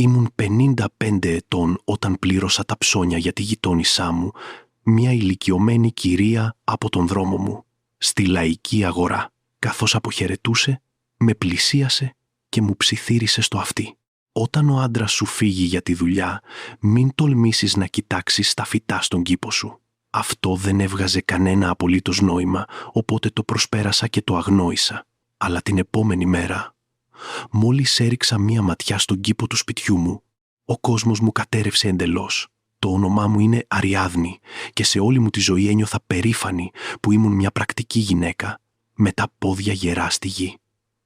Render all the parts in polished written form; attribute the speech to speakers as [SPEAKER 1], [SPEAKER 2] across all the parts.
[SPEAKER 1] Ήμουν 55 ετών όταν πλήρωσα τα ψώνια για τη γειτόνισά μου, μια ηλικιωμένη κυρία από τον δρόμο μου, στη λαϊκή αγορά. Καθώς αποχαιρετούσε, με πλησίασε και μου ψιθύρισε στο αυτί. Όταν ο άντρας σου φύγει για τη δουλειά, μην τολμήσεις να κοιτάξεις τα φυτά στον κήπο σου. Αυτό δεν έβγαζε κανένα απολύτως νόημα, οπότε το προσπέρασα και το αγνόησα. Αλλά την επόμενη μέρα, μόλις έριξα μία ματιά στον κήπο του σπιτιού μου, ο κόσμος μου κατέρευσε εντελώς. Το όνομά μου είναι Αριάδνη και σε όλη μου τη ζωή ένιωθα περήφανη που ήμουν μια πρακτική γυναίκα, με τα πόδια γερά στη γη.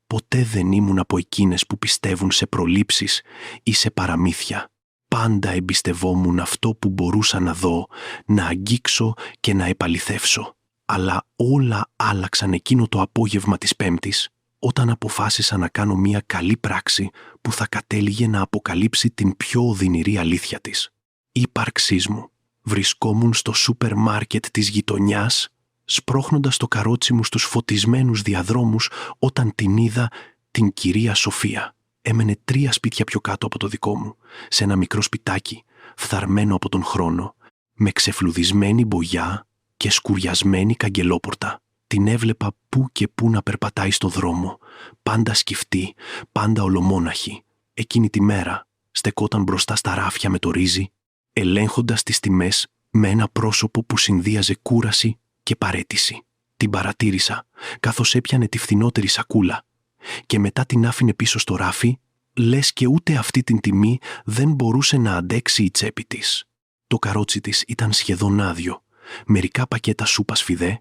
[SPEAKER 1] Ποτέ δεν ήμουν από εκείνες που πιστεύουν σε προλήψεις ή σε παραμύθια. Πάντα εμπιστευόμουν αυτό που μπορούσα να δω, να αγγίξω και να επαληθεύσω. Αλλά όλα άλλαξαν εκείνο το απόγευμα της Πέμπτης, όταν αποφάσισα να κάνω μια καλή πράξη που θα κατέληγε να αποκαλύψει την πιο οδυνηρή αλήθεια της. Ύπαρξής μου. Βρισκόμουν στο σούπερ μάρκετ της γειτονιάς, σπρώχνοντας το καρότσι μου στους φωτισμένους διαδρόμους, όταν την είδα, την κυρία Σοφία. Έμενε 3 σπίτια πιο κάτω από το δικό μου, σε ένα μικρό σπιτάκι, φθαρμένο από τον χρόνο, με ξεφλουδισμένη μπογιά και σκουριασμένη καγκελόπορτα. Την έβλεπα που και που να περπατάει στο δρόμο, πάντα σκυφτή, πάντα ολομόναχη. Εκείνη τη μέρα στεκόταν μπροστά στα ράφια με το ρύζι, ελέγχοντας τις τιμές με ένα πρόσωπο που συνδύαζε κούραση και παρέτηση. Την παρατήρησα, καθώς έπιανε τη φθηνότερη σακούλα και μετά την άφηνε πίσω στο ράφι, λες και ούτε αυτή την τιμή δεν μπορούσε να αντέξει η τσέπη της. Το καρότσι της ήταν σχεδόν άδειο, μερικά πακέτα σούπας φιδέ,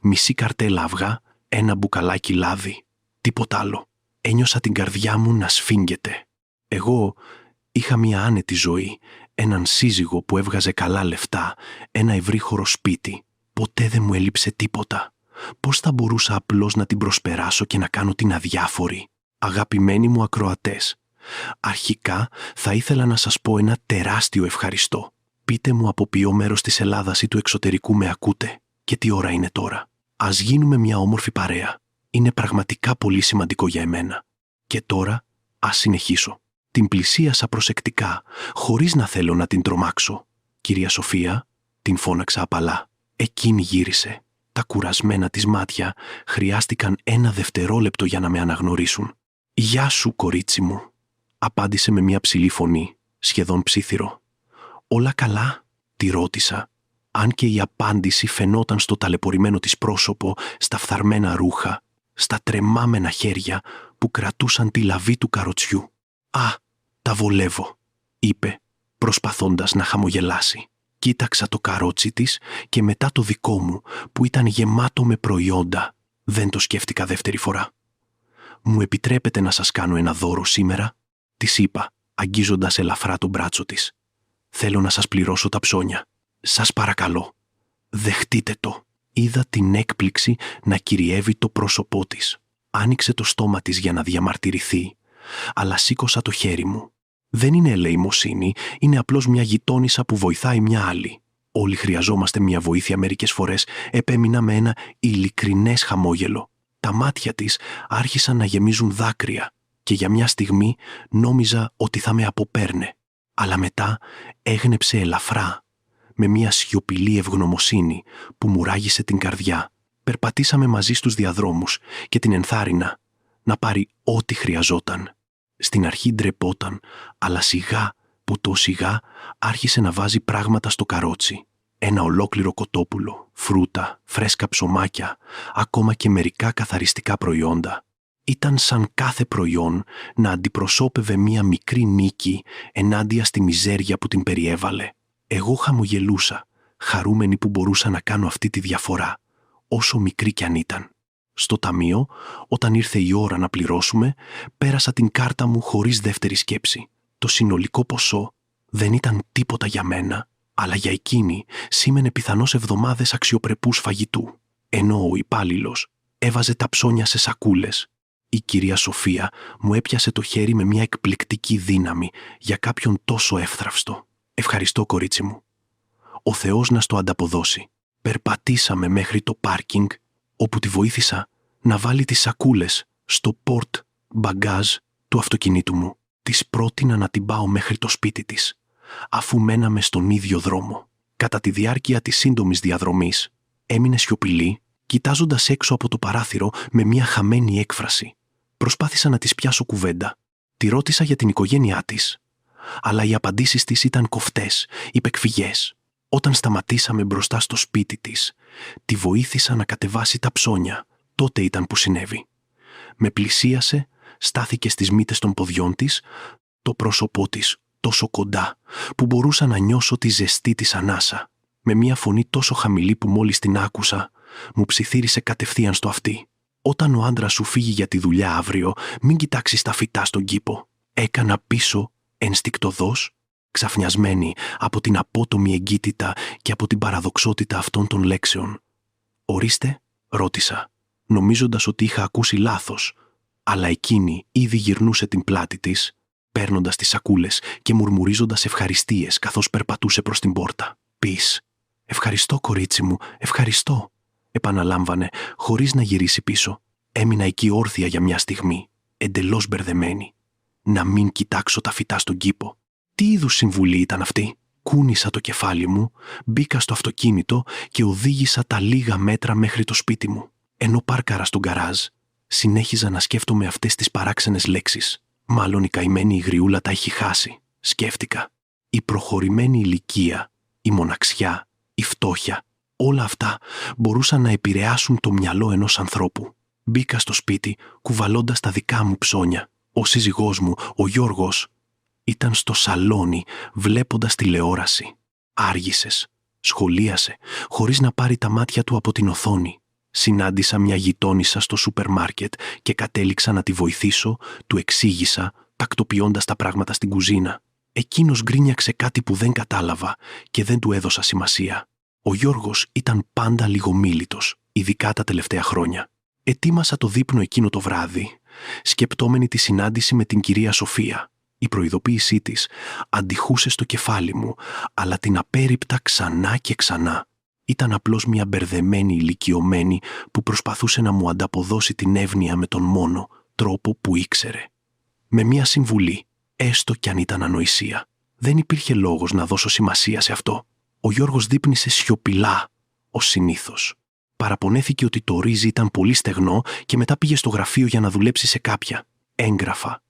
[SPEAKER 1] μισή καρτέλα αυγά, ένα μπουκαλάκι λάδι. Τίποτα άλλο. Ένιωσα την καρδιά μου να σφίγγεται. Εγώ είχα μια άνετη ζωή, έναν σύζυγο που έβγαζε καλά λεφτά, ένα ευρύχωρο σπίτι. Ποτέ δεν μου έλειψε τίποτα. Πώς θα μπορούσα απλώς να την προσπεράσω και να κάνω την αδιάφορη? Αγαπημένοι μου ακροατές, αρχικά θα ήθελα να σας πω ένα τεράστιο ευχαριστώ. Πείτε μου από ποιο μέρος της Ελλάδας ή του εξωτερικού με ακούτε και τι ώρα είναι τώρα. Ας γίνουμε μια όμορφη παρέα. Είναι πραγματικά πολύ σημαντικό για εμένα. Και τώρα ας συνεχίσω. Την πλησίασα προσεκτικά, χωρίς να θέλω να την τρομάξω. «Κυρία Σοφία», την φώναξα απαλά. Εκείνη γύρισε. Τα κουρασμένα της μάτια χρειάστηκαν 1 δευτερόλεπτο για να με αναγνωρίσουν. «Γεια σου, κορίτσι μου», απάντησε με μια ψηλή φωνή, σχεδόν ψίθυρο. «Όλα καλά?» τη ρώτησα, αν και η απάντηση φαινόταν στο ταλαιπωρημένο της πρόσωπο, στα φθαρμένα ρούχα, στα τρεμάμενα χέρια που κρατούσαν τη λαβή του καροτσιού. «Α, τα βολεύω», είπε, προσπαθώντας να χαμογελάσει. Κοίταξα το καρότσι της και μετά το δικό μου, που ήταν γεμάτο με προϊόντα. Δεν το σκέφτηκα δεύτερη φορά. «Μου επιτρέπετε να σας κάνω ένα δώρο σήμερα?» της είπα, αγγίζοντας ελαφρά το μπράτσο της. «Θέλω να σας πληρώσω τα ψώνια. Σας παρακαλώ. Δεχτείτε το». Είδα την έκπληξη να κυριεύει το πρόσωπό της. Άνοιξε το στόμα της για να διαμαρτυρηθεί, αλλά σήκωσα το χέρι μου. Δεν είναι ελεημοσύνη, είναι απλώς μια γειτόνισσα που βοηθάει μια άλλη. Όλοι χρειαζόμαστε μια βοήθεια μερικές φορές, επέμεινα με ένα ειλικρινές χαμόγελο. Τα μάτια της άρχισαν να γεμίζουν δάκρυα και για μια στιγμή νόμιζα ότι θα με αποπέρνε. Αλλά μετά έγνεψε ελαφρά, με μια σιωπηλή ευγνωμοσύνη που μου ράγισε την καρδιά. Περπατήσαμε μαζί στους διαδρόμους και την ενθάρρυνα να πάρει ό,τι χρειαζόταν. Στην αρχή ντρεπόταν, αλλά σιγά που το σιγά άρχισε να βάζει πράγματα στο καρότσι. Ένα ολόκληρο κοτόπουλο, φρούτα, φρέσκα ψωμάκια, ακόμα και μερικά καθαριστικά προϊόντα. Ήταν σαν κάθε προϊόν να αντιπροσώπευε μία μικρή νίκη ενάντια στη μιζέρια που την περιέβαλε. Εγώ χαμογελούσα, χαρούμενη που μπορούσα να κάνω αυτή τη διαφορά, όσο μικρή κι αν ήταν. Στο ταμείο, όταν ήρθε η ώρα να πληρώσουμε, πέρασα την κάρτα μου χωρίς δεύτερη σκέψη. Το συνολικό ποσό δεν ήταν τίποτα για μένα, αλλά για εκείνη σήμαινε πιθανώς εβδομάδες αξιοπρεπούς φαγητού. Ενώ ο υπάλληλος έβαζε τα ψώνια σε σακούλες, η κυρία Σοφία μου έπιασε το χέρι με μια εκπληκτική δύναμη για κάποιον τόσο εύθραυστο. «Ευχαριστώ, κορίτσι μου. Ο Θεός να στο ανταποδώσει». Περπατήσαμε μέχρι το πάρκινγκ, όπου τη βοήθησα να βάλει τις σακούλες στο πορτ μπαγκάζ του αυτοκινήτου μου. Της πρότεινα να την πάω μέχρι το σπίτι της, αφού μέναμε στον ίδιο δρόμο. Κατά τη διάρκεια της σύντομης διαδρομής, έμεινε σιωπηλή, κοιτάζοντας έξω από το παράθυρο με μια χαμένη έκφραση. Προσπάθησα να της πιάσω κουβέντα. Τη ρώτησα για την οικογένειά της, αλλά οι απαντήσεις της ήταν κοφτές, υπεκφυγές. Όταν σταματήσαμε μπροστά στο σπίτι της, τη βοήθησα να κατεβάσει τα ψώνια. Τότε ήταν που συνέβη. Με πλησίασε, στάθηκε στις μύτες των ποδιών της, το πρόσωπό της τόσο κοντά, που μπορούσα να νιώσω τη ζεστή της ανάσα. Με μια φωνή τόσο χαμηλή που μόλις την άκουσα, μου ψιθύρισε κατευθείαν στο αυτί. «Όταν ο άντρας σου φύγει για τη δουλειά αύριο, μην κοιτάξεις τα φυτά στον κήπο». Έκανα πίσω, ενστικτωδώς, ξαφνιασμένη από την απότομη εγκύτητα και από την παραδοξότητα αυτών των λέξεων. «Ορίστε», ρώτησα, νομίζοντας ότι είχα ακούσει λάθος, αλλά εκείνη ήδη γυρνούσε την πλάτη της, παίρνοντας τις σακούλες και μουρμουρίζοντας ευχαριστίες καθώς περπατούσε προς την πόρτα. «Πεις, ευχαριστώ κορίτσι μου, ευχαριστώ», επαναλάμβανε χωρίς να γυρίσει πίσω. Έμεινα εκεί όρθια για μια στιγμή, εντελώς μπερδεμένη. Να μην κοιτάξω τα φυτά στον κήπο. Τι είδους συμβουλή ήταν αυτή? Κούνησα το κεφάλι μου, μπήκα στο αυτοκίνητο και οδήγησα τα λίγα μέτρα μέχρι το σπίτι μου. Ενώ πάρκαρα στον γκαράζ, συνέχιζα να σκέφτομαι αυτές τις παράξενες λέξεις. Μάλλον η καημένη υγριούλα τα έχει χάσει, σκέφτηκα. Η προχωρημένη ηλικία, η μοναξιά, η φτώχεια, όλα αυτά μπορούσαν να επηρεάσουν το μυαλό ενός ανθρώπου. Μπήκα στο σπίτι κουβαλώντας τα δικά μου ψώνια. Ο σύζυγός μου, ο Γιώργος, ήταν στο σαλόνι βλέποντας τηλεόραση. Άργησες, σχολίασε, χωρίς να πάρει τα μάτια του από την οθόνη. Συνάντησα μια γειτόνισσα στο σούπερ μάρκετ και κατέληξα να τη βοηθήσω, του εξήγησα, τακτοποιώντας τα πράγματα στην κουζίνα. Εκείνος γκρίνιαξε κάτι που δεν κατάλαβα και δεν του έδωσα σημασία. Ο Γιώργος ήταν πάντα λιγομίλητος, ειδικά τα τελευταία χρόνια. Ετοίμασα το δείπνο εκείνο το βράδυ, σκεπτόμενη τη συνάντηση με την κυρία Σοφία. Η προειδοποίησή της αντιχούσε στο κεφάλι μου, αλλά την απέρριπτα ξανά και ξανά. Ήταν απλώς μια μπερδεμένη ηλικιωμένη που προσπαθούσε να μου ανταποδώσει την εύνοια με τον μόνο τρόπο που ήξερε. Με μια συμβουλή, έστω κι αν ήταν ανοησία. Δεν υπήρχε λόγος να δώσω σημασία σε αυτό. Ο Γιώργος δείπνησε σιωπηλά, ως συνήθως. Παραπονέθηκε ότι το ρύζι ήταν πολύ στεγνό και μετά πήγε στο γραφείο για να δουλέψει σε κάποια έγγραφα.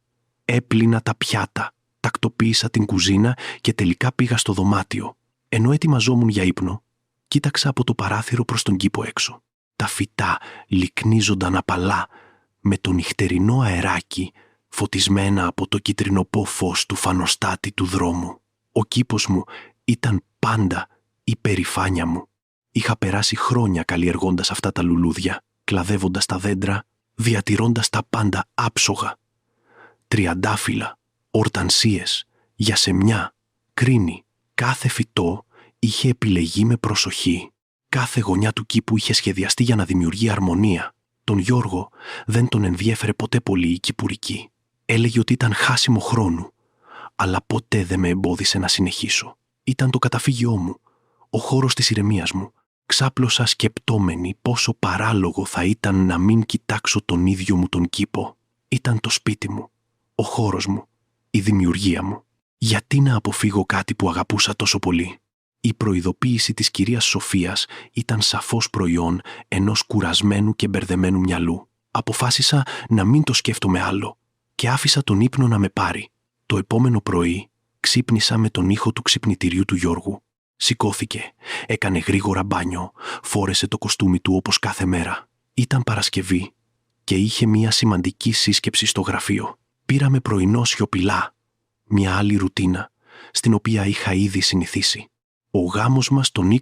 [SPEAKER 1] Έπλυνα τα πιάτα, τακτοποίησα την κουζίνα και τελικά πήγα στο δωμάτιο. Ενώ ετοιμαζόμουν για ύπνο, κοίταξα από το παράθυρο προς τον κήπο έξω. Τα φυτά λυκνίζονταν απαλά με το νυχτερινό αεράκι φωτισμένα από το κιτρινοπό φως του φανοστάτη του δρόμου. Ο κήπος μου ήταν πάντα η περηφάνεια μου. Είχα περάσει χρόνια καλλιεργώντας αυτά τα λουλούδια, κλαδεύοντας τα δέντρα, διατηρώντας τα πάντα άψογα. Τριαντάφυλλα, ορτανσίες, γιασεμιά, κρίνη, κάθε φυτό είχε επιλεγεί με προσοχή. Κάθε γωνιά του κήπου είχε σχεδιαστεί για να δημιουργεί αρμονία. Τον Γιώργο δεν τον ενδιέφερε ποτέ πολύ η κυπουρική. Έλεγε ότι ήταν χάσιμο χρόνου, αλλά ποτέ δεν με εμπόδισε να συνεχίσω. Ήταν το καταφύγιό μου, ο χώρος της ηρεμίας μου. Ξάπλωσα σκεπτόμενη πόσο παράλογο θα ήταν να μην κοιτάξω τον ίδιο μου τον κήπο. Ήταν το σπίτι μου, ο χώρος μου, η δημιουργία μου. Γιατί να αποφύγω κάτι που αγαπούσα τόσο πολύ? Η προειδοποίηση της κυρίας Σοφίας ήταν σαφώς προϊόν ενός κουρασμένου και μπερδεμένου μυαλού. Αποφάσισα να μην το σκέφτομαι άλλο και άφησα τον ύπνο να με πάρει. Το επόμενο πρωί ξύπνησα με τον ήχο του ξυπνητηριού του Γιώργου. Σηκώθηκε, έκανε γρήγορα μπάνιο, φόρεσε το κοστούμι του όπως κάθε μέρα. Ήταν Παρασκευή και είχε μια σημαντική σύσκεψη στο γραφείο. Πήραμε πρωινό σιωπηλά, μια άλλη ρουτίνα, στην οποία είχα ήδη συνηθίσει. Ο γάμος μας των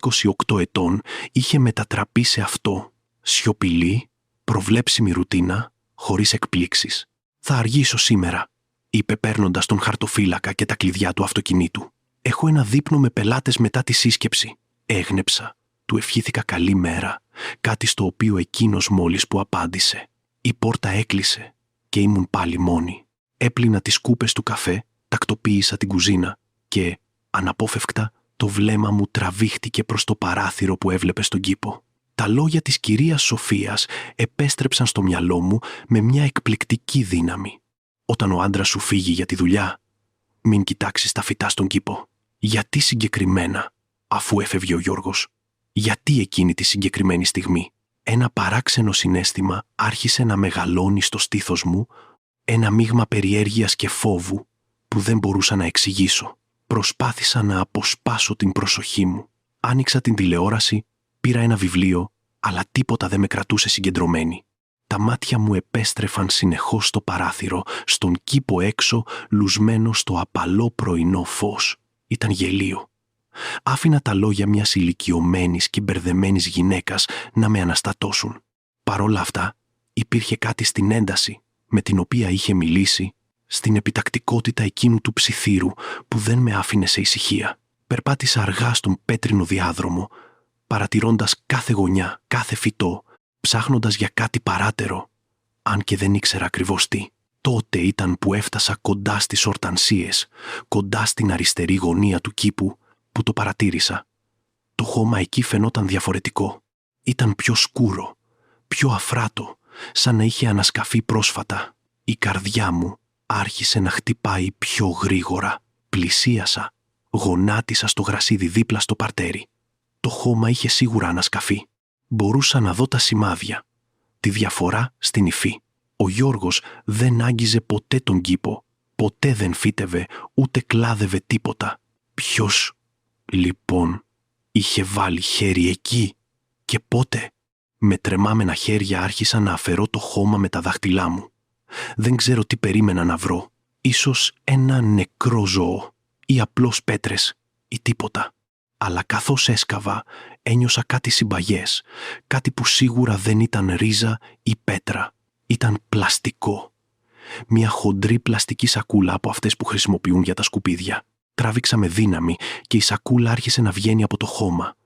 [SPEAKER 1] 28 ετών είχε μετατραπεί σε αυτό, σιωπηλή, προβλέψιμη ρουτίνα, χωρίς εκπλήξεις. «Θα αργήσω σήμερα», είπε παίρνοντας τον χαρτοφύλακα και τα κλειδιά του αυτοκινήτου. «Έχω ένα δείπνο με πελάτες μετά τη σύσκεψη». Έγνεψα. Του ευχήθηκα καλή μέρα, κάτι στο οποίο εκείνος μόλις που απάντησε. Η πόρτα έκλεισε και ήμουν πάλι μόνη. Έπλυνα τις κούπες του καφέ, τακτοποίησα την κουζίνα και, αναπόφευκτα, το βλέμμα μου τραβήχτηκε προς το παράθυρο που έβλεπε στον κήπο. Τα λόγια της κυρίας Σοφίας επέστρεψαν στο μυαλό μου με μια εκπληκτική δύναμη. Όταν ο άντρας σου φύγει για τη δουλειά, μην κοιτάξεις τα φυτά στον κήπο. Γιατί συγκεκριμένα, αφού έφευγε ο Γιώργος? Γιατί εκείνη τη συγκεκριμένη στιγμή? Ένα παράξενο συναίσθημα άρχισε να μεγαλώνει στο στήθος μου, ένα μείγμα περιέργειας και φόβου που δεν μπορούσα να εξηγήσω. Προσπάθησα να αποσπάσω την προσοχή μου. Άνοιξα την τηλεόραση, πήρα ένα βιβλίο, αλλά τίποτα δεν με κρατούσε συγκεντρωμένη. Τα μάτια μου επέστρεφαν συνεχώς στο παράθυρο, στον κήπο έξω, λουσμένο στο απαλό πρωινό φως. Ήταν γελίο. Άφηνα τα λόγια μιας ηλικιωμένης και μπερδεμένης γυναίκας να με αναστατώσουν. Παρόλα αυτά, υπήρχε κάτι στην ένταση με την οποία είχε μιλήσει, στην επιτακτικότητα εκείνου του ψιθύρου που δεν με άφηνε σε ησυχία. Περπάτησα αργά στον πέτρινο διάδρομο, παρατηρώντας κάθε γωνιά, κάθε φυτό, ψάχνοντας για κάτι παράτερο, αν και δεν ήξερα ακριβώς τι. Τότε ήταν που έφτασα κοντά στις ορτανσίες, κοντά στην αριστερή γωνία του κήπου, που το παρατήρησα. Το χώμα εκεί φαινόταν διαφορετικό. Ήταν πιο σκούρο, πιο αφράτο, σαν να είχε ανασκαφεί πρόσφατα. Η καρδιά μου άρχισε να χτυπάει πιο γρήγορα. Πλησίασα, γονάτισα στο γρασίδι δίπλα στο παρτέρι. Το χώμα είχε σίγουρα ανασκαφεί. Μπορούσα να δω τα σημάδια, τη διαφορά στην υφή. Ο Γιώργος δεν άγγιζε ποτέ τον κήπο, ποτέ δεν φύτευε, ούτε κλάδευε τίποτα. Ποιος, λοιπόν, είχε βάλει χέρι εκεί και πότε? Με τρεμάμενα χέρια άρχισα να αφαιρώ το χώμα με τα δάχτυλά μου. Δεν ξέρω τι περίμενα να βρω. Ίσως ένα νεκρό ζώο ή απλώς πέτρες ή τίποτα. Αλλά καθώς έσκαβα, ένιωσα κάτι συμπαγές, κάτι που σίγουρα δεν ήταν ρίζα ή πέτρα. Ήταν πλαστικό. Μια χοντρή πλαστική σακούλα από αυτές που χρησιμοποιούν για τα σκουπίδια. Τράβηξα με δύναμη και η σακούλα άρχισε να βγαίνει από το χώμα.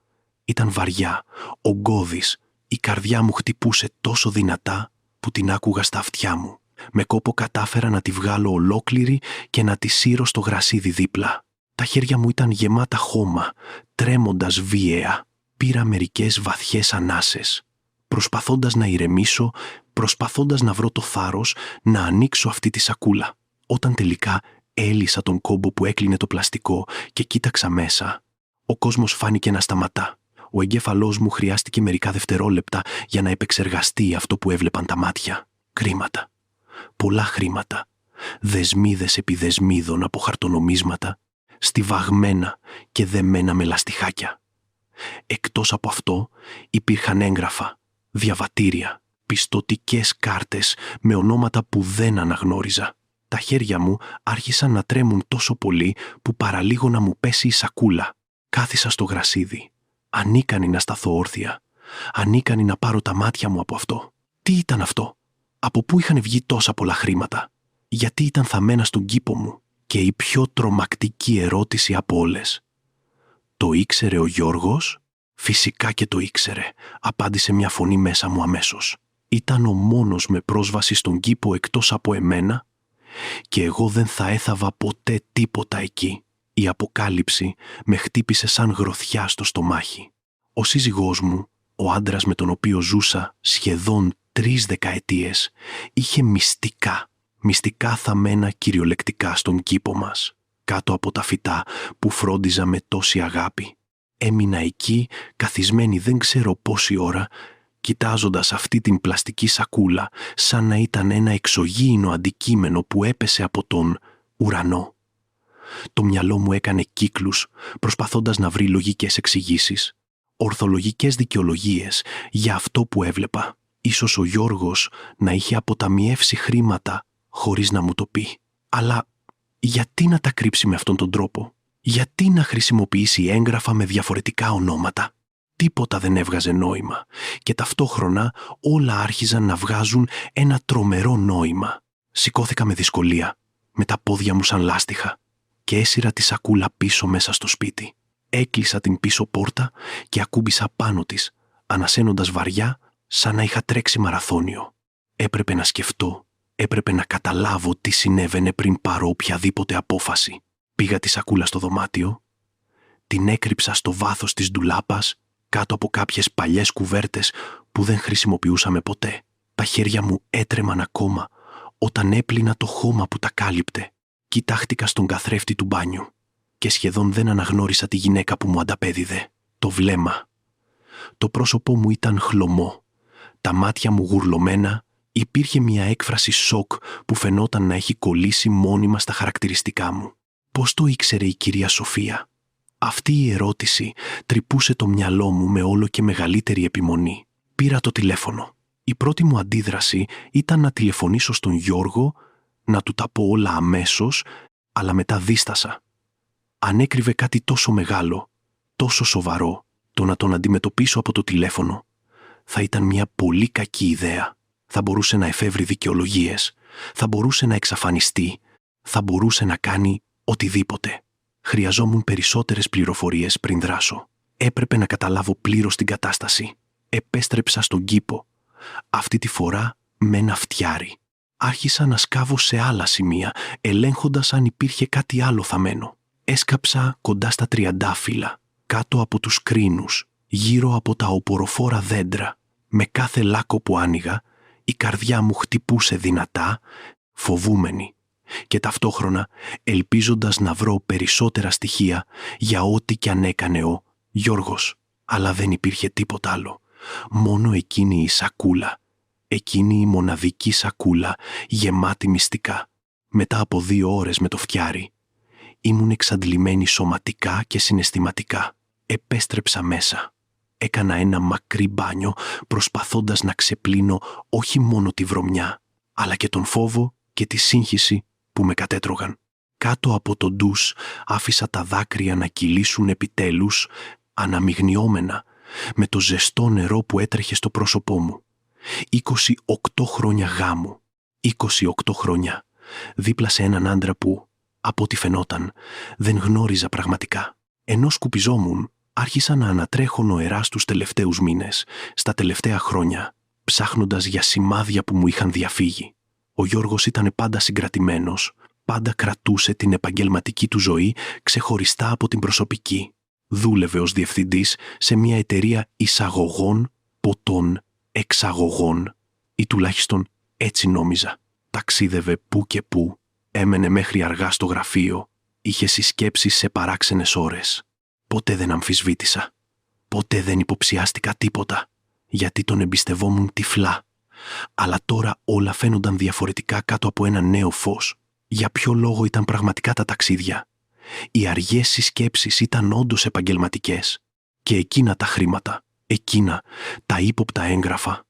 [SPEAKER 1] Ήταν βαριά, ογκώδης. Η καρδιά μου χτυπούσε τόσο δυνατά που την άκουγα στα αυτιά μου. Με κόπο κατάφερα να τη βγάλω ολόκληρη και να τη σύρω στο γρασίδι δίπλα. Τα χέρια μου ήταν γεμάτα χώμα, τρέμοντας βίαια. Πήρα μερικές βαθιές ανάσες, προσπαθώντας να ηρεμήσω, προσπαθώντας να βρω το θάρρος να ανοίξω αυτή τη σακούλα. Όταν τελικά έλυσα τον κόμπο που έκλεινε το πλαστικό και κοίταξα μέσα, ο κόσμος φάνηκε να σταματά. Ο εγκέφαλός μου χρειάστηκε μερικά δευτερόλεπτα για να επεξεργαστεί αυτό που έβλεπαν τα μάτια. Χρήματα. Πολλά χρήματα. Δεσμίδες επί δεσμίδων από χαρτονομίσματα, στιβαγμένα και δεμένα με λαστιχάκια. Εκτός από αυτό υπήρχαν έγγραφα, διαβατήρια, πιστωτικές κάρτες με ονόματα που δεν αναγνώριζα. Τα χέρια μου άρχισαν να τρέμουν τόσο πολύ που παραλίγο να μου πέσει η σακούλα. Κάθισα στο γρασίδι, ανίκανη να σταθώ όρθια, ανίκανη να πάρω τα μάτια μου από αυτό. Τι ήταν αυτό? Από πού είχαν βγει τόσα πολλά χρήματα? Γιατί ήταν θαμμένα στον κήπο μου? Και η πιο τρομακτική ερώτηση από όλες. Το ήξερε ο Γιώργος? Φυσικά και το ήξερε, απάντησε μια φωνή μέσα μου αμέσως. Ήταν ο μόνος με πρόσβαση στον κήπο εκτός από εμένα και εγώ δεν θα έθαβα ποτέ τίποτα εκεί. Η αποκάλυψη με χτύπησε σαν γροθιά στο στομάχι. Ο σύζυγός μου, ο άντρας με τον οποίο ζούσα σχεδόν 3 δεκαετίες, είχε μυστικά θαμμένα κυριολεκτικά στον κήπο μας, κάτω από τα φυτά που φρόντιζα με τόση αγάπη. Έμεινα εκεί, καθισμένη δεν ξέρω πόση ώρα, κοιτάζοντας αυτή την πλαστική σακούλα, σαν να ήταν ένα εξωγήινο αντικείμενο που έπεσε από τον ουρανό. Το μυαλό μου έκανε κύκλους, προσπαθώντας να βρει λογικές εξηγήσεις, ορθολογικές δικαιολογίες για αυτό που έβλεπα. Ίσως ο Γιώργος να είχε αποταμιεύσει χρήματα χωρίς να μου το πει. Αλλά γιατί να τα κρύψει με αυτόν τον τρόπο? Γιατί να χρησιμοποιήσει έγγραφα με διαφορετικά ονόματα? Τίποτα δεν έβγαζε νόημα και ταυτόχρονα όλα άρχιζαν να βγάζουν ένα τρομερό νόημα. Σηκώθηκα με δυσκολία, με τα πόδια μου σαν λάστιχα και έσυρα τη σακούλα πίσω μέσα στο σπίτι. Έκλεισα την πίσω πόρτα και ακούμπησα πάνω της, ανασένοντας βαριά σαν να είχα τρέξει μαραθώνιο. Έπρεπε να σκεφτώ, έπρεπε να καταλάβω τι συνέβαινε πριν πάρω οποιαδήποτε απόφαση. Πήγα τη σακούλα στο δωμάτιο, την έκρυψα στο βάθος της ντουλάπας, κάτω από κάποιες παλιές κουβέρτες που δεν χρησιμοποιούσαμε ποτέ. Τα χέρια μου έτρεμαν ακόμα Όταν έπλυνα το χώμα που τα κάλυπτε, κοιτάχτηκα στον καθρέφτη του μπάνιου και σχεδόν δεν αναγνώρισα τη γυναίκα που μου ανταπέδιδε. Το βλέμμα. Το πρόσωπό μου ήταν χλωμό, τα μάτια μου γουρλωμένα, υπήρχε μια έκφραση σοκ που φαινόταν να έχει κολλήσει μόνιμα στα χαρακτηριστικά μου. Πώς το ήξερε η κυρία Σοφία? Αυτή η ερώτηση τρυπούσε το μυαλό μου με όλο και μεγαλύτερη επιμονή. Πήρα το τηλέφωνο. Η πρώτη μου αντίδραση ήταν να τηλεφωνήσω στον Γιώργο, να του τα πω όλα αμέσως, αλλά μετά δίστασα. Αν έκρυβε κάτι τόσο μεγάλο, τόσο σοβαρό, το να τον αντιμετωπίσω από το τηλέφωνο, θα ήταν μια πολύ κακή ιδέα. Θα μπορούσε να εφεύρει δικαιολογίες, θα μπορούσε να εξαφανιστεί, θα μπορούσε να κάνει οτιδήποτε. Χρειαζόμουν περισσότερες πληροφορίες πριν δράσω. Έπρεπε να καταλάβω πλήρως την κατάσταση. Επέστρεψα στον κήπο. Αυτή τη φορά με ένα φτιάρι. Άρχισα να σκάβω σε άλλα σημεία, ελέγχοντας αν υπήρχε κάτι άλλο θαμμένο. Έσκαψα κοντά στα τριαντάφυλλα, κάτω από τους κρίνους, γύρω από τα οποροφόρα δέντρα. Με κάθε λάκκο που άνοιγα, η καρδιά μου χτυπούσε δυνατά, φοβούμενη, και ταυτόχρονα ελπίζοντας να βρω περισσότερα στοιχεία για ό,τι κι αν έκανε ο Γιώργος. Αλλά δεν υπήρχε τίποτα άλλο. Μόνο εκείνη η σακούλα. Εκείνη η μοναδική σακούλα, γεμάτη μυστικά. Μετά από 2 ώρες με το φτιάρι, ήμουν εξαντλημένη σωματικά και συναισθηματικά. Επέστρεψα μέσα. Έκανα ένα μακρύ μπάνιο, προσπαθώντας να ξεπλύνω όχι μόνο τη βρωμιά, αλλά και τον φόβο και τη σύγχυση που με κατέτρωγαν. Κάτω από το ντους άφησα τα δάκρυα να κυλήσουν επιτέλους, αναμειγνιόμενα, με το ζεστό νερό που έτρεχε στο πρόσωπό μου. 28 χρόνια γάμου. 28 χρόνια. Δίπλα σε έναν άντρα που, από ό,τι φαινόταν, δεν γνώριζα πραγματικά. Ενώ σκουπιζόμουν, άρχισα να ανατρέχω νοερά στους τελευταίους μήνες, στα τελευταία χρόνια, ψάχνοντας για σημάδια που μου είχαν διαφύγει. Ο Γιώργος ήταν πάντα συγκρατημένος, πάντα κρατούσε την επαγγελματική του ζωή ξεχωριστά από την προσωπική. Δούλευε ως διευθυντής σε μια εταιρεία εισαγωγών ποτών εξαγωγών, ή τουλάχιστον έτσι νόμιζα. Ταξίδευε που και που, έμενε μέχρι αργά στο γραφείο, είχε συσκέψεις σε παράξενες ώρες. Ποτέ δεν αμφισβήτησα. Ποτέ δεν υποψιάστηκα τίποτα, γιατί τον εμπιστευόμουν τυφλά. Αλλά τώρα όλα φαίνονταν διαφορετικά κάτω από ένα νέο φως. Για ποιο λόγο ήταν πραγματικά τα ταξίδια? Οι αργές συσκέψεις ήταν όντως επαγγελματικές. Και εκείνα τα χρήματα, εκείνα τα ύποπτα έγγραφα.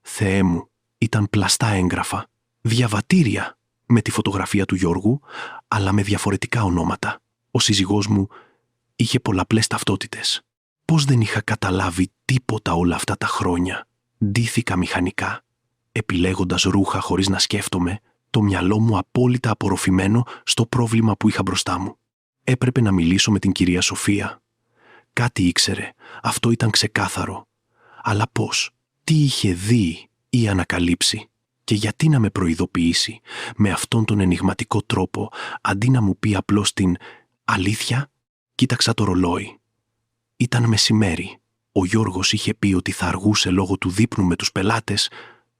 [SPEAKER 1] Θεέ μου, ήταν πλαστά έγγραφα, διαβατήρια με τη φωτογραφία του Γιώργου, αλλά με διαφορετικά ονόματα. Ο σύζυγός μου είχε πολλαπλές ταυτότητες. Πώς δεν είχα καταλάβει τίποτα όλα αυτά τα χρόνια? Ντύθηκα μηχανικά, επιλέγοντας ρούχα χωρίς να σκέφτομαι, το μυαλό μου απόλυτα απορροφημένο στο πρόβλημα που είχα μπροστά μου. Έπρεπε να μιλήσω με την κυρία Σοφία. Κάτι ήξερε, αυτό ήταν ξεκάθαρο. Αλλά πώς? Τι είχε δει ή ανακαλύψει? Και γιατί να με προειδοποιήσει με αυτόν τον ενιγματικό τρόπο, αντί να μου πει απλώς την αλήθεια? Κοίταξα το ρολόι. Ήταν μεσημέρι. Ο Γιώργος είχε πει ότι θα αργούσε λόγω του δείπνου με τους πελάτες,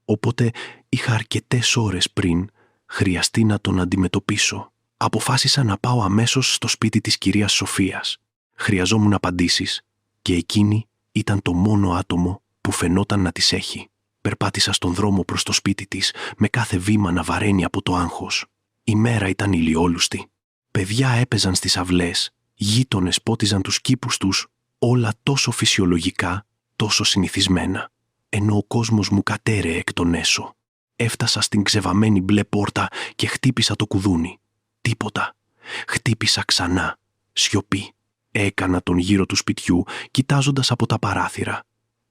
[SPEAKER 1] οπότε είχα αρκετές ώρες πριν χρειαστεί να τον αντιμετωπίσω. Αποφάσισα να πάω αμέσως στο σπίτι της κυρίας Σοφίας. Χρειαζόμουν απαντήσεις και εκείνη ήταν το μόνο άτομο που φαινόταν να τις έχει. Περπάτησα στον δρόμο προς το σπίτι της, με κάθε βήμα να βαραίνει από το άγχος. Η μέρα ήταν ηλιόλουστη. Παιδιά έπαιζαν στις αυλές, γείτονες πότιζαν τους κήπους τους, όλα τόσο φυσιολογικά, τόσο συνηθισμένα. Ενώ ο κόσμος μου κατέρεε εκ των έσω. Έφτασα στην ξεβαμένη μπλε πόρτα και χτύπησα το κουδούνι. Τίποτα. Χτύπησα ξανά. Σιωπή. Έκανα τον γύρο του σπιτιού, κοιτάζοντας από τα παράθυρα.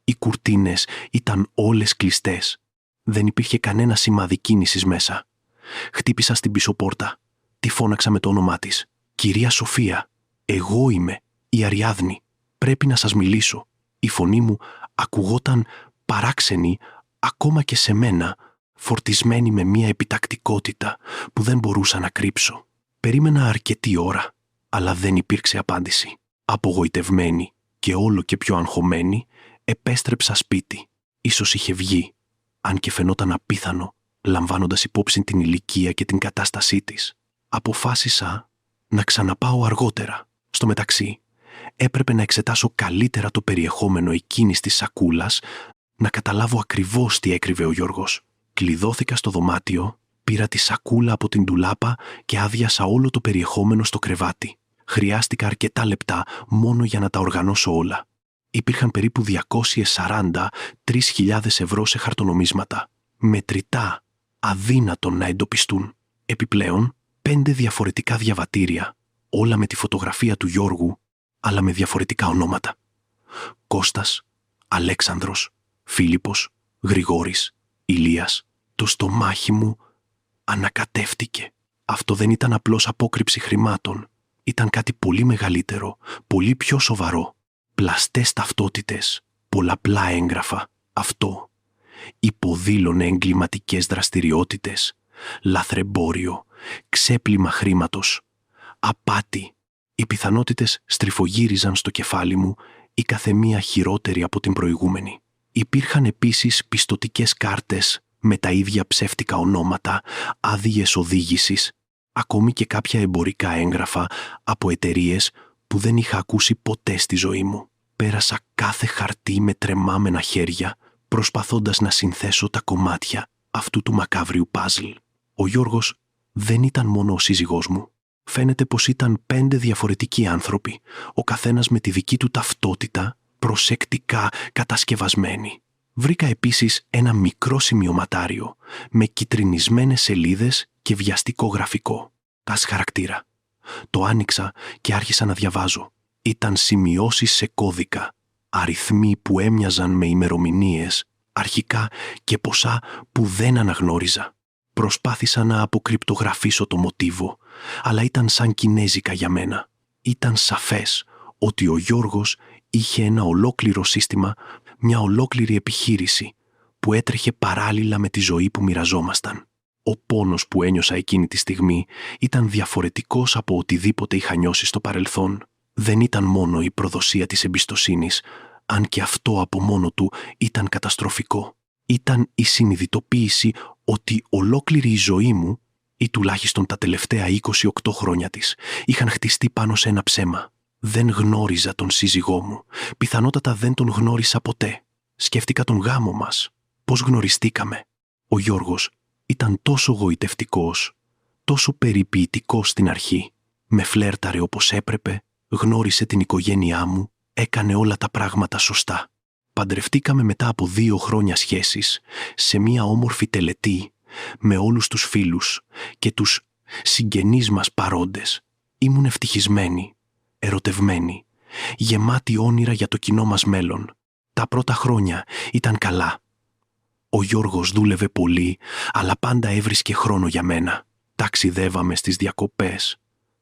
[SPEAKER 1] Οι κουρτίνες ήταν όλες κλειστές. Δεν υπήρχε κανένα σημάδι κίνησης μέσα. Χτύπησα στην πίσω πόρτα. Τη φώναξα με το όνομά της. «Κυρία Σοφία, εγώ είμαι η Αριάδνη. Πρέπει να σας μιλήσω». Η φωνή μου ακουγόταν παράξενη ακόμα και σε μένα, φορτισμένη με μια επιτακτικότητα που δεν μπορούσα να κρύψω. Περίμενα αρκετή ώρα, αλλά δεν υπήρξε απάντηση. Απογοητευμένη και όλο και πιο αγχωμένη, επέστρεψα σπίτι. Ίσως είχε βγει, αν και φαινόταν απίθανο, λαμβάνοντας υπόψη την ηλικία και την κατάστασή της. Αποφάσισα να ξαναπάω αργότερα. Στο μεταξύ, έπρεπε να εξετάσω καλύτερα το περιεχόμενο εκείνης της σακούλας, να καταλάβω ακριβώς τι έκρυβε ο Γιώργος. Κλειδώθηκα στο δωμάτιο, πήρα τη σακούλα από την ντουλάπα και άδειασα όλο το περιεχόμενο στο κρεβάτι. Χρειάστηκα αρκετά λεπτά μόνο για να τα οργανώσω όλα. Υπήρχαν περίπου 243.000 ευρώ σε χαρτονομίσματα. Μετρητά, αδύνατον να εντοπιστούν. Επιπλέον, 5 διαφορετικά διαβατήρια, όλα με τη φωτογραφία του Γιώργου, αλλά με διαφορετικά ονόματα. Κώστας, Αλέξανδρος, Φίλιππος, Γρηγόρης, Ηλίας. Το στομάχι μου ανακατεύτηκε. Αυτό δεν ήταν απλώς απόκρυψη χρημάτων. Ήταν κάτι πολύ μεγαλύτερο, πολύ πιο σοβαρό. Πλαστές ταυτότητες, πολλαπλά έγγραφα. Αυτό υποδήλωνε εγκληματικές δραστηριότητες, λαθρεμπόριο, ξέπλυμα χρήματος, απάτη. Οι πιθανότητες στριφογύριζαν στο κεφάλι μου, η καθεμία χειρότερη από την προηγούμενη. Υπήρχαν επίσης πιστωτικές κάρτες με τα ίδια ψεύτικα ονόματα, άδειες οδήγησης, ακόμη και κάποια εμπορικά έγγραφα από εταιρείες που δεν είχα ακούσει ποτέ στη ζωή μου. Πέρασα κάθε χαρτί με τρεμάμενα χέρια, προσπαθώντας να συνθέσω τα κομμάτια αυτού του μακάβριου παζλ. Ο Γιώργος δεν ήταν μόνο ο σύζυγός μου. Φαίνεται πως ήταν 5 διαφορετικοί άνθρωποι, ο καθένας με τη δική του ταυτότητα, προσεκτικά κατασκευασμένη. Βρήκα επίσης ένα μικρό σημειωματάριο με κιτρινισμένες σελίδες και βιαστικό γραφικό. Τας χαρακτήρα. Το άνοιξα και άρχισα να διαβάζω. Ήταν σημειώσεις σε κώδικα, αριθμοί που έμοιαζαν με ημερομηνίες, αρχικά και ποσά που δεν αναγνώριζα. Προσπάθησα να αποκρυπτογραφήσω το μοτίβο, αλλά ήταν σαν κινέζικα για μένα. Ήταν σαφές ότι ο Γιώργος είχε ένα ολόκληρο σύστημα, μια ολόκληρη επιχείρηση που έτρεχε παράλληλα με τη ζωή που μοιραζόμασταν. Ο πόνος που ένιωσα εκείνη τη στιγμή ήταν διαφορετικός από οτιδήποτε είχα νιώσει στο παρελθόν. Δεν ήταν μόνο η προδοσία της εμπιστοσύνης, αν και αυτό από μόνο του ήταν καταστροφικό. Ήταν η συνειδητοποίηση ότι ολόκληρη η ζωή μου, ή τουλάχιστον τα τελευταία 28 χρόνια της, είχαν χτιστεί πάνω σε ένα ψέμα. Δεν γνώριζα τον σύζυγό μου. Πιθανότατα δεν τον γνώρισα ποτέ. Σκέφτηκα τον γάμο μας. Πώς γνωριστήκαμε. Ο Γιώργος ήταν τόσο γοητευτικός, τόσο περιποιητικός στην αρχή. Με φλέρταρε όπως έπρεπε, γνώρισε την οικογένειά μου, έκανε όλα τα πράγματα σωστά. Παντρευτήκαμε μετά από 2 χρόνια σχέσης, σε μια όμορφη τελετή, με όλους τους φίλους και τους συγγενείς μας παρόντες. Ήμουν ευτυχισμένη, ερωτευμένη, γεμάτη όνειρα για το κοινό μας μέλλον. Τα πρώτα χρόνια ήταν καλά. Ο Γιώργος δούλευε πολύ, αλλά πάντα έβρισκε χρόνο για μένα. Ταξιδεύαμε στις διακοπές,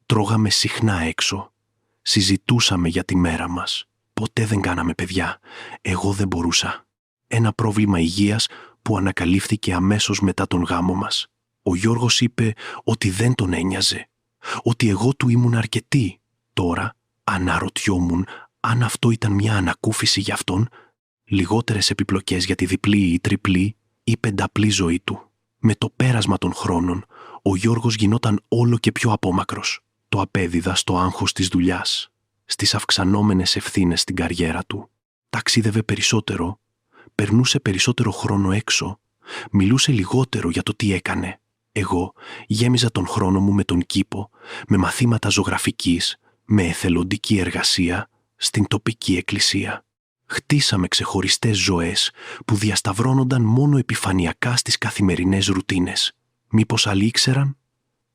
[SPEAKER 1] τρώγαμε συχνά έξω, συζητούσαμε για τη μέρα μας. Ποτέ δεν κάναμε παιδιά. Εγώ δεν μπορούσα. Ένα πρόβλημα υγείας που ανακαλύφθηκε αμέσως μετά τον γάμο μας. Ο Γιώργος είπε ότι δεν τον ένοιαζε, ότι εγώ του ήμουν αρκετή. Τώρα αναρωτιόμουν αν αυτό ήταν μια ανακούφιση για αυτόν, λιγότερες επιπλοκές για τη διπλή ή τριπλή ή πενταπλή ζωή του. Με το πέρασμα των χρόνων, ο Γιώργος γινόταν όλο και πιο απόμακρος. Το απέδιδα στο άγχος της δουλειάς, στις αυξανόμενες ευθύνες στην καριέρα του. Ταξίδευε περισσότερο, περνούσε περισσότερο χρόνο έξω, μιλούσε λιγότερο για το τι έκανε. Εγώ γέμιζα τον χρόνο μου με τον κήπο, με μαθήματα ζωγραφικής, με εθελοντική εργασία στην τοπική εκκλησία. Χτίσαμε ξεχωριστές ζωές που διασταυρώνονταν μόνο επιφανειακά στις καθημερινές ρουτίνες. Μήπως άλλοι ήξεραν?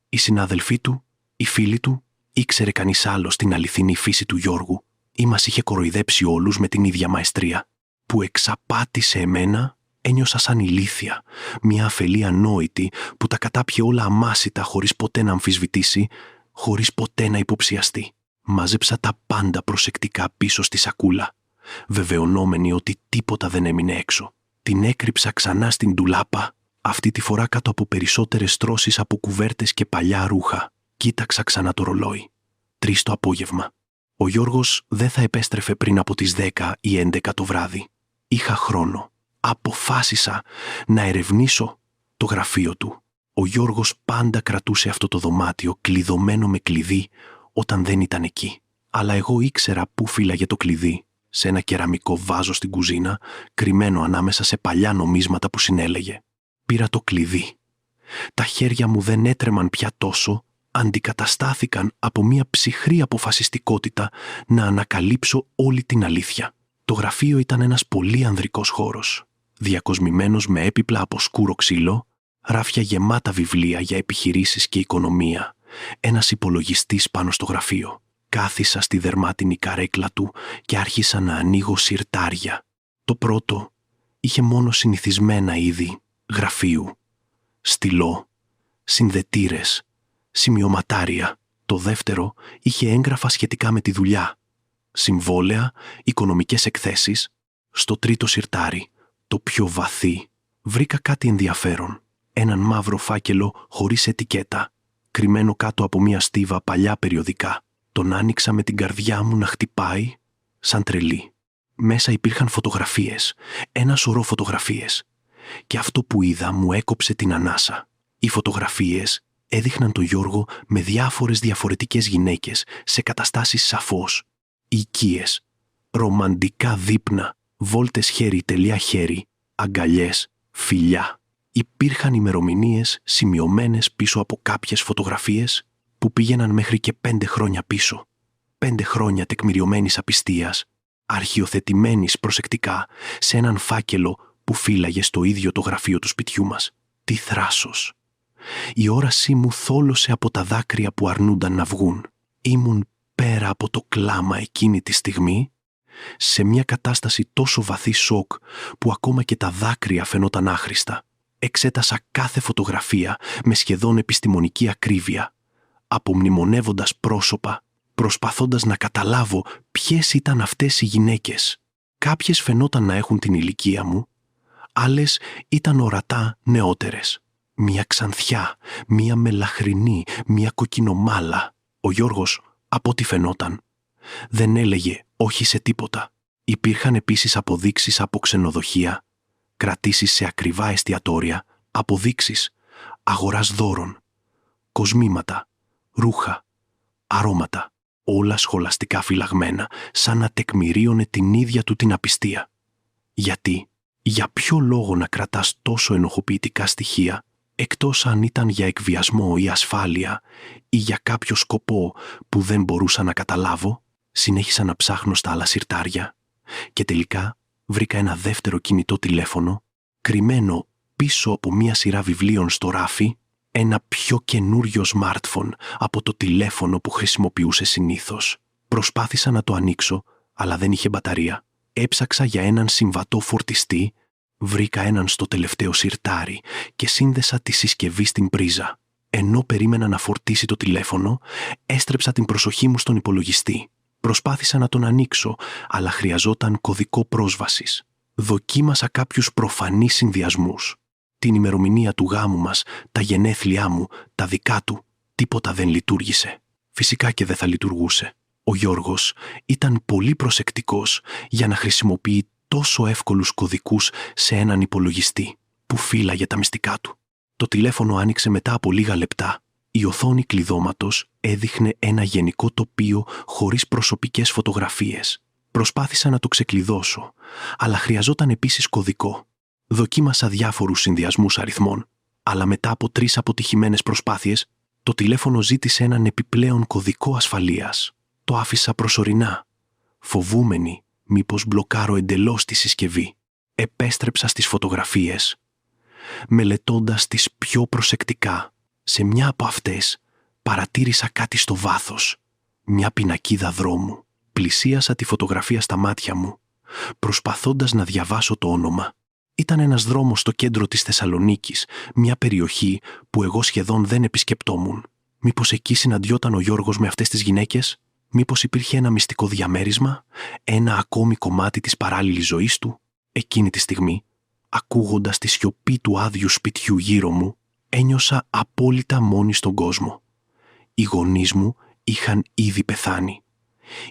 [SPEAKER 1] Οι συνάδελφοί του, οι φίλοι του, ήξερε κανείς άλλος την αληθινή φύση του Γιώργου ή μας είχε κοροϊδέψει όλους με την ίδια μαεστρία? Που εξαπάτησε εμένα, ένιωσα σαν ηλίθια, μια αφελή ανόητη που τα κατάπιε όλα αμάσιτα χωρίς ποτέ να αμφισβητήσει, χωρίς ποτέ να υποψιαστεί. Μάζεψα τα πάντα προσεκτικά πίσω στη σακούλα, βεβαιωνόμενη ότι τίποτα δεν έμεινε έξω. Την έκρυψα ξανά στην ντουλάπα, αυτή τη φορά κάτω από περισσότερες τρώσεις από κουβέρτες και παλιά ρούχα. Κοίταξα ξανά το ρολόι. 3 το απόγευμα. Ο Γιώργος δεν θα επέστρεφε πριν από τις 10 ή 11 το βράδυ. Είχα χρόνο. Αποφάσισα να ερευνήσω Το γραφείο του. Ο Γιώργος πάντα κρατούσε αυτό το δωμάτιο κλειδωμένο με κλειδί όταν δεν ήταν εκεί. Αλλά εγώ ήξερα πού φύλαγε το κλειδί, σε ένα κεραμικό βάζο στην κουζίνα, κρυμμένο ανάμεσα σε παλιά νομίσματα που συνέλεγε. Πήρα το κλειδί. Τα χέρια μου δεν έτρεμαν πια τόσο, αντικαταστάθηκαν από μια ψυχρή αποφασιστικότητα να ανακαλύψω όλη την αλήθεια. Το γραφείο ήταν ένας πολύ ανδρικός χώρος, διακοσμημένος με έπιπλα από σκούρο ξύλο, ράφια γεμάτα βιβλία για επιχειρήσεις και οικονομία, ένας υπολογιστής πάνω στο γραφείο. Κάθισα στη δερμάτινη καρέκλα του και άρχισα να ανοίγω συρτάρια. Το πρώτο είχε μόνο συνηθισμένα είδη γραφείου, στυλό, συνδετήρες, σημειωματάρια. Το δεύτερο είχε έγγραφα σχετικά με τη δουλειά, συμβόλαια, οικονομικές εκθέσεις. Στο τρίτο συρτάρι, το πιο βαθύ, βρήκα κάτι ενδιαφέρον. Έναν μαύρο φάκελο χωρίς ετικέτα, κρυμμένο κάτω από μια στίβα παλιά περιοδικά. Τον άνοιξα με την καρδιά μου να χτυπάει σαν τρελή. Μέσα υπήρχαν φωτογραφίες, ένα σωρό φωτογραφίες. Και αυτό που είδα μου έκοψε την ανάσα. Οι φωτογραφίες έδειχναν τον Γιώργο με διάφορες διαφορετικές γυναίκες σε καταστάσεις σαφώς οικίες, ρομαντικά δείπνα, βόλτες χέρι τελεία χέρι, αγκαλιές, φιλιά. Υπήρχαν ημερομηνίες σημειωμένες πίσω από κάποιες φωτογραφίες που πήγαιναν μέχρι και 5 χρόνια πίσω. 5 χρόνια τεκμηριωμένης απιστίας, αρχιοθετημένης προσεκτικά σε έναν φάκελο που φύλαγε στο ίδιο το γραφείο του σπιτιού μας. Τι θράσος! Η όρασή μου θόλωσε από τα δάκρυα που αρνούνταν να βγουν. Ήμουν πέρα από το κλάμα εκείνη τη στιγμή, σε μια κατάσταση τόσο βαθύ σοκ που ακόμα και τα δάκρυα φαινόταν άχρηστα. Εξέτασα κάθε φωτογραφία με σχεδόν επιστημονική ακρίβεια, απομνημονεύοντας πρόσωπα, προσπαθώντας να καταλάβω ποιες ήταν αυτές οι γυναίκες. Κάποιες φαινόταν να έχουν την ηλικία μου, άλλες ήταν ορατά νεότερες. Μια ξανθιά, μια μελαχρινή, μια κοκκινομάλα. Ο Γιώργος, από ό,τι φαινόταν, δεν έλεγε όχι σε τίποτα. Υπήρχαν επίσης αποδείξεις από ξενοδοχεία, κρατήσεις σε ακριβά εστιατόρια, αποδείξεις αγοράς δώρων, κοσμήματα, ρούχα, αρώματα, όλα σχολαστικά φυλαγμένα, σαν να τεκμηρίωνε την ίδια του την απιστία. Γιατί, για ποιο λόγο να κρατάς τόσο ενοχοποιητικά στοιχεία, εκτός αν ήταν για εκβιασμό ή ασφάλεια ή για κάποιο σκοπό που δεν μπορούσα να καταλάβω? Συνέχισα να ψάχνω στα άλλα συρτάρια και τελικά βρήκα ένα δεύτερο κινητό τηλέφωνο, κρυμμένο πίσω από μια σειρά βιβλίων στο ράφι, ένα πιο καινούριο smartphone από το τηλέφωνο που χρησιμοποιούσε συνήθως. Προσπάθησα να το ανοίξω, αλλά δεν είχε μπαταρία. Έψαξα για έναν συμβατό φορτιστή, βρήκα έναν στο τελευταίο συρτάρι και σύνδεσα τη συσκευή στην πρίζα. Ενώ περίμενα να φορτίσει το τηλέφωνο, έστρεψα την προσοχή μου στον υπολογιστή. Προσπάθησα να τον ανοίξω, αλλά χρειαζόταν κωδικό πρόσβασης. Δοκίμασα κάποιους προφανείς συνδυασμούς. Την ημερομηνία του γάμου μας, τα γενέθλιά μου, τα δικά του, τίποτα δεν λειτουργήσε. Φυσικά και δεν θα λειτουργούσε. Ο Γιώργος ήταν πολύ προσεκτικός για να χρησιμοποιεί τόσο εύκολους κωδικούς σε έναν υπολογιστή που φύλαγε τα μυστικά του. Το τηλέφωνο άνοιξε μετά από λίγα λεπτά. Η οθόνη κλειδώματος έδειχνε ένα γενικό τοπίο χωρίς προσωπικές φωτογραφίες. Προσπάθησα να το ξεκλειδώσω, αλλά χρειαζόταν επίσης κωδικό. Δοκίμασα διάφορους συνδυασμούς αριθμών, αλλά μετά από 3 αποτυχημένες προσπάθειες, το τηλέφωνο ζήτησε έναν επιπλέον κωδικό ασφαλείας. Το άφησα προσωρινά, φοβούμενη μήπως μπλοκάρω εντελώς τη συσκευή. Επέστρεψα στις φωτογραφίες, μελετώντας τις πιο προσεκτικά. Σε μια από αυτές παρατήρησα κάτι στο βάθος, μια πινακίδα δρόμου. Πλησίασα τη φωτογραφία στα μάτια μου, προσπαθώντας να διαβάσω το όνομα. Ήταν ένας δρόμος στο κέντρο της Θεσσαλονίκης, μια περιοχή που εγώ σχεδόν δεν επισκεπτόμουν. Μήπως εκεί συναντιόταν ο Γιώργος με αυτές τις γυναίκες? Μήπως υπήρχε ένα μυστικό διαμέρισμα, ένα ακόμη κομμάτι της παράλληλης ζωής του? Εκείνη τη στιγμή, ακούγοντας τη σιωπή του άδειου σπιτιού γύρω μου, ένιωσα απόλυτα μόνη στον κόσμο. Οι γονείς μου είχαν ήδη πεθάνει.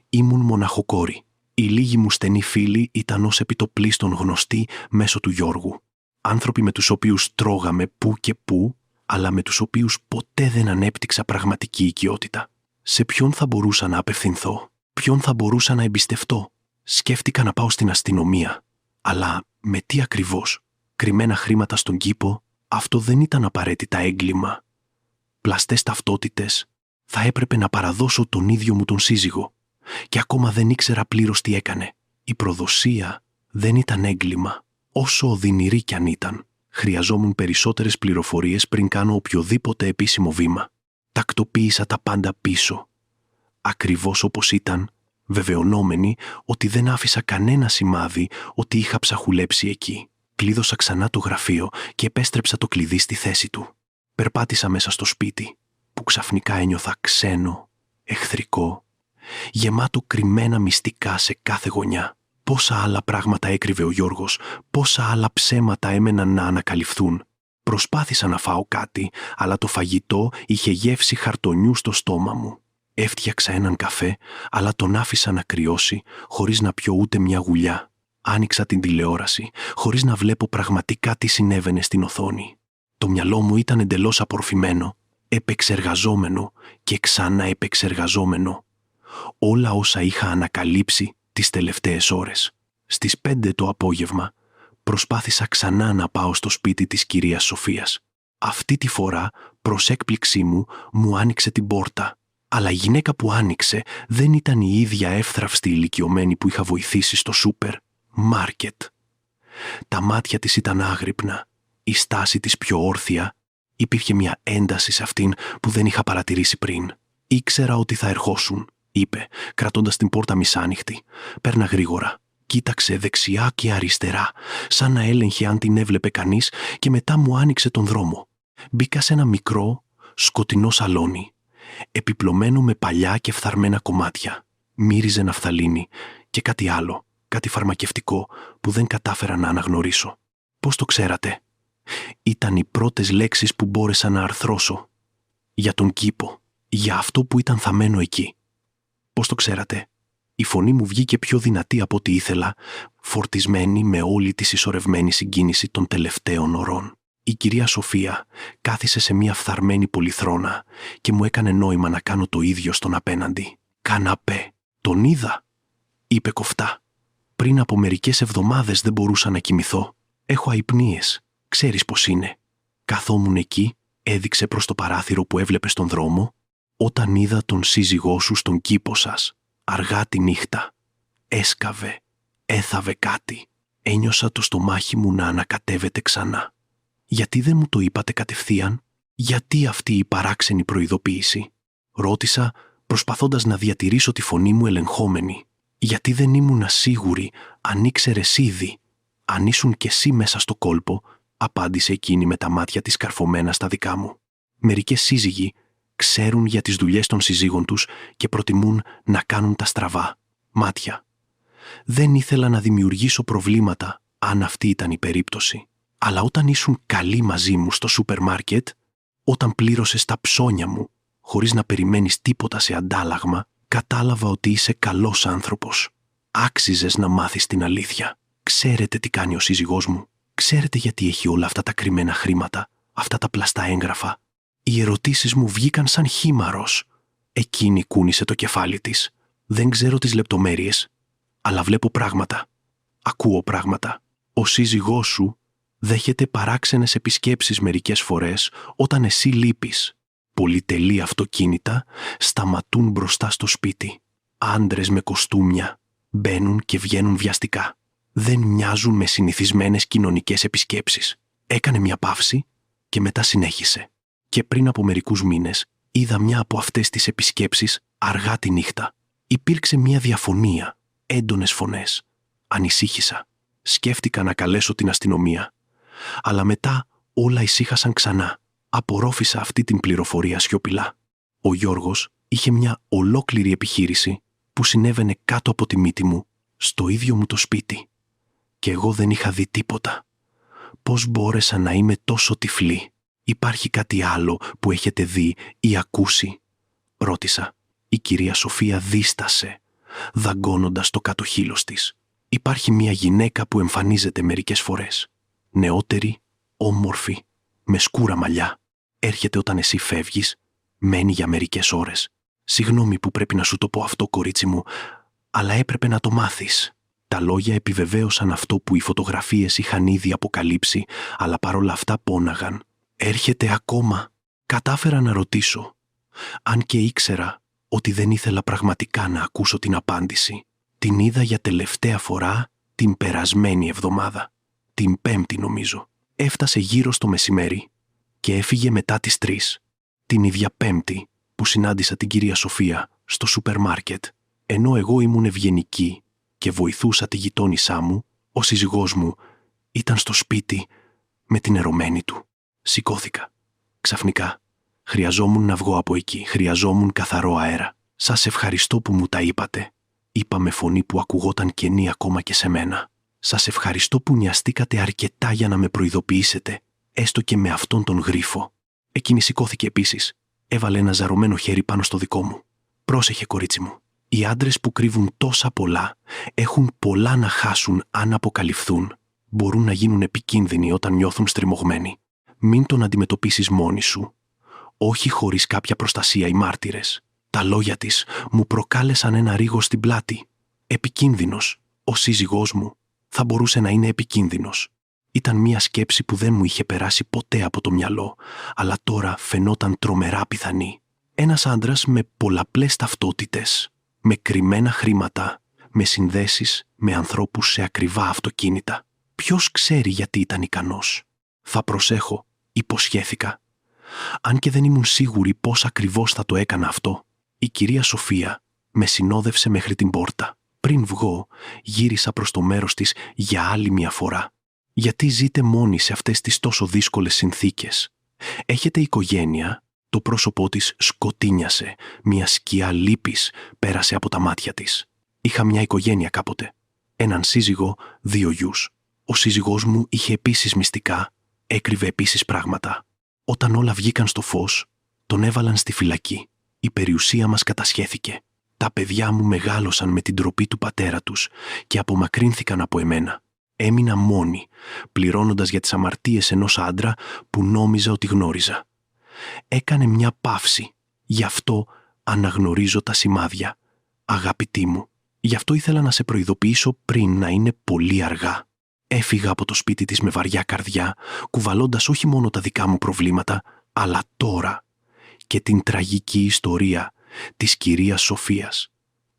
[SPEAKER 1] Ήμουν μοναχοκόρη. Οι λίγοι μου στενοί φίλοι ήταν ως επιτοπλίστων γνωστοί μέσω του Γιώργου. Άνθρωποι με τους οποίους τρώγαμε που και που, αλλά με τους οποίους ποτέ δεν ανέπτυξα πραγματική οικειότητα. Σε ποιον θα μπορούσα να απευθυνθώ, ποιον θα μπορούσα να εμπιστευτώ? Σκέφτηκα να πάω στην αστυνομία. Αλλά με τι ακριβώς? Κρυμμένα χρήματα στον κήπο? Αυτό δεν ήταν απαραίτητα έγκλημα. Πλαστές ταυτότητες? Θα έπρεπε να παραδώσω τον ίδιο μου τον σύζυγο. Και ακόμα δεν ήξερα πλήρως τι έκανε. Η προδοσία δεν ήταν έγκλημα. Όσο οδυνηρή κι αν ήταν, χρειαζόμουν περισσότερες πληροφορίες πριν κάνω οποιοδήποτε επίσημο βήμα. Τακτοποίησα τα πάντα πίσω. Ακριβώς όπως ήταν, βεβαιωνόμενη ότι δεν άφησα κανένα σημάδι ότι είχα ψαχουλέψει εκεί. Κλείδωσα ξανά το γραφείο και επέστρεψα το κλειδί στη θέση του. Περπάτησα μέσα στο σπίτι, που ξαφνικά ένιωθα ξένο, εχθρικό, γεμάτο κρυμμένα μυστικά σε κάθε γωνιά. Πόσα άλλα πράγματα έκρυβε ο Γιώργος, πόσα άλλα ψέματα έμεναν να ανακαλυφθούν. Προσπάθησα να φάω κάτι, αλλά το φαγητό είχε γεύση χαρτονιού στο στόμα μου. Έφτιαξα έναν καφέ, αλλά τον άφησα να κρυώσει, χωρίς να πιω ούτε μια γουλιά. Άνοιξα την τηλεόραση, χωρίς να βλέπω πραγματικά τι συνέβαινε στην οθόνη. Το μυαλό μου ήταν εντελώς απορροφημένο, επεξεργαζόμενο και ξανά επεξεργαζόμενο. Όλα όσα είχα ανακαλύψει τις τελευταίες ώρες. Στις 5 το απόγευμα, προσπάθησα ξανά να πάω στο σπίτι της κυρίας Σοφίας. Αυτή τη φορά, προς έκπληξή μου, μου άνοιξε την πόρτα. Αλλά η γυναίκα που άνοιξε δεν ήταν η ίδια εύθραυστη ηλικιωμένη που είχα βοηθήσει στο σούπερ μάρκετ. Τα μάτια της ήταν άγρυπνα, η στάση της πιο όρθια. Υπήρχε μια ένταση σε αυτήν που δεν είχα παρατηρήσει πριν. «Ήξερα ότι θα ερχόσουν», είπε, κρατώντας την πόρτα μισάνοιχτη. «Πέρνα γρήγορα». Κοίταξε δεξιά και αριστερά, σαν να έλεγχε αν την έβλεπε κανείς, και μετά μου άνοιξε τον δρόμο. Μπήκα σε ένα μικρό, σκοτεινό σαλόνι, επιπλωμένο με παλιά και φθαρμένα κομμάτια. Μύριζε ναφθαλίνη και κάτι άλλο, κάτι φαρμακευτικό που δεν κατάφερα να αναγνωρίσω. «Πώς το ξέρατε?» Ήταν οι πρώτες λέξεις που μπόρεσα να αρθρώσω. «Για τον κήπο, για αυτό που ήταν θαμμένο εκεί». «Πώς το ξέρατε?» Η φωνή μου βγήκε πιο δυνατή από ό,τι ήθελα, φορτισμένη με όλη τη συσσωρευμένη συγκίνηση των τελευταίων ωρών. Η κυρία Σοφία κάθισε σε μια φθαρμένη πολυθρόνα και μου έκανε νόημα να κάνω το ίδιο στον απέναντι. «Καναπέ, τον είδα», είπε κοφτά. «Πριν από μερικές εβδομάδες δεν μπορούσα να κοιμηθώ. Έχω αϊπνίες, ξέρεις πώς είναι». Καθόμουν εκεί, έδειξε προς το παράθυρο που έβλεπε στον δρόμο, «όταν είδα τον σύζυγό σου στον κήπο σας. Αργά τη νύχτα. Έσκαβε, έθαβε κάτι. Ένιωσα το στομάχι μου να ανακατεύεται ξανά. Γιατί δεν μου το είπατε κατευθείαν? Γιατί αυτή η παράξενη προειδοποίηση?» Ρώτησα, προσπαθώντας να διατηρήσω τη φωνή μου ελεγχόμενη. «Γιατί δεν ήμουν σίγουρη αν ήξερες ήδη, αν ήσουν κι εσύ μέσα στο κόλπο», απάντησε εκείνη με τα μάτια της καρφωμένα στα δικά μου. «Μερικές σύζυγοι ξέρουν για τις δουλειές των συζύγων τους και προτιμούν να κάνουν τα στραβά μάτια. Δεν ήθελα να δημιουργήσω προβλήματα αν αυτή ήταν η περίπτωση. Αλλά όταν ήσουν καλή μαζί μου στο σούπερ μάρκετ, όταν πλήρωσες τα ψώνια μου, χωρίς να περιμένεις τίποτα σε αντάλλαγμα, κατάλαβα ότι είσαι καλός άνθρωπος. Άξιζες να μάθεις την αλήθεια. Ξέρετε τι κάνει ο σύζυγός μου. Ξέρετε γιατί έχει όλα αυτά τα κρυμμένα χρήματα, αυτά τα πλαστά έγγραφα». Οι ερωτήσεις μου βγήκαν σαν χήμαρος. Εκείνη κούνησε το κεφάλι της. «Δεν ξέρω τις λεπτομέρειες, αλλά βλέπω πράγματα. Ακούω πράγματα. Ο σύζυγός σου δέχεται παράξενες επισκέψεις μερικές φορές όταν εσύ λείπεις. Πολυτελή αυτοκίνητα σταματούν μπροστά στο σπίτι. Άντρες με κοστούμια μπαίνουν και βγαίνουν βιαστικά. Δεν μοιάζουν με συνηθισμένες κοινωνικές επισκέψεις». Έκανε μια παύση και μετά συνέχισε. «Και πριν από μερικούς μήνες είδα μια από αυτές τις επισκέψεις αργά τη νύχτα. Υπήρξε μια διαφωνία, έντονες φωνές. Ανησύχησα. Σκέφτηκα να καλέσω την αστυνομία. Αλλά μετά όλα ησύχασαν ξανά. Απορρόφησα αυτή την πληροφορία σιωπηλά. Ο Γιώργος είχε μια ολόκληρη επιχείρηση που συνέβαινε κάτω από τη μύτη μου, στο ίδιο μου το σπίτι. Και εγώ δεν είχα δει τίποτα. Πώς μπόρεσα να είμαι τόσο τυφλή? Υπάρχει κάτι άλλο που έχετε δει ή ακούσει?» ρώτησα. Η κυρία Σοφία δίστασε, δαγκώνοντας το κάτω χείλος της. «Υπάρχει μια γυναίκα που εμφανίζεται μερικές φορές». Νεότερη, όμορφη, με σκούρα μαλλιά. Έρχεται όταν εσύ φεύγεις, μένει για μερικές ώρες. Συγγνώμη που πρέπει να σου το πω αυτό, κορίτσι μου, αλλά έπρεπε να το μάθεις. Τα λόγια επιβεβαίωσαν αυτό που οι φωτογραφίες είχαν ήδη αποκαλύψει, αλλά παρόλα αυτά πόναγαν. Έρχεται ακόμα. Κατάφερα να ρωτήσω, αν και ήξερα ότι δεν ήθελα πραγματικά να ακούσω την απάντηση. Την είδα για τελευταία φορά την περασμένη εβδομάδα. Την Πέμπτη νομίζω. Έφτασε γύρω στο μεσημέρι και έφυγε μετά τις 3. Την ίδια Πέμπτη που συνάντησα την κυρία Σοφία στο σούπερ μάρκετ. Ενώ εγώ ήμουν ευγενική και βοηθούσα τη γειτόνισά μου, ο σύζυγός μου ήταν στο σπίτι με την ερωμένη του. Σηκώθηκα. Ξαφνικά. Χρειαζόμουν να βγω από εκεί. Χρειαζόμουν καθαρό αέρα. Σας ευχαριστώ που μου τα είπατε. Είπα με φωνή που ακουγόταν κενή ακόμα και σε μένα. Σας ευχαριστώ που νοιαστήκατε αρκετά για να με προειδοποιήσετε, έστω και με αυτόν τον γρίφο. Εκείνη σηκώθηκε επίσης. Έβαλε ένα ζαρωμένο χέρι πάνω στο δικό μου. Πρόσεχε, κορίτσι μου. Οι άντρες που κρύβουν τόσα πολλά έχουν πολλά να χάσουν αν αποκαλυφθούν. Μπορούν να γίνουν επικίνδυνοι όταν νιώθουν στριμωγμένοι. Μην τον αντιμετωπίσεις μόνη σου. Όχι χωρίς κάποια προστασία οι μάρτυρες. Τα λόγια της μου προκάλεσαν ένα ρίγο στην πλάτη. Επικίνδυνος. Ο σύζυγός μου θα μπορούσε να είναι επικίνδυνος. Ήταν μια σκέψη που δεν μου είχε περάσει ποτέ από το μυαλό, αλλά τώρα φαινόταν τρομερά πιθανή. Ένας άντρας με πολλαπλές ταυτότητες, με κρυμμένα χρήματα, με συνδέσεις με ανθρώπους σε ακριβά αυτοκίνητα. Ποιος ξέρει γιατί ήταν ικανός. Θα προσέχω, υποσχέθηκα. Αν και δεν ήμουν σίγουρη πώς ακριβώς θα το έκανα αυτό, η κυρία Σοφία με συνόδευσε μέχρι την πόρτα. Πριν βγω, γύρισα προς το μέρος της για άλλη μια φορά. Γιατί ζείτε μόνοι σε αυτές τις τόσο δύσκολες συνθήκες? Έχετε οικογένεια? Το πρόσωπό της σκοτίνιασε, μια σκιά λύπης πέρασε από τα μάτια της. Είχα μια οικογένεια κάποτε. Έναν σύζυγο, 2 γιους. Ο σύζυγός μου είχε επίσης μυστικά, έκρυβε επίσης πράγματα. Όταν όλα βγήκαν στο φως, τον έβαλαν στη φυλακή. Η περιουσία μας κατασχέθηκε. Τα παιδιά μου μεγάλωσαν με την ντροπή του πατέρα τους και απομακρύνθηκαν από εμένα. Έμεινα μόνη, πληρώνοντας για τις αμαρτίες ενός άντρα που νόμιζα ότι γνώριζα. Έκανε μια παύση. Γι' αυτό αναγνωρίζω τα σημάδια. Αγαπητή μου, γι' αυτό ήθελα να σε προειδοποιήσω πριν να είναι πολύ αργά. Έφυγα από το σπίτι της με βαριά καρδιά, κουβαλώντας όχι μόνο τα δικά μου προβλήματα, αλλά τώρα και την τραγική ιστορία της κυρίας Σοφίας.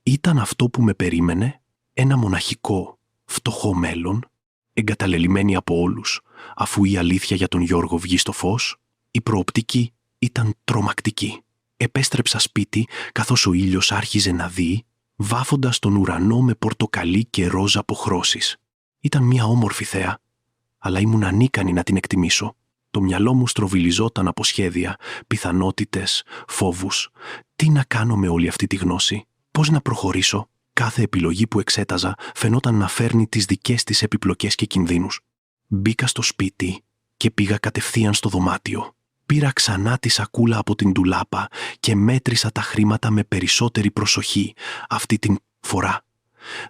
[SPEAKER 1] Ήταν αυτό που με περίμενε, ένα μοναχικό, φτωχό μέλλον, εγκαταλελειμμένη από όλους, αφού η αλήθεια για τον Γιώργο βγει στο φως. Η προοπτική ήταν τρομακτική. Επέστρεψα σπίτι καθώς ο ήλιος άρχιζε να δει, βάφοντας τον ουρανό με πορτοκαλί και ροζ αποχρώσεις. Ήταν μια όμορφη θέα, αλλά ήμουν ανίκανη να την εκτιμήσω. Το μυαλό μου στροβιλιζόταν από σχέδια, πιθανότητες, φόβους. Τι να κάνω με όλη αυτή τη γνώση? Πώς να προχωρήσω? Κάθε επιλογή που εξέταζα φαινόταν να φέρνει τις δικές της επιπλοκές και κινδύνους. Μπήκα στο σπίτι και πήγα κατευθείαν στο δωμάτιο. Πήρα ξανά τη σακούλα από την ντουλάπα και μέτρησα τα χρήματα με περισσότερη προσοχή. Αυτή την φορά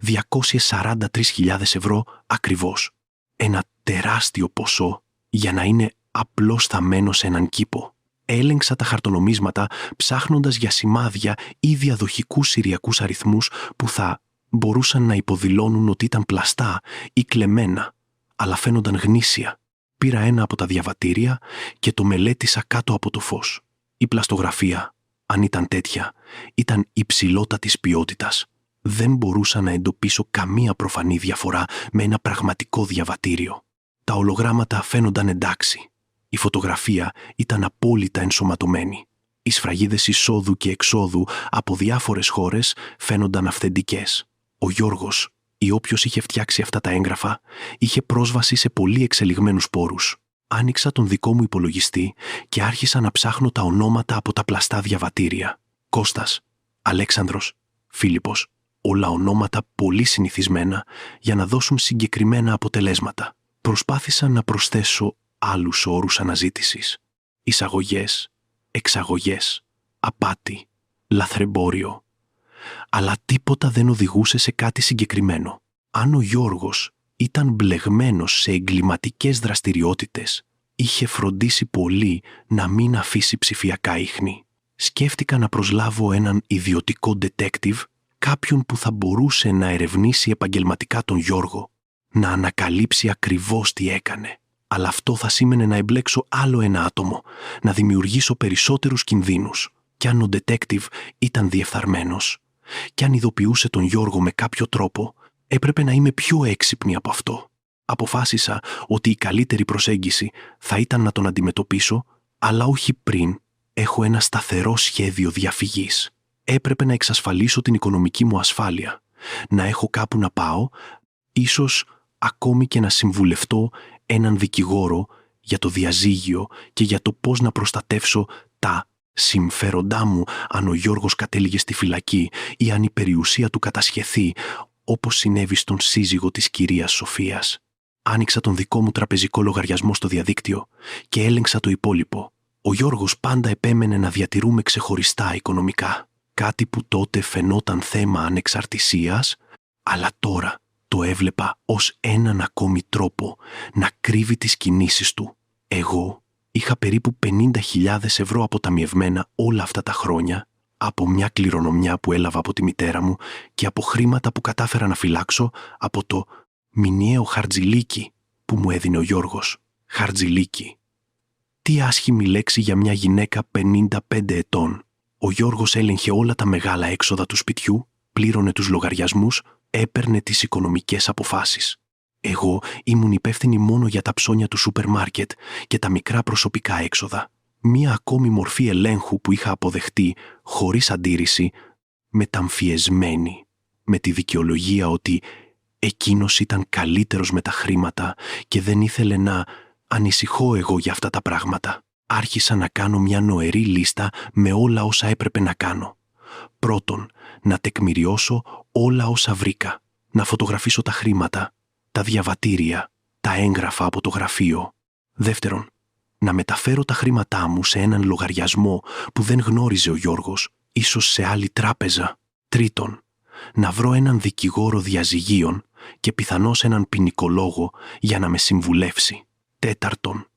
[SPEAKER 1] 243.000 ευρώ ακριβώς. Ένα τεράστιο ποσό για να είναι απλώς θαμμένο σε έναν κήπο. Έλεγξα τα χαρτονομίσματα ψάχνοντας για σημάδια ή διαδοχικούς συριακούς αριθμούς που θα μπορούσαν να υποδηλώνουν ότι ήταν πλαστά ή κλεμμένα, αλλά φαίνονταν γνήσια. Πήρα ένα από τα διαβατήρια και το μελέτησα κάτω από το φως. Η πλαστογραφία, αν ήταν τέτοια, ήταν υψηλότατης ποιότητας. Δεν μπορούσα να εντοπίσω καμία προφανή διαφορά με ένα πραγματικό διαβατήριο. Τα ολογράμματα φαίνονταν εντάξει. Η φωτογραφία ήταν απόλυτα ενσωματωμένη. Οι σφραγίδες εισόδου και εξόδου από διάφορες χώρες φαίνονταν αυθεντικές. Ο Γιώργος, ή όποιος είχε φτιάξει αυτά τα έγγραφα, είχε πρόσβαση σε πολύ εξελιγμένους πόρους. Άνοιξα τον δικό μου υπολογιστή και άρχισα να ψάχνω τα ονόματα από τα πλαστά διαβατήρια. Κώστας, Αλέξανδρος, Φίλιππος, όλα ονόματα πολύ συνηθισμένα για να δώσουν συγκεκριμένα αποτελέσματα. Προσπάθησα να προσθέσω άλλους όρους αναζήτησης. Εισαγωγές, εξαγωγές, απάτη, λαθρεμπόριο. Αλλά τίποτα δεν οδηγούσε σε κάτι συγκεκριμένο. Αν ο Γιώργος Ήταν μπλεγμένος σε εγκληματικές δραστηριότητες. Είχε φροντίσει πολύ να μην αφήσει ψηφιακά ίχνη. Σκέφτηκα να προσλάβω έναν ιδιωτικό detective, κάποιον που θα μπορούσε να ερευνήσει επαγγελματικά τον Γιώργο, να ανακαλύψει ακριβώς τι έκανε. Αλλά αυτό θα σήμαινε να εμπλέξω άλλο ένα άτομο, να δημιουργήσω περισσότερους κινδύνους. Κι αν ο detective ήταν διεφθαρμένος, κι αν ειδοποιούσε τον Γιώργο με κάποιο τρόπο, έπρεπε να είμαι πιο έξυπνη από αυτό. Αποφάσισα ότι η καλύτερη προσέγγιση θα ήταν να τον αντιμετωπίσω, αλλά όχι πριν έχω ένα σταθερό σχέδιο διαφυγής. Έπρεπε να εξασφαλίσω την οικονομική μου ασφάλεια, να έχω κάπου να πάω, ίσως ακόμη και να συμβουλευτώ έναν δικηγόρο για το διαζύγιο και για το πώς να προστατεύσω τα συμφέροντά μου αν ο Γιώργος κατέληγε στη φυλακή ή αν η περιουσία του κατασχεθεί, όπως συνέβη στον σύζυγο της κυρίας Σοφίας. Άνοιξα τον δικό μου τραπεζικό λογαριασμό στο διαδίκτυο και έλεγξα το υπόλοιπο. Ο Γιώργος πάντα επέμενε να διατηρούμε ξεχωριστά οικονομικά, κάτι που τότε φαινόταν θέμα ανεξαρτησίας, αλλά τώρα το έβλεπα ως έναν ακόμη τρόπο να κρύβει τις κινήσεις του. Εγώ είχα περίπου 50.000 ευρώ αποταμιευμένα όλα αυτά τα χρόνια, από μια κληρονομιά που έλαβα από τη μητέρα μου και από χρήματα που κατάφερα να φυλάξω από το μηνιαίο χαρτζηλίκι που μου έδινε ο Γιώργος. Χαρτζηλίκι. Τι άσχημη λέξη για μια γυναίκα 55 ετών. Ο Γιώργος έλεγχε όλα τα μεγάλα έξοδα του σπιτιού, πλήρωνε τους λογαριασμούς, έπαιρνε τις οικονομικές αποφάσεις. Εγώ ήμουν υπεύθυνη μόνο για τα ψώνια του σούπερ μάρκετ και τα μικρά προσωπικά έξοδα. Μία ακόμη μορφή ελέγχου που είχα αποδεχτεί χωρίς αντίρρηση, μεταμφιεσμένη, με τη δικαιολογία ότι εκείνος ήταν καλύτερος με τα χρήματα και δεν ήθελε να ανησυχώ εγώ για αυτά τα πράγματα. Άρχισα να κάνω μια νοερή λίστα με όλα όσα έπρεπε να κάνω. Πρώτον, να τεκμηριώσω όλα όσα βρήκα, να φωτογραφίσω τα χρήματα, τα διαβατήρια, τα έγγραφα από το γραφείο. Δεύτερον, να μεταφέρω τα χρήματά μου σε έναν λογαριασμό που δεν γνώριζε ο Γιώργος, ίσως σε άλλη τράπεζα. Τρίτον, να βρω έναν δικηγόρο διαζυγίων και πιθανώς έναν ποινικολόγο για να με συμβουλεύσει. Τέταρτον,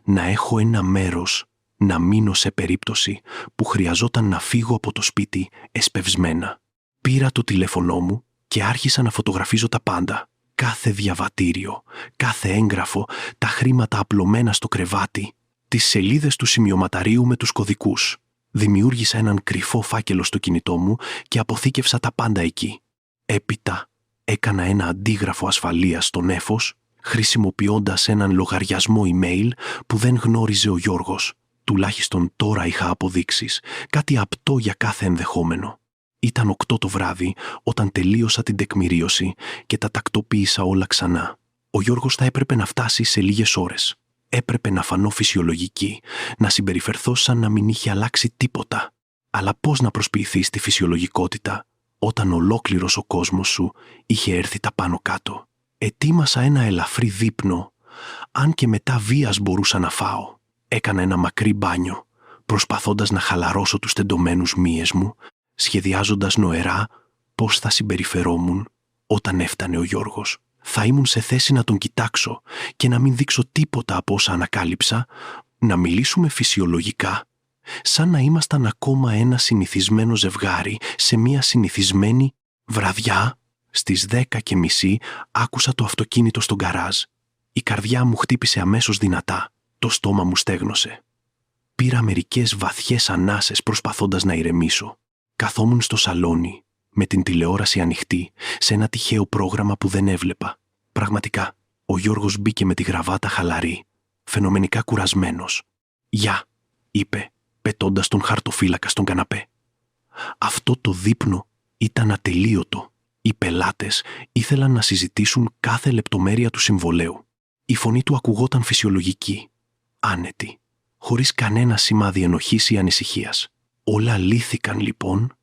[SPEAKER 1] να έχω ένα μέρος να μείνω σε περίπτωση που χρειαζόταν να φύγω από το σπίτι εσπευσμένα. Πήρα το τηλέφωνό μου και άρχισα να φωτογραφίζω τα πάντα. Κάθε διαβατήριο, κάθε έγγραφο, τα χρήματα απλωμένα στο κρεβάτι, τις σελίδες του σημειωματαρίου με τους κωδικούς. Δημιούργησα έναν κρυφό φάκελο στο κινητό μου και αποθήκευσα τα πάντα εκεί. Έπειτα έκανα ένα αντίγραφο ασφαλείας στο νέφος, χρησιμοποιώντας έναν λογαριασμό email που δεν γνώριζε ο Γιώργος. Τουλάχιστον τώρα είχα αποδείξεις, κάτι απτό για κάθε ενδεχόμενο. Ήταν 8 το βράδυ όταν τελείωσα την τεκμηρίωση και τα τακτοποίησα όλα ξανά. Ο Γιώργος θα έπρεπε να φτάσει σε λίγες ώρες. Έπρεπε να φανώ φυσιολογική, να συμπεριφερθώ σαν να μην είχε αλλάξει τίποτα. Αλλά πώς να προσποιηθείς τη φυσιολογικότητα όταν ολόκληρος ο κόσμος σου είχε έρθει τα πάνω κάτω. Ετοίμασα ένα ελαφρύ δείπνο, αν και μετά βίας μπορούσα να φάω. Έκανα ένα μακρύ μπάνιο, προσπαθώντας να χαλαρώσω τους τεντωμένους μύες μου, σχεδιάζοντας νοερά πώς θα συμπεριφερόμουν όταν έφτανε ο Γιώργος. Θα ήμουν σε θέση να τον κοιτάξω και να μην δείξω τίποτα από όσα ανακάλυψα, να μιλήσουμε φυσιολογικά, σαν να ήμασταν ακόμα ένα συνηθισμένο ζευγάρι σε μια συνηθισμένη βραδιά. Στις 10:30 άκουσα το αυτοκίνητο στον γκαράζ. Η καρδιά μου χτύπησε αμέσως δυνατά, το στόμα μου στέγνωσε. Πήρα μερικές βαθιές ανάσες προσπαθώντας να ηρεμήσω. Καθόμουν στο σαλόνι, με την τηλεόραση ανοιχτή, σε ένα τυχαίο πρόγραμμα που δεν έβλεπα. Πραγματικά, ο Γιώργος μπήκε με τη γραβάτα χαλαρή, φαινομενικά κουρασμένος. «Γεια», είπε, πετώντας τον χαρτοφύλακα στον καναπέ. Αυτό το δείπνο ήταν ατελείωτο. Οι πελάτες ήθελαν να συζητήσουν κάθε λεπτομέρεια του συμβολέου. Η φωνή του ακουγόταν φυσιολογική, άνετη, χωρίς κανένα σημάδι ενοχής ή ανησυχίας. Όλα λύθηκαν λοιπόν.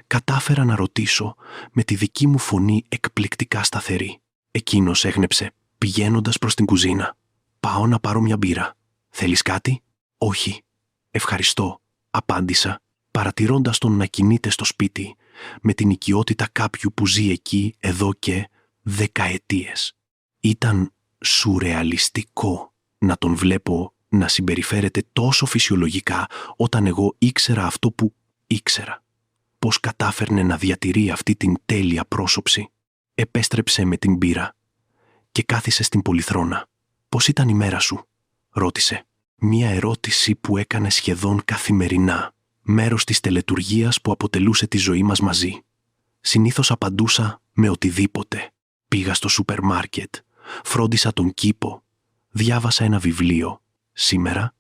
[SPEAKER 1] Κατάφερα να ρωτήσω με τη δική μου φωνή εκπληκτικά σταθερή. Εκείνος έγνεψε, πηγαίνοντας προς την κουζίνα. «Πάω να πάρω μια μπύρα. Θέλεις κάτι?» «Όχι, ευχαριστώ», απάντησα, παρατηρώντας τον να κινείται στο σπίτι, με την οικειότητα κάποιου που ζει εκεί εδώ και δεκαετίες. Ήταν σουρεαλιστικό να τον βλέπω να συμπεριφέρεται τόσο φυσιολογικά όταν εγώ ήξερα αυτό που ήξερα. Πώς κατάφερνε να διατηρεί αυτή την τέλεια πρόσωψη. Επέστρεψε με την μπύρα και κάθισε στην πολυθρόνα. «Πώς ήταν η μέρα σου?» ρώτησε. Μία ερώτηση που έκανε σχεδόν καθημερινά, μέρος της τελετουργίας που αποτελούσε τη ζωή μας μαζί. Συνήθως απαντούσα με οτιδήποτε. Πήγα στο σούπερ μάρκετ, φρόντισα τον κήπο, διάβασα ένα βιβλίο. Σήμερα,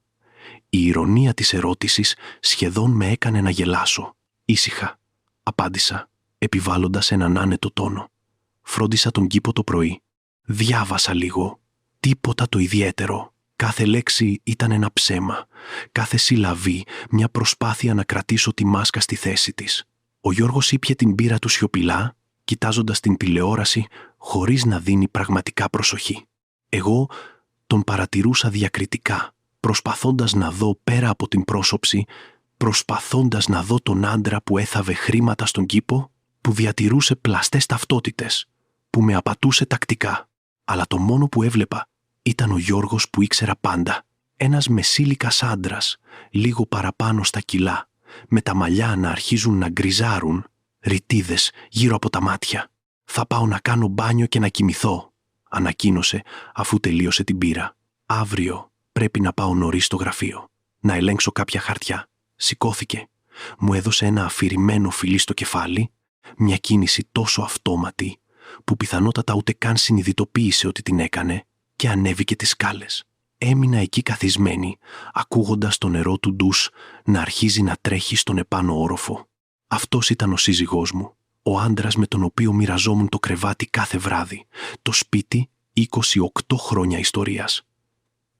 [SPEAKER 1] η ηρωνία της ερώτησης σχεδόν με έκανε να γελάσω. «Ήσυχα», απάντησα, επιβάλλοντας έναν άνετο τόνο. «Φρόντισα τον κήπο το πρωί. Διάβασα λίγο. Τίποτα το ιδιαίτερο. Κάθε λέξη ήταν ένα ψέμα. Κάθε συλλαβή μια προσπάθεια να κρατήσω τη μάσκα στη θέση της». Ο Γιώργος ήπιε την μπύρα του σιωπηλά, κοιτάζοντας την τηλεόραση χωρίς να δίνει πραγματικά προσοχή. Εγώ τον παρατηρούσα διακριτικά, προσπαθώντας να δω πέρα από την πρόσωψη, προσπαθώντας να δω τον άντρα που έθαβε χρήματα στον κήπο, που διατηρούσε πλαστές ταυτότητες, που με απατούσε τακτικά. Αλλά το μόνο που έβλεπα ήταν ο Γιώργος που ήξερα πάντα. Ένας μεσήλικας άντρας, λίγο παραπάνω στα κιλά, με τα μαλλιά να αρχίζουν να γκριζάρουν, ρητίδες γύρω από τα μάτια. «Θα πάω να κάνω μπάνιο και να κοιμηθώ», ανακοίνωσε αφού τελείωσε την μπύρα. «Αύριο πρέπει να πάω νωρίς στο γραφείο, να ελέγξω κάποια χαρτιά». Σηκώθηκε, μου έδωσε ένα αφηρημένο φιλί στο κεφάλι, μια κίνηση τόσο αυτόματη που πιθανότατα ούτε καν συνειδητοποίησε ότι την έκανε, και ανέβηκε τις σκάλες. Έμεινα εκεί καθισμένη, ακούγοντας το νερό του ντους να αρχίζει να τρέχει στον επάνω όροφο. Αυτός ήταν ο σύζυγός μου, ο άντρας με τον οποίο μοιραζόμουν το κρεβάτι κάθε βράδυ, το σπίτι 28 χρόνια ιστορίας.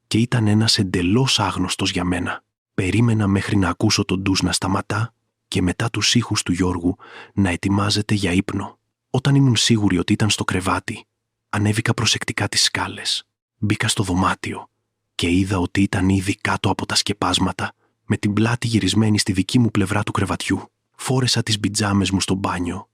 [SPEAKER 1] Και ήταν ένας εντελώς άγνωστος για μένα. Περίμενα μέχρι να ακούσω τον ντους να σταματά και μετά τους ήχους του Γιώργου να ετοιμάζεται για ύπνο. Όταν ήμουν σίγουρη ότι ήταν στο κρεβάτι, ανέβηκα προσεκτικά τις σκάλες. Μπήκα στο δωμάτιο και είδα ότι ήταν ήδη κάτω από τα σκεπάσματα, με την πλάτη γυρισμένη στη δική μου πλευρά του κρεβατιού. Φόρεσα τις πιτζάμες μου στο μπάνιο,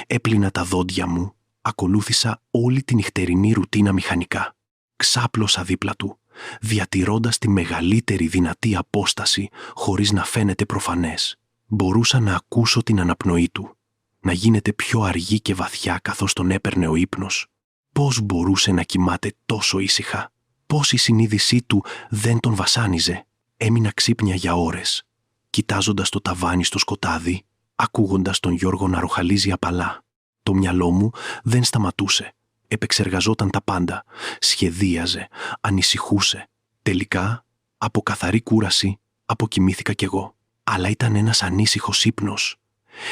[SPEAKER 1] έπλυνα τα δόντια μου, ακολούθησα όλη τη νυχτερινή ρουτίνα μηχανικά. Ξάπλωσα δίπλα του, διατηρώντας τη μεγαλύτερη δυνατή απόσταση χωρίς να φαίνεται προφανές. Μπορούσα να ακούσω την αναπνοή του, να γίνεται πιο αργή και βαθιά καθώς τον έπαιρνε ο ύπνος. Πώς μπορούσε να κοιμάται τόσο ήσυχα? Πώς η συνείδησή του δεν τον βασάνιζε? Έμεινα ξύπνια για ώρες, κοιτάζοντας το ταβάνι στο σκοτάδι, ακούγοντας τον Γιώργο να ροχαλίζει απαλά. Το μυαλό μου δεν σταματούσε. Επεξεργαζόταν τα πάντα, σχεδίαζε, ανησυχούσε. Τελικά, από καθαρή κούραση, αποκοιμήθηκα κι εγώ. Αλλά ήταν ένας ανήσυχος ύπνος,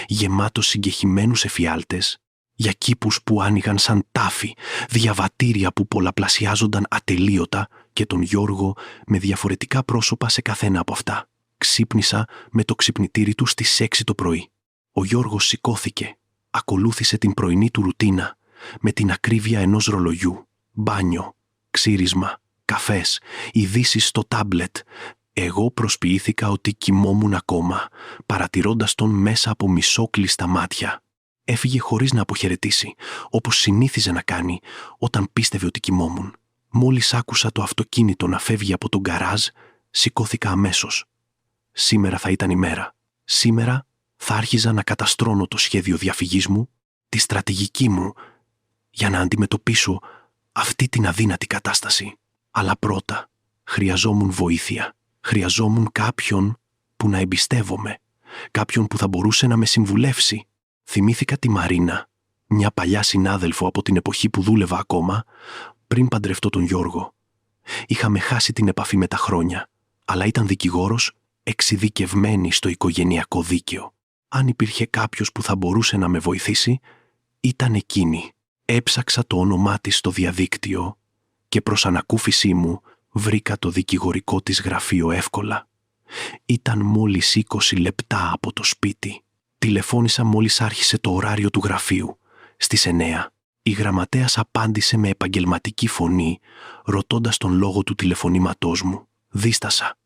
[SPEAKER 1] γεμάτος συγκεχημένους εφιάλτες, για κήπους που άνοιγαν σαν τάφη, διαβατήρια που πολλαπλασιάζονταν ατελείωτα και τον Γιώργο με διαφορετικά πρόσωπα σε καθένα από αυτά. Ξύπνησα με το ξυπνητήρι του στις 6 το πρωί. Ο Γιώργος σηκώθηκε, ακολούθησε την πρωινή του ρουτίνα, με την ακρίβεια ενός ρολογιού. Μπάνιο, ξύρισμα, καφές, ειδήσεις στο τάμπλετ. Εγώ προσποιήθηκα ότι κοιμόμουν ακόμα, παρατηρώντας τον μέσα από μισόκλειστα μάτια. Έφυγε χωρίς να αποχαιρετήσει, όπως συνήθιζε να κάνει όταν πίστευε ότι κοιμόμουν. Μόλις άκουσα το αυτοκίνητο να φεύγει από τον γκαράζ, σηκώθηκα αμέσως. Σήμερα θα ήταν η μέρα. Σήμερα θα άρχιζα να καταστρώνω το σχέδιο διαφυγής μου, τη στρατηγική μου, για να αντιμετωπίσω αυτή την αδύνατη κατάσταση. Αλλά πρώτα χρειαζόμουν βοήθεια. Χρειαζόμουν κάποιον που να εμπιστεύομαι, κάποιον που θα μπορούσε να με συμβουλεύσει. Θυμήθηκα τη Μαρίνα, μια παλιά συνάδελφο από την εποχή που δούλευα ακόμα, πριν παντρευτώ τον Γιώργο. Είχαμε χάσει την επαφή με τα χρόνια, αλλά ήταν δικηγόρος εξειδικευμένη στο οικογενειακό δίκαιο. Αν υπήρχε κάποιος που θα μπορούσε να με βοηθήσει, ήταν εκείνη. Έψαξα το όνομά της στο διαδίκτυο και προς ανακούφισή μου βρήκα το δικηγορικό της γραφείο εύκολα. Ήταν μόλις 20 λεπτά από το σπίτι. Τηλεφώνησα μόλις άρχισε το ωράριο του γραφείου, στις 9. Η γραμματέας απάντησε με επαγγελματική φωνή, ρωτώντας τον λόγο του τηλεφωνήματός μου. Δίστασα,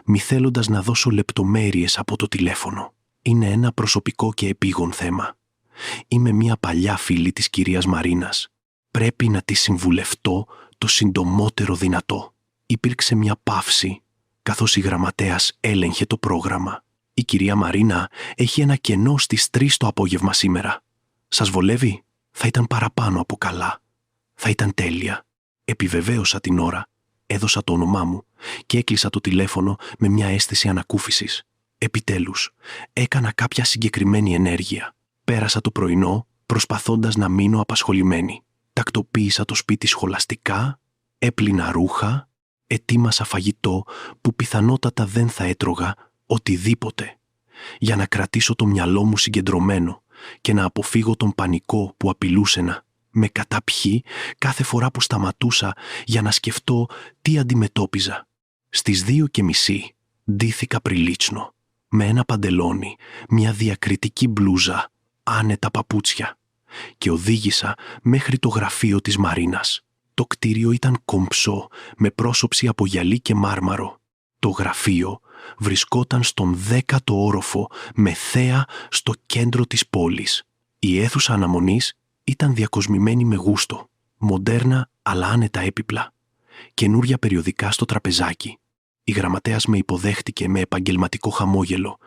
[SPEAKER 1] μη θέλοντας να δώσω λεπτομέρειες από το τηλέφωνο. Είναι ένα προσωπικό και επίγον θέμα. Είμαι μια παλιά φίλη της κυρίας Μαρίνας. Πρέπει να τη συμβουλευτώ το συντομότερο δυνατό. Υπήρξε μια παύση, καθώς η γραμματέας έλεγχε το πρόγραμμα. «Η κυρία Μαρίνα έχει ένα κενό στις 3 το απόγευμα σήμερα. Σας βολεύει? Θα ήταν παραπάνω από καλά. Θα ήταν τέλεια». Επιβεβαίωσα την ώρα, έδωσα το όνομά μου και έκλεισα το τηλέφωνο με μια αίσθηση ανακούφισης. Επιτέλους, έκανα κάποια συγκεκριμένη ενέργεια. Πέρασα το πρωινό προσπαθώντας να μείνω απασχολημένη. Τακτοποίησα το σπίτι σχολαστικά, έπλυνα ρούχα, ετοίμασα φαγητό που πιθανότατα δεν θα έτρωγα οτιδήποτε, για να κρατήσω το μυαλό μου συγκεντρωμένο και να αποφύγω τον πανικό που απειλούσε να με καταπιεί κάθε φορά που σταματούσα για να σκεφτώ τι αντιμετώπιζα. Στις 2:30 ντύθηκα πριλίτσνο, με ένα παντελόνι, μια διακριτική μπλούζα, άνετα παπούτσια και οδήγησα μέχρι το γραφείο της Μαρίνας. Το κτίριο ήταν κομψό, με πρόσωψη από γυαλί και μάρμαρο. Το γραφείο βρισκόταν στον 10ο όροφο με θέα στο κέντρο της πόλης. Η αίθουσα αναμονής ήταν διακοσμημένη με γούστο, μοντέρνα αλλά άνετα έπιπλα, καινούρια περιοδικά στο τραπεζάκι. Η γραμματέας με υποδέχτηκε με επαγγελματικό χαμόγελο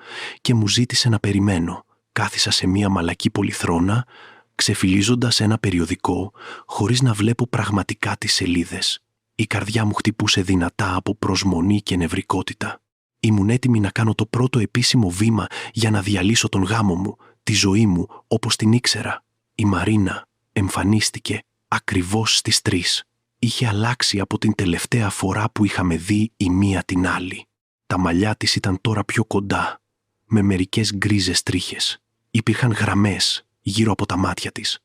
[SPEAKER 1] και μου ζήτησε να περιμένω. Κάθισα σε μία μαλακή πολυθρόνα, ξεφυλίζοντας ένα περιοδικό, χωρίς να βλέπω πραγματικά τις σελίδες. Η καρδιά μου χτυπούσε δυνατά από προσμονή και νευρικότητα. Ήμουν έτοιμη να κάνω το πρώτο επίσημο βήμα για να διαλύσω τον γάμο μου, τη ζωή μου όπως την ήξερα. Η Μαρίνα εμφανίστηκε ακριβώς στις 3. Είχε αλλάξει από την τελευταία φορά που είχαμε δει η μία την άλλη. Τα μαλλιά της ήταν τώρα πιο κοντά, με μερικές γκρίζες τρίχες. Υπήρχαν γραμμές γύρω από τα μάτια της.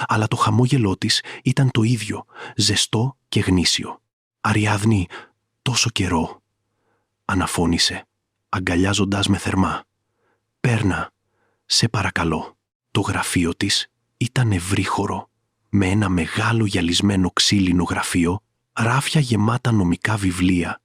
[SPEAKER 1] Αλλά το χαμόγελό της ήταν το ίδιο, ζεστό και γνήσιο. «Αριάδνη, τόσο καιρό», αναφώνησε, αγκαλιάζοντας με θερμά. «Πέρνα, σε παρακαλώ». Το γραφείο της ήταν ευρύχωρο, με ένα μεγάλο γυαλισμένο ξύλινο γραφείο, ράφια γεμάτα νομικά βιβλία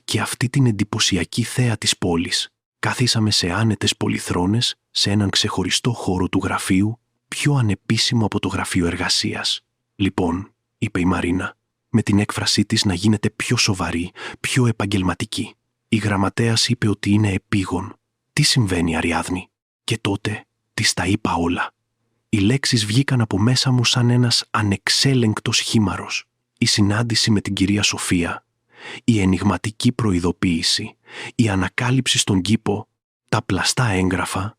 [SPEAKER 1] και αυτή την εντυπωσιακή θέα της πόλης. Καθίσαμε σε άνετες πολυθρόνες σε έναν ξεχωριστό χώρο του γραφείου, πιο ανεπίσημο από το γραφείο εργασίας. «Λοιπόν», είπε η Μαρίνα, με την έκφρασή της να γίνεται πιο σοβαρή, πιο επαγγελματική. «Η γραμματέας είπε ότι είναι επίγον. Τι συμβαίνει, Αριάδνη?» Και τότε της τα είπα όλα. Οι λέξεις βγήκαν από μέσα μου σαν ένας ανεξέλεγκτος χήμαρος. Η συνάντηση με την κυρία Σοφία, η ενιγματική προειδοποίηση, η ανακάλυψη στον κήπο, τα πλαστά έγγραφα,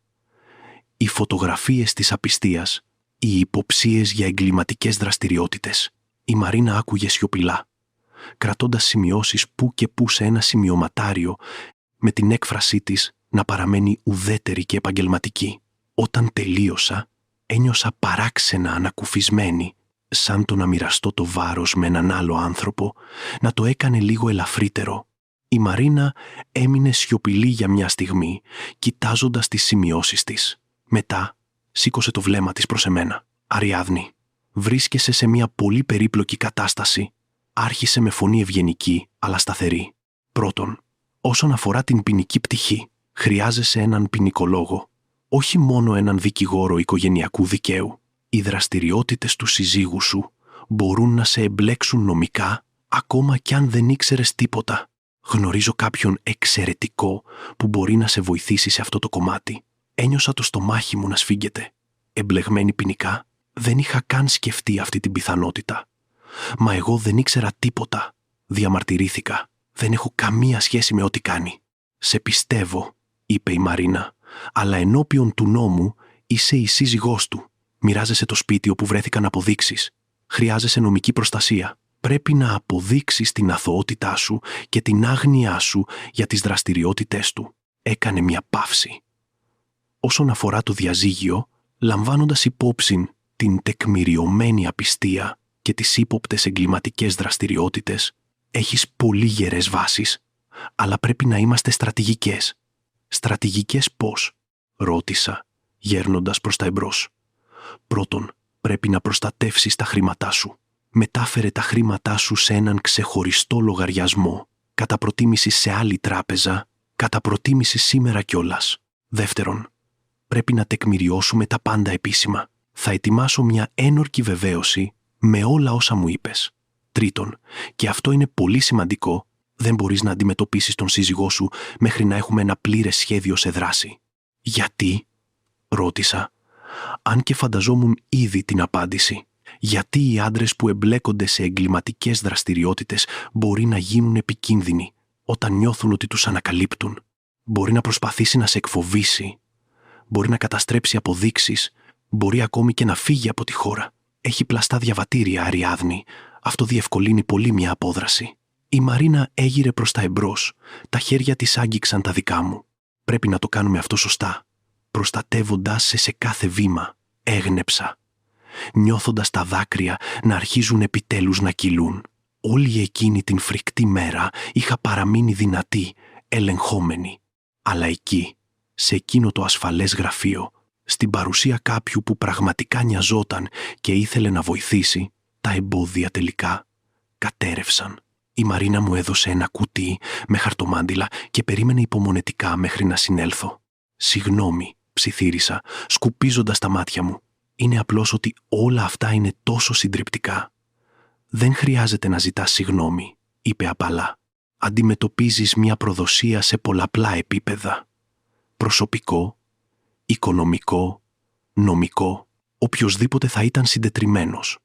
[SPEAKER 1] οι φωτογραφίες της απιστίας, οι υποψίες για εγκληματικές δραστηριότητες. Η Μαρίνα άκουγε σιωπηλά, κρατώντας σημειώσεις που και που σε ένα σημειωματάριο, με την έκφρασή της να παραμένει ουδέτερη και επαγγελματική. Όταν τελείωσα, ένιωσα παράξενα ανακουφισμένη, σαν το να μοιραστώ το βάρος με έναν άλλο άνθρωπο, να το έκανε λίγο ελαφρύτερο. Η Μαρίνα έμεινε σιωπηλή για μια στιγμή, κοιτάζοντας τις σημειώσεις της. Μετά σήκωσε το βλέμμα της προς εμένα. «Αριάδνη, βρίσκεσαι σε μια πολύ περίπλοκη κατάσταση», άρχισε με φωνή ευγενική αλλά σταθερή. «Πρώτον, όσον αφορά την ποινική πτυχή, χρειάζεσαι έναν ποινικολόγο, όχι μόνο έναν δικηγόρο οικογενειακού δικαίου. Οι δραστηριότητες του συζύγου σου μπορούν να σε εμπλέξουν νομικά, ακόμα κι αν δεν ήξερες τίποτα. Γνωρίζω κάποιον εξαιρετικό που μπορεί να σε βοηθήσει σε αυτό το κομμάτι». Ένιωσα το στομάχι μου να σφίγγεται. Εμπλεγμένη ποινικά, δεν είχα καν σκεφτεί αυτή την πιθανότητα. «Μα εγώ δεν ήξερα τίποτα», διαμαρτυρήθηκα. «Δεν έχω καμία σχέση με ό,τι κάνει». «Σε πιστεύω», είπε η Μαρίνα, «αλλά ενώπιον του νόμου είσαι η σύζυγός του. Μοιράζεσαι το σπίτι όπου βρέθηκαν αποδείξεις. Χρειάζεσαι νομική προστασία. Πρέπει να αποδείξεις την αθωότητά σου και την άγνοιά σου για τις δραστηριότητές του». Έκανε μια παύση. «Όσον αφορά το διαζύγιο, λαμβάνοντας υπόψη την τεκμηριωμένη απιστία και τις ύποπτες εγκληματικές δραστηριότητες, έχεις πολύ γερές βάσεις, αλλά πρέπει να είμαστε στρατηγικές». «Στρατηγικές πώς?» ρώτησα, γέρνοντας προς τα εμπρός. «Πρώτον, πρέπει να προστατεύσεις τα χρήματά σου. Μετάφερε τα χρήματά σου σε έναν ξεχωριστό λογαριασμό, κατά προτίμηση σε άλλη τράπεζα, κατά προτίμηση σήμερα κιόλας. Δεύτερον, πρέπει να τεκμηριώσουμε τα πάντα επίσημα. Θα ετοιμάσω μια ένορκη βεβαίωση με όλα όσα μου είπες. Τρίτον, και αυτό είναι πολύ σημαντικό, δεν μπορείς να αντιμετωπίσεις τον σύζυγό σου μέχρι να έχουμε ένα πλήρες σχέδιο σε δράση. Γιατί? Ρώτησα, αν και φανταζόμουν ήδη την απάντηση. Γιατί οι άντρες που εμπλέκονται σε εγκληματικές δραστηριότητες μπορεί να γίνουν επικίνδυνοι όταν νιώθουν ότι τους ανακαλύπτουν. Μπορεί να προσπαθήσει να σε εκφοβήσει. Μπορεί να καταστρέψει αποδείξεις. Μπορεί ακόμη και να φύγει από τη χώρα. Έχει πλαστά διαβατήρια, Αριάδνη. Αυτό διευκολύνει πολύ μια απόδραση. Η Μαρίνα έγειρε προς τα εμπρός. Τα χέρια της άγγιξαν τα δικά μου. Πρέπει να το κάνουμε αυτό σωστά. Προστατεύοντας σε κάθε βήμα, έγνεψα. Νιώθοντας τα δάκρυα να αρχίζουν επιτέλους να κυλούν. Όλη εκείνη την φρικτή μέρα είχα παραμείνει δυνατή, ελεγχόμενη. Αλλά εκεί, σε εκείνο το ασφαλές γραφείο, στην παρουσία κάποιου που πραγματικά νοιαζόταν και ήθελε να βοηθήσει, τα εμπόδια τελικά κατέρευσαν. Η Μαρίνα μου έδωσε ένα κουτί με χαρτομάντιλα και περίμενε υπομονετικά μέχρι να συνέλθω. «Συγγνώμη», ψιθύρισα, σκουπίζοντας τα μάτια μου. «Είναι απλώς ότι όλα αυτά είναι τόσο συντριπτικά». «Δεν χρειάζεται να ζητάς συγγνώμη», είπε απαλά. «Αντιμετωπίζεις μια προδοσία σε πολλαπλά επίπεδα. Προσωπικό, οικονομικό, νομικό, οποιοσδήποτε θα ήταν συντετριμμένος.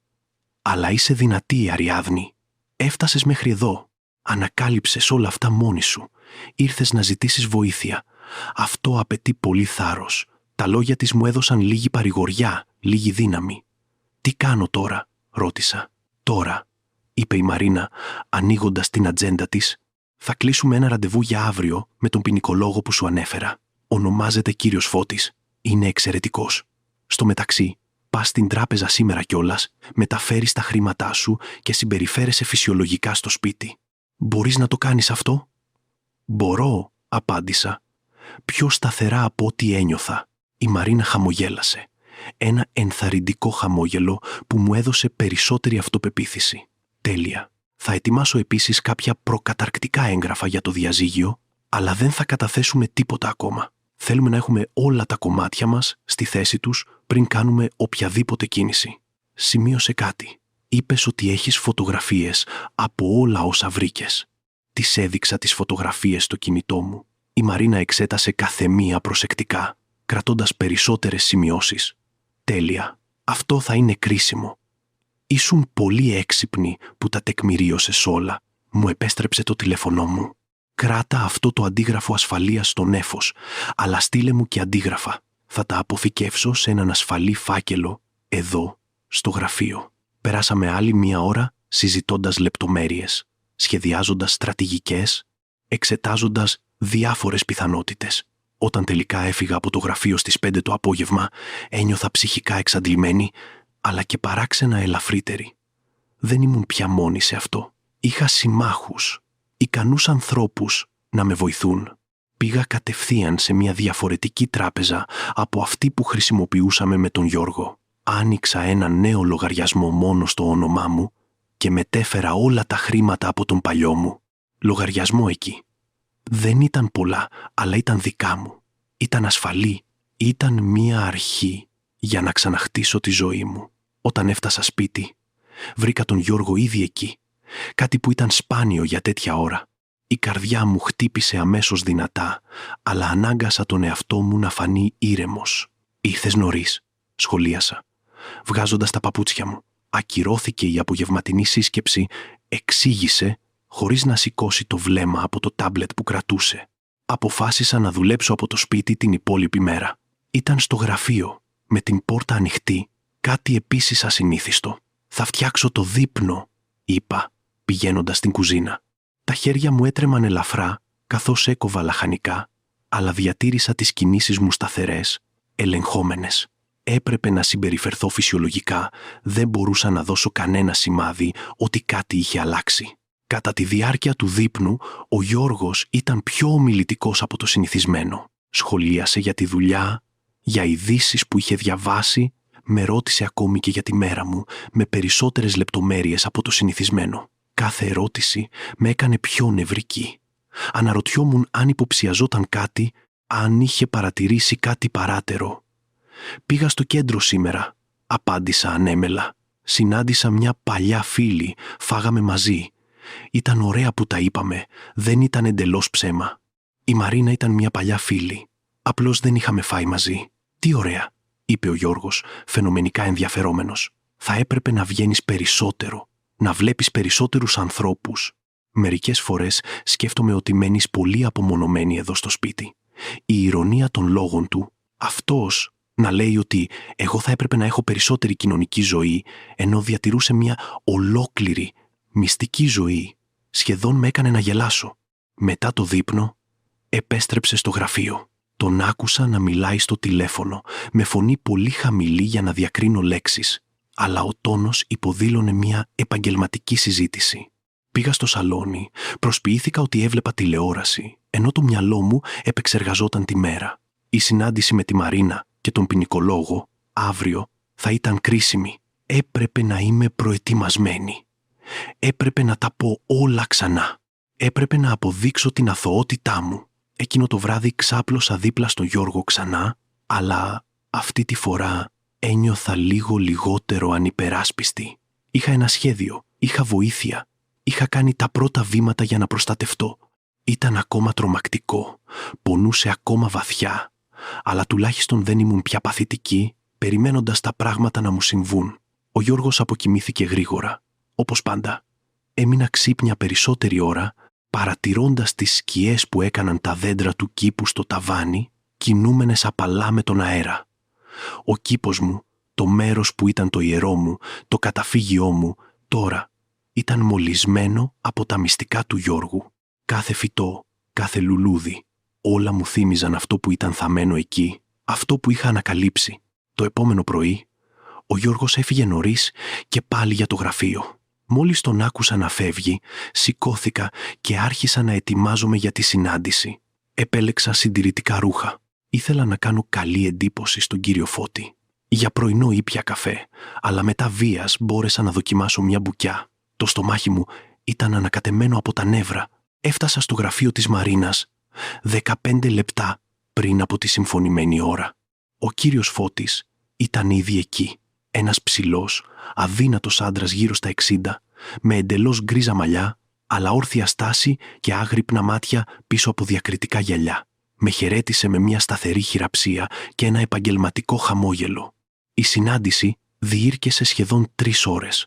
[SPEAKER 1] Αλλά είσαι δυνατή, Αριάδνη. Έφτασες μέχρι εδώ. Ανακάλυψες όλα αυτά μόνη σου. Ήρθες να ζητήσεις βοήθεια. Αυτό απαιτεί πολύ θάρρος. Τα λόγια της μου έδωσαν λίγη παρηγοριά, λίγη δύναμη. «Τι κάνω τώρα?» ρώτησα. «Τώρα», είπε η Μαρίνα, ανοίγοντας την ατζέντα της, «θα κλείσουμε ένα ραντεβού για αύριο με τον ποινικολόγο που σου ανέφερα. Ονομάζεται κύριος Φώτης. Είναι εξαιρετικός. Στο μεταξύ, πας στην τράπεζα σήμερα κιόλας, μεταφέρεις τα χρήματά σου και συμπεριφέρεσαι φυσιολογικά στο σπίτι. Μπορείς να το κάνεις αυτό?» «Μπορώ», απάντησα. Πιο σταθερά από ό,τι ένιωθα. Η Μαρίνα χαμογέλασε. Ένα ενθαρρυντικό χαμόγελο που μου έδωσε περισσότερη αυτοπεποίθηση. «Τέλεια. Θα ετοιμάσω επίσης κάποια προκαταρκτικά έγγραφα για το διαζύγιο, αλλά δεν θα καταθέσουμε τίποτα ακόμα. Θέλουμε να έχουμε όλα τα κομμάτια μας στη θέση τους πριν κάνουμε οποιαδήποτε κίνηση. Σημείωσε κάτι. Είπες ότι έχεις φωτογραφίες από όλα όσα βρήκες». Της έδειξα τις φωτογραφίες στο κινητό μου. Η Μαρίνα εξέτασε κάθε μία προσεκτικά, κρατώντας περισσότερες σημειώσεις. «Τέλεια. Αυτό θα είναι κρίσιμο. Ήσουν πολύ έξυπνη που τα τεκμηρίωσες όλα», μου επέστρεψε το τηλέφωνό μου. «Κράτα αυτό το αντίγραφο ασφαλείας στο νέφος, αλλά στείλε μου και αντίγραφα. Θα τα αποθηκεύσω σε έναν ασφαλή φάκελο, εδώ, στο γραφείο». Περάσαμε άλλη μία ώρα συζητώντας λεπτομέρειες, σχεδιάζοντας στρατηγικές, εξετάζοντας διάφορες πιθανότητες. Όταν τελικά έφυγα από το γραφείο στις 5 το απόγευμα, ένιωθα ψυχικά εξαντλημένη, αλλά και παράξενα ελαφρύτερη. Δεν ήμουν πια μόνη σε αυτό. Είχα συμμάχους, ικανούς ανθρώπους να με βοηθούν. Πήγα κατευθείαν σε μια διαφορετική τράπεζα από αυτή που χρησιμοποιούσαμε με τον Γιώργο. Άνοιξα ένα νέο λογαριασμό μόνο στο όνομά μου και μετέφερα όλα τα χρήματα από τον παλιό μου λογαριασμό εκεί. Δεν ήταν πολλά, αλλά ήταν δικά μου. Ήταν ασφαλή. Ήταν μία αρχή για να ξαναχτίσω τη ζωή μου. Όταν έφτασα σπίτι, βρήκα τον Γιώργο ήδη εκεί. Κάτι που ήταν σπάνιο για τέτοια ώρα. Η καρδιά μου χτύπησε αμέσως δυνατά, αλλά ανάγκασα τον εαυτό μου να φανεί ήρεμος. «Ήρθες νωρίς», σχολίασα, βγάζοντας τα παπούτσια μου. Ακυρώθηκε η απογευματινή σύσκεψη, εξήγησε, χωρίς να σηκώσει το βλέμμα από το τάμπλετ που κρατούσε. Αποφάσισα να δουλέψω από το σπίτι την υπόλοιπη μέρα. Ήταν στο γραφείο, με την πόρτα ανοιχτή, κάτι επίσης ασυνήθιστο. «Θα φτιάξω το δείπνο», είπα, πηγαίνοντας στην κουζίνα. Τα χέρια μου έτρεμαν ελαφρά, καθώς έκοβα λαχανικά, αλλά διατήρησα τις κινήσεις μου σταθερές, ελεγχόμενες. Έπρεπε να συμπεριφερθώ φυσιολογικά, δεν μπορούσα να δώσω κανένα σημάδι ότι κάτι είχε αλλάξει. Κατά τη διάρκεια του δείπνου, ο Γιώργος ήταν πιο ομιλητικός από το συνηθισμένο. Σχολίασε για τη δουλειά, για ειδήσεις που είχε διαβάσει, με ρώτησε ακόμη και για τη μέρα μου, με περισσότερες λεπτομέρειες από το συνηθισμένο. Κάθε ερώτηση με έκανε πιο νευρική. Αναρωτιόμουν αν υποψιαζόταν κάτι, αν είχε παρατηρήσει κάτι παράτερο. «Πήγα στο κέντρο σήμερα», απάντησα ανέμελα. Συνάντησα μια παλιά φίλη, φάγαμε μαζί. Ήταν ωραία που τα είπαμε, δεν ήταν εντελώς ψέμα. Η Μαρίνα ήταν μια παλιά φίλη. Απλώς δεν είχαμε φάει μαζί. Τι ωραία, είπε ο Γιώργος, φαινομενικά ενδιαφερόμενος. Θα έπρεπε να βγαίνεις περισσότερο, να βλέπεις περισσότερους ανθρώπους. Μερικές φορές σκέφτομαι ότι μένεις πολύ απομονωμένη εδώ στο σπίτι. Η ηρωνία των λόγων του, αυτός να λέει ότι εγώ θα έπρεπε να έχω περισσότερη κοινωνική ζωή, ενώ διατηρούσε μια ολόκληρη, μυστική ζωή, σχεδόν με έκανε να γελάσω. Μετά το δείπνο, επέστρεψε στο γραφείο. Τον άκουσα να μιλάει στο τηλέφωνο, με φωνή πολύ χαμηλή για να διακρίνω λέξεις, αλλά ο τόνος υποδήλωνε μια επαγγελματική συζήτηση. Πήγα στο σαλόνι, προσποιήθηκα ότι έβλεπα τηλεόραση, ενώ το μυαλό μου επεξεργαζόταν τη μέρα. Η συνάντηση με τη Μαρίνα και τον ποινικολόγο αύριο θα ήταν κρίσιμη. Έπρεπε να είμαι προετοιμασμένη. Έπρεπε να τα πω όλα ξανά. Έπρεπε να αποδείξω την αθωότητά μου. Εκείνο το βράδυ ξάπλωσα δίπλα στο Γιώργο ξανά, αλλά αυτή τη φορά ένιωθα λίγο λιγότερο ανυπεράσπιστη. Είχα ένα σχέδιο, είχα βοήθεια, είχα κάνει τα πρώτα βήματα για να προστατευτώ. Ήταν ακόμα τρομακτικό, πονούσε ακόμα βαθιά, αλλά τουλάχιστον δεν ήμουν πια παθητική, περιμένοντας τα πράγματα να μου συμβούν. Ο Γιώργος αποκοιμήθηκε γρήγορα. Όπως πάντα, έμεινα ξύπνια περισσότερη ώρα, παρατηρώντας τις σκιές που έκαναν τα δέντρα του κήπου στο ταβάνι, κινούμενες απαλά με τον αέρα. Ο κήπος μου, το μέρος που ήταν το ιερό μου, το καταφύγιό μου, τώρα ήταν μολυσμένο από τα μυστικά του Γιώργου. Κάθε φυτό, κάθε λουλούδι, όλα μου θύμιζαν αυτό που ήταν θαμμένο εκεί, αυτό που είχα ανακαλύψει. Το επόμενο πρωί, ο Γιώργος έφυγε νωρίς και πάλι για το γραφείο. Μόλις τον άκουσα να φεύγει, σηκώθηκα και άρχισα να ετοιμάζομαι για τη συνάντηση. Επέλεξα συντηρητικά ρούχα. Ήθελα να κάνω καλή εντύπωση στον κύριο Φώτη. Για πρωινό ήπια καφέ, αλλά μετά βίας μπόρεσα να δοκιμάσω μια μπουκιά. Το στομάχι μου ήταν ανακατεμένο από τα νεύρα. Έφτασα στο γραφείο της Μαρίνας 15 λεπτά πριν από τη συμφωνημένη ώρα. Ο κύριος Φώτης ήταν ήδη εκεί. Ένας ψηλός, αδύνατος άντρας γύρω στα 60, με εντελώς γκρίζα μαλλιά, αλλά όρθια στάση και άγρυπνα μάτια πίσω από διακριτικά γυαλιά. Με χαιρέτησε με μια σταθερή χειραψία και ένα επαγγελματικό χαμόγελο. Η συνάντηση διήρκεσε σχεδόν 3 ώρες.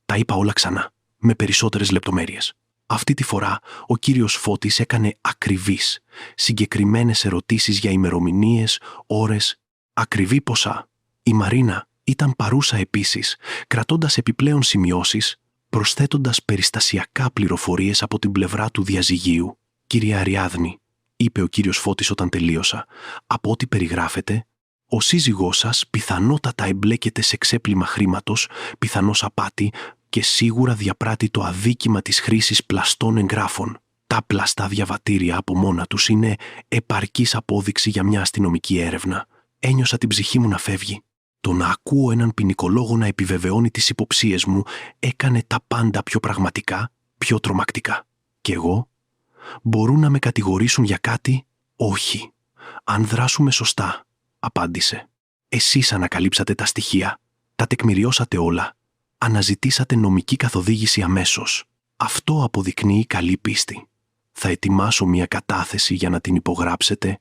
[SPEAKER 1] Τα είπα όλα ξανά, με περισσότερες λεπτομέρειες. Αυτή τη φορά ο κύριος Φώτης έκανε ακριβείς, συγκεκριμένες ερωτήσεις για ημερομηνίες, ώρες, ακριβή ποσά. Η Μαρίνα ήταν παρούσα επίσης, κρατώντας επιπλέον σημειώσεις, προσθέτοντας περιστασιακά πληροφορίες από την πλευρά του διαζυγίου. «Κυρία Αριάδνη», είπε ο κύριος Φώτης όταν τελείωσα, «από ό,τι περιγράφεται, ο σύζυγός σας πιθανότατα εμπλέκεται σε ξέπλυμα χρήματος, πιθανώς απάτη και σίγουρα διαπράττει το αδίκημα της χρήσης πλαστών εγγράφων. Τα πλαστά διαβατήρια από μόνα τους είναι επαρκής απόδειξη για μια αστυνομική έρευνα. Ένιωσα την ψυχή μου να φεύγει. Το να ακούω έναν ποινικολόγο να επιβεβαιώνει τις υποψίες μου έκανε τα πάντα πιο πραγματικά, πιο τρομακτικά. Και εγώ, μπορούν να με κατηγορήσουν για κάτι? Όχι. Αν δράσουμε σωστά, απάντησε. Εσείς ανακαλύψατε τα στοιχεία, τα τεκμηριώσατε όλα, αναζητήσατε νομική καθοδήγηση αμέσως. Αυτό αποδεικνύει καλή πίστη. Θα ετοιμάσω μια κατάθεση για να την υπογράψετε,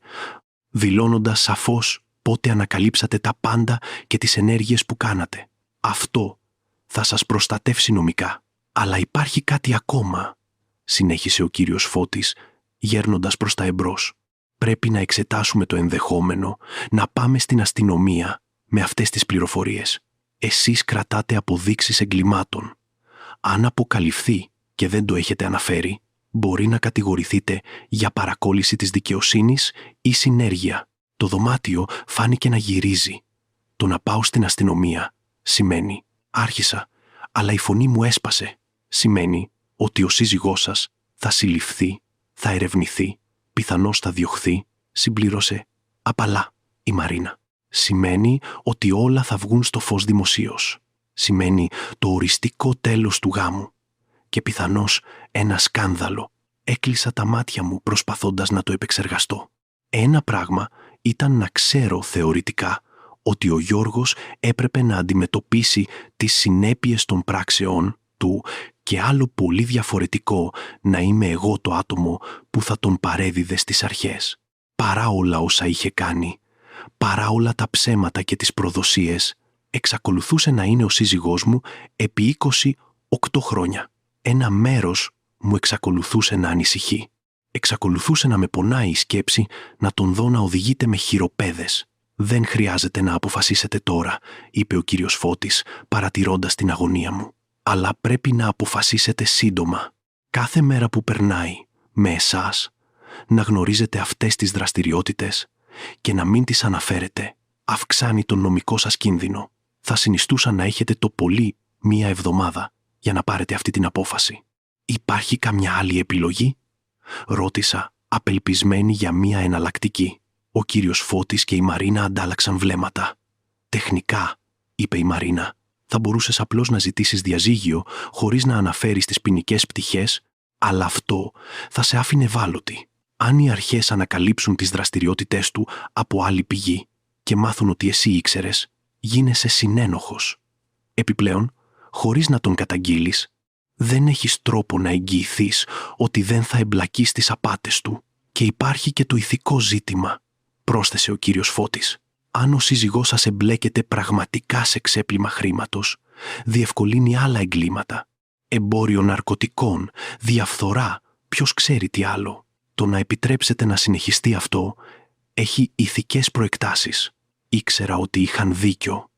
[SPEAKER 1] δηλώνοντας σαφώς πότε ανακαλύψατε τα πάντα και τις ενέργειες που κάνατε. Αυτό θα σας προστατεύσει νομικά. Αλλά υπάρχει κάτι ακόμα, συνέχισε ο κύριος Φώτης, γέρνοντας προς τα εμπρός. Πρέπει να εξετάσουμε το ενδεχόμενο να πάμε στην αστυνομία με αυτές τις πληροφορίες. Εσείς κρατάτε αποδείξεις εγκλημάτων. Αν αποκαλυφθεί και δεν το έχετε αναφέρει, μπορεί να κατηγορηθείτε για παρακόλληση της δικαιοσύνης ή συνέργεια. Το δωμάτιο φάνηκε να γυρίζει. Το να πάω στην αστυνομία σημαίνει άρχισα, αλλά η φωνή μου έσπασε. Σημαίνει ότι ο σύζυγός σας θα συλληφθεί, θα ερευνηθεί, πιθανώς θα διωχθεί, συμπλήρωσε απαλά η Μαρίνα. Σημαίνει ότι όλα θα βγουν στο φως δημοσίως. Σημαίνει το οριστικό τέλος του γάμου. Και πιθανώς ένα σκάνδαλο. Έκλεισα τα μάτια μου προσπαθώντας να το επεξεργαστώ. Ένα πράγμα ήταν να ξέρω θεωρητικά ότι ο Γιώργος έπρεπε να αντιμετωπίσει τις συνέπειες των πράξεών του και άλλο πολύ διαφορετικό να είμαι εγώ το άτομο που θα τον παρέδιδε στις αρχές. Παρά όλα όσα είχε κάνει, παρά όλα τα ψέματα και τις προδοσίες, εξακολουθούσε να είναι ο σύζυγός μου επί 28 χρόνια. Ένα μέρος μου εξακολουθούσε να ανησυχεί. Εξακολουθούσε να με πονάει η σκέψη να τον δω να οδηγείται με χειροπέδες. «Δεν χρειάζεται να αποφασίσετε τώρα», είπε ο κύριος Φώτης, παρατηρώντας την αγωνία μου. «Αλλά πρέπει να αποφασίσετε σύντομα. Κάθε μέρα που περνάει με εσάς, να γνωρίζετε αυτές τις δραστηριότητες και να μην τις αναφέρετε, αυξάνει τον νομικό σας κίνδυνο. Θα συνιστούσα να έχετε το πολύ 1 εβδομάδα για να πάρετε αυτή την απόφαση». «Υπάρχει καμιά άλλη επιλογή?» ρώτησα, απελπισμένη για μία εναλλακτική. Ο κύριος Φώτης και η Μαρίνα αντάλλαξαν βλέμματα. «Τεχνικά», είπε η Μαρίνα, «θα μπορούσες απλώς να ζητήσεις διαζύγιο χωρίς να αναφέρεις τις ποινικές πτυχές, αλλά αυτό θα σε άφηνε ευάλωτη. Αν οι αρχές ανακαλύψουν τις δραστηριότητές του από άλλη πηγή και μάθουν ότι εσύ ήξερες, γίνεσαι συνένοχος. Επιπλέον, χωρίς να τον καταγγείλεις, δεν έχεις τρόπο να εγγυηθείς ότι δεν θα εμπλακείς στις απάτες του. Και υπάρχει και το ηθικό ζήτημα», πρόσθεσε ο κύριος Φώτης. «Αν ο σύζυγός σας εμπλέκεται πραγματικά σε ξέπλυμα χρήματος, διευκολύνει άλλα εγκλήματα. Εμπόριο ναρκωτικών, διαφθορά, ποιος ξέρει τι άλλο. Το να επιτρέψετε να συνεχιστεί αυτό έχει ηθικές προεκτάσεις. Ήξερα ότι είχαν δίκιο.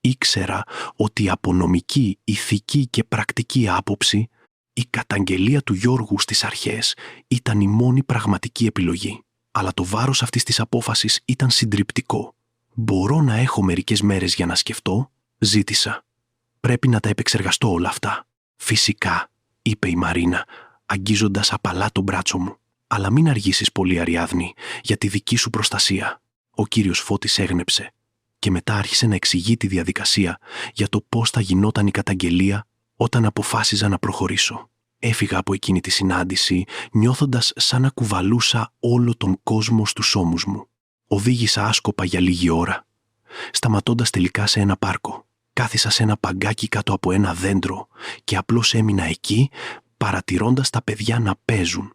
[SPEAKER 1] Ήξερα ότι από νομική, ηθική και πρακτική άποψη η καταγγελία του Γιώργου στις αρχές ήταν η μόνη πραγματική επιλογή. Αλλά το βάρος αυτής της απόφασης ήταν συντριπτικό. «Μπορώ να έχω μερικές μέρες για να σκεφτώ?» ζήτησα. «Πρέπει να τα επεξεργαστώ όλα αυτά». «Φυσικά», είπε η Μαρίνα, αγγίζοντας απαλά το μπράτσο μου. «Αλλά μην αργήσεις πολύ, Αριάδνη, για τη δική σου προστασία». Ο κύριος Φώτης έγνεψε και μετά άρχισε να εξηγεί τη διαδικασία για το πώς θα γινόταν η καταγγελία όταν αποφάσιζα να προχωρήσω. Έφυγα από εκείνη τη συνάντηση νιώθοντας σαν να κουβαλούσα όλο τον κόσμο στους ώμους μου. Οδήγησα άσκοπα για λίγη ώρα, σταματώντας τελικά σε ένα πάρκο. Κάθισα σε ένα παγκάκι κάτω από ένα δέντρο και απλώς έμεινα εκεί παρατηρώντας τα παιδιά να παίζουν,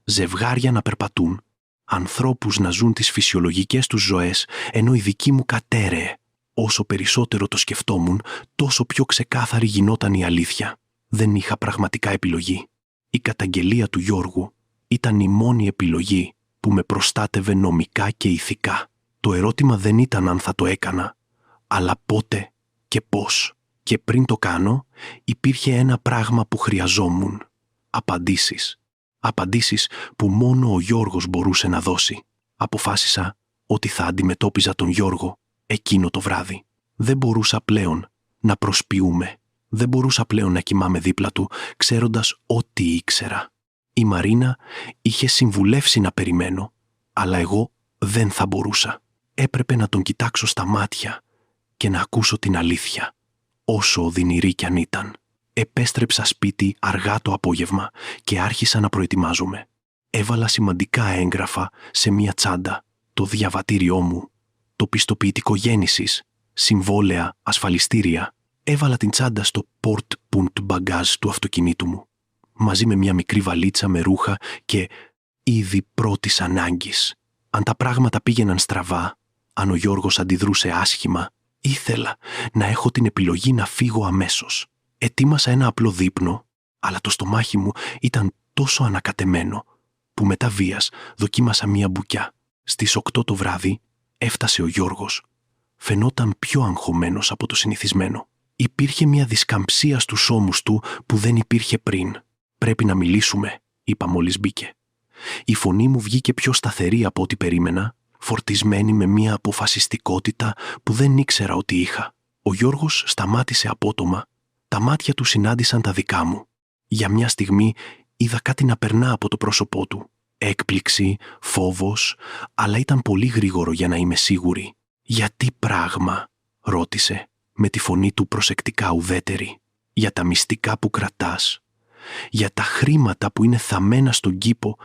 [SPEAKER 1] ζευγάρια να περπατούν, ανθρώπους να ζουν τις φυσιολογικές τους ζωές, ενώ η δική μου κατέρεε. Όσο περισσότερο το σκεφτόμουν, τόσο πιο ξεκάθαρη γινόταν η αλήθεια. Δεν είχα πραγματικά επιλογή. Η καταγγελία του Γιώργου ήταν η μόνη επιλογή που με προστάτευε νομικά και ηθικά. Το ερώτημα δεν ήταν αν θα το έκανα, αλλά πότε και πώς. Και πριν το κάνω, υπήρχε ένα πράγμα που χρειαζόμουν. Απαντήσεις. Απαντήσεις που μόνο ο Γιώργος μπορούσε να δώσει. Αποφάσισα ότι θα αντιμετώπιζα τον Γιώργο εκείνο το βράδυ. Δεν μπορούσα πλέον να προσποιούμε. Δεν μπορούσα πλέον να κοιμάμαι δίπλα του, ξέροντας ό,τι ήξερα. Η Μαρίνα είχε συμβουλεύσει να περιμένω, αλλά εγώ δεν θα μπορούσα. Έπρεπε να τον κοιτάξω στα μάτια και να ακούσω την αλήθεια, όσο οδυνηρή κι αν ήταν. Επέστρεψα σπίτι αργά το απόγευμα και άρχισα να προετοιμάζομαι. Έβαλα σημαντικά έγγραφα σε μία τσάντα, το διαβατήριό μου, το πιστοποιητικό γέννησης, συμβόλαια, ασφαλιστήρια. Έβαλα την τσάντα στο port-punt μπαγκάζ του αυτοκινήτου μου, μαζί με μια μικρή βαλίτσα με ρούχα και είδη πρώτης ανάγκης. Αν τα πράγματα πήγαιναν στραβά, αν ο Γιώργος αντιδρούσε άσχημα, ήθελα να έχω την επιλογή να φύγω αμέσως. Ετοίμασα ένα απλό δείπνο, αλλά το στομάχι μου ήταν τόσο ανακατεμένο, που μετά βίας δοκίμασα μία μπουκιά. Στις 8 το βράδυ έφτασε ο Γιώργος. Φαινόταν πιο αγχωμένος από το συνηθισμένο. Υπήρχε μια δισκαμψία στους ώμους του που δεν υπήρχε πριν. «Πρέπει να μιλήσουμε», είπα μόλις μπήκε. Η φωνή μου βγήκε πιο σταθερή από ό,τι περίμενα, φορτισμένη με μια αποφασιστικότητα που δεν ήξερα ότι είχα. Ο Γιώργος σταμάτησε απότομα. Τα μάτια του συνάντησαν τα δικά μου. Για μια στιγμή είδα κάτι να περνά από το πρόσωπό του. Έκπληξη, φόβος, αλλά ήταν πολύ γρήγορο για να είμαι σίγουρη. «Γιατί πράγμα?» ρώτησε, με τη φωνή του προσεκτικά ουδέτερη. «Για τα μυστικά που κρατάς, για τα χρήματα που είναι θαμμένα στον κήπο,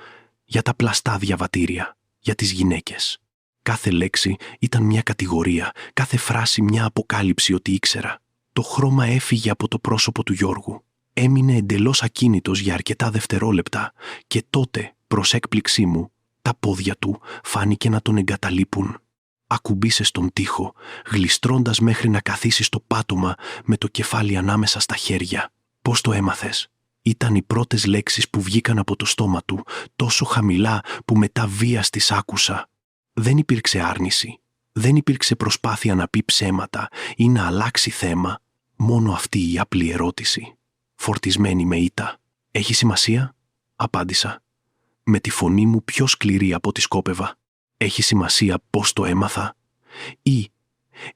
[SPEAKER 1] για τα πλαστά διαβατήρια, για τις γυναίκες». Κάθε λέξη ήταν μια κατηγορία, κάθε φράση μια αποκάλυψη ότι ήξερα. Το χρώμα έφυγε από το πρόσωπο του Γιώργου. Έμεινε εντελώς ακίνητος για αρκετά δευτερόλεπτα και τότε, προς έκπληξή μου, τα πόδια του φάνηκε να τον εγκαταλείπουν. Ακουμπήσε στον τοίχο, γλιστρώντας μέχρι να καθίσει στο πάτωμα με το κεφάλι ανάμεσα στα χέρια. «Πώς το έμαθες?» Ήταν οι πρώτες λέξεις που βγήκαν από το στόμα του, τόσο χαμηλά που μετά βίας τις άκουσα. Δεν υπήρξε άρνηση. Δεν υπήρξε προσπάθεια να πει ψέματα ή να αλλάξει θέμα. Μόνο αυτή η απλή ερώτηση, φορτισμένη με ήττα. «Έχει σημασία?» απάντησα, με τη φωνή μου πιο σκληρή από ό,τι σκόπευα. «Έχει σημασία πώς το έμαθα?» Ή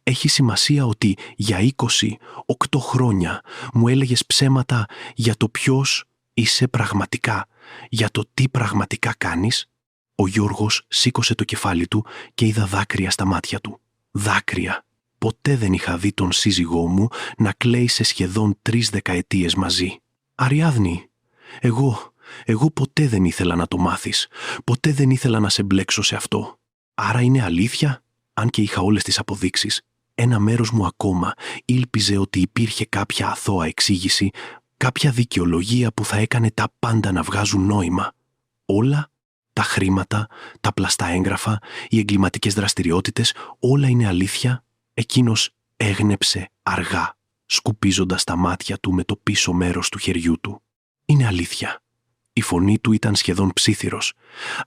[SPEAKER 1] «Έχει σημασία ότι για 28 χρόνια μου έλεγες ψέματα για το ποιος είσαι πραγματικά, για το τι πραγματικά κάνεις?» Ο Γιώργος σήκωσε το κεφάλι του και είδα δάκρυα στα μάτια του. Δάκρυα. Ποτέ δεν είχα δει τον σύζυγό μου να κλαίει σε σχεδόν 3 δεκαετίες μαζί. «Αριάδνη, εγώ ποτέ δεν ήθελα να το μάθεις. Ποτέ δεν ήθελα να σε μπλέξω σε αυτό. Άρα είναι αλήθεια?» Αν και είχα όλες τις αποδείξεις, ένα μέρος μου ακόμα ήλπιζε ότι υπήρχε κάποια αθώα εξήγηση, κάποια δικαιολογία που θα έκανε τα πάντα να βγάζουν νόημα. Όλα, τα χρήματα, τα πλαστά έγγραφα, οι εγκληματικές δραστηριότητες, όλα είναι αλήθεια. Εκείνος έγνεψε αργά, σκουπίζοντας τα μάτια του με το πίσω μέρος του χεριού του. «Είναι αλήθεια». Η φωνή του ήταν σχεδόν ψίθυρος.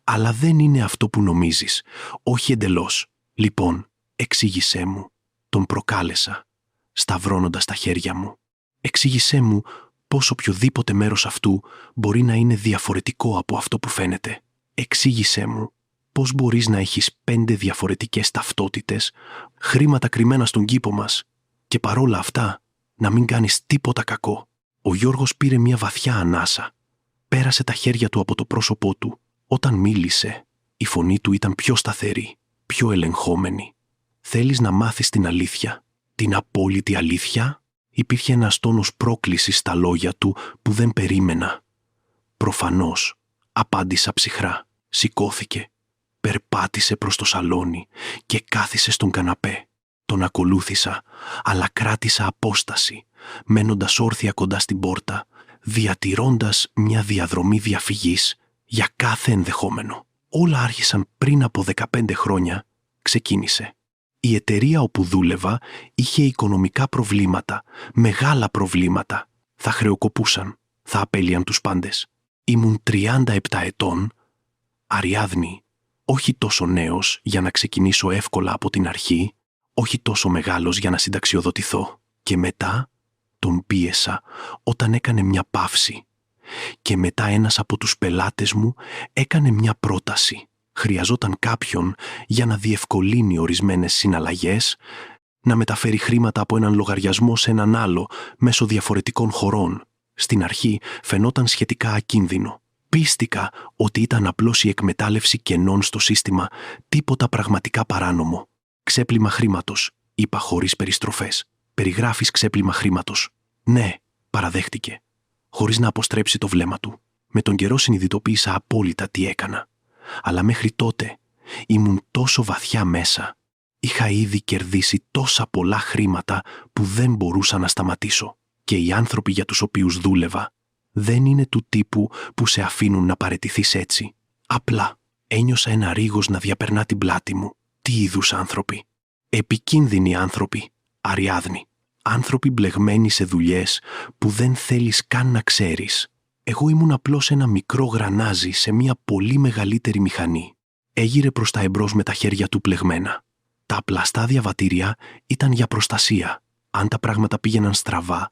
[SPEAKER 1] «Αλλά δεν είναι αυτό που νομίζεις. Όχι εντελώς. Λοιπόν, εξήγησέ μου». Τον προκάλεσα, σταυρώνοντας τα χέρια μου. «Εξήγησέ μου πώς οποιοδήποτε μέρος αυτού μπορεί να είναι διαφορετικό από αυτό που φαίνεται. Εξήγησέ μου πώς μπορείς να έχεις 5 διαφορετικές ταυτότητες, χρήματα κρυμμένα στον κήπο μας και παρόλα αυτά να μην κάνεις τίποτα κακό». Ο Γιώργος πήρε μια βαθιά ανάσα. Πέρασε τα χέρια του από το πρόσωπό του. Όταν μίλησε, η φωνή του ήταν πιο σταθερή, πιο ελεγχόμενη. «Θέλεις να μάθεις την αλήθεια, την απόλυτη αλήθεια?» Υπήρχε ένας τόνος πρόκλησης στα λόγια του που δεν περίμενα. «Προφανώς», απάντησα ψυχρά. Σηκώθηκε, περπάτησε προς το σαλόνι και κάθισε στον καναπέ. Τον ακολούθησα, αλλά κράτησα απόσταση, μένοντας όρθια κοντά στην πόρτα, διατηρώντας μια διαδρομή διαφυγής για κάθε ενδεχόμενο. Όλα άρχισαν πριν από 15 χρόνια, ξεκίνησε. Η εταιρεία όπου δούλευα είχε οικονομικά προβλήματα, μεγάλα προβλήματα. Θα χρεοκοπούσαν, θα απέλυαν τους πάντες. Ήμουν 37 ετών, Αριάδνη, όχι τόσο νέος για να ξεκινήσω εύκολα από την αρχή, όχι τόσο μεγάλος για να συνταξιοδοτηθώ. Και μετά τον πίεσα όταν έκανε μια παύση. Και μετά ένας από τους πελάτες μου έκανε μια πρόταση. Χρειαζόταν κάποιον για να διευκολύνει ορισμένες συναλλαγές, να μεταφέρει χρήματα από έναν λογαριασμό σε έναν άλλο μέσω διαφορετικών χωρών. Στην αρχή φαινόταν σχετικά ακίνδυνο. Πίστηκα ότι ήταν απλώς η εκμετάλλευση κενών στο σύστημα, τίποτα πραγματικά παράνομο. «Ξέπλυμα χρήματος», είπα χωρίς περιστροφές. «Περιγράφεις ξέπλυμα χρήματος?» «Ναι», παραδέχτηκε, χωρίς να αποστρέψει το βλέμμα του. Με τον καιρό συνειδητοποίησα απόλυτα τι έκανα. Αλλά μέχρι τότε ήμουν τόσο βαθιά μέσα. Είχα ήδη κερδίσει τόσα πολλά χρήματα που δεν μπορούσα να σταματήσω. Και οι άνθρωποι για τους οποίους δούλευα δεν είναι του τύπου που σε αφήνουν να παραιτηθείς έτσι. Απλά ένιωσα ένα ρίγος να διαπερνά την πλάτη μου. Τι είδους άνθρωποι? Επικίνδυνοι άνθρωποι, Αριάδνη. Άνθρωποι μπλεγμένοι σε δουλειές που δεν θέλεις καν να ξέρεις. Εγώ ήμουν απλώς ένα μικρό γρανάζι σε μια πολύ μεγαλύτερη μηχανή. Έγειρε προς τα εμπρός με τα χέρια του πλεγμένα. Τα πλαστά διαβατήρια ήταν για προστασία. Αν τα πράγματα πήγαιναν στραβά,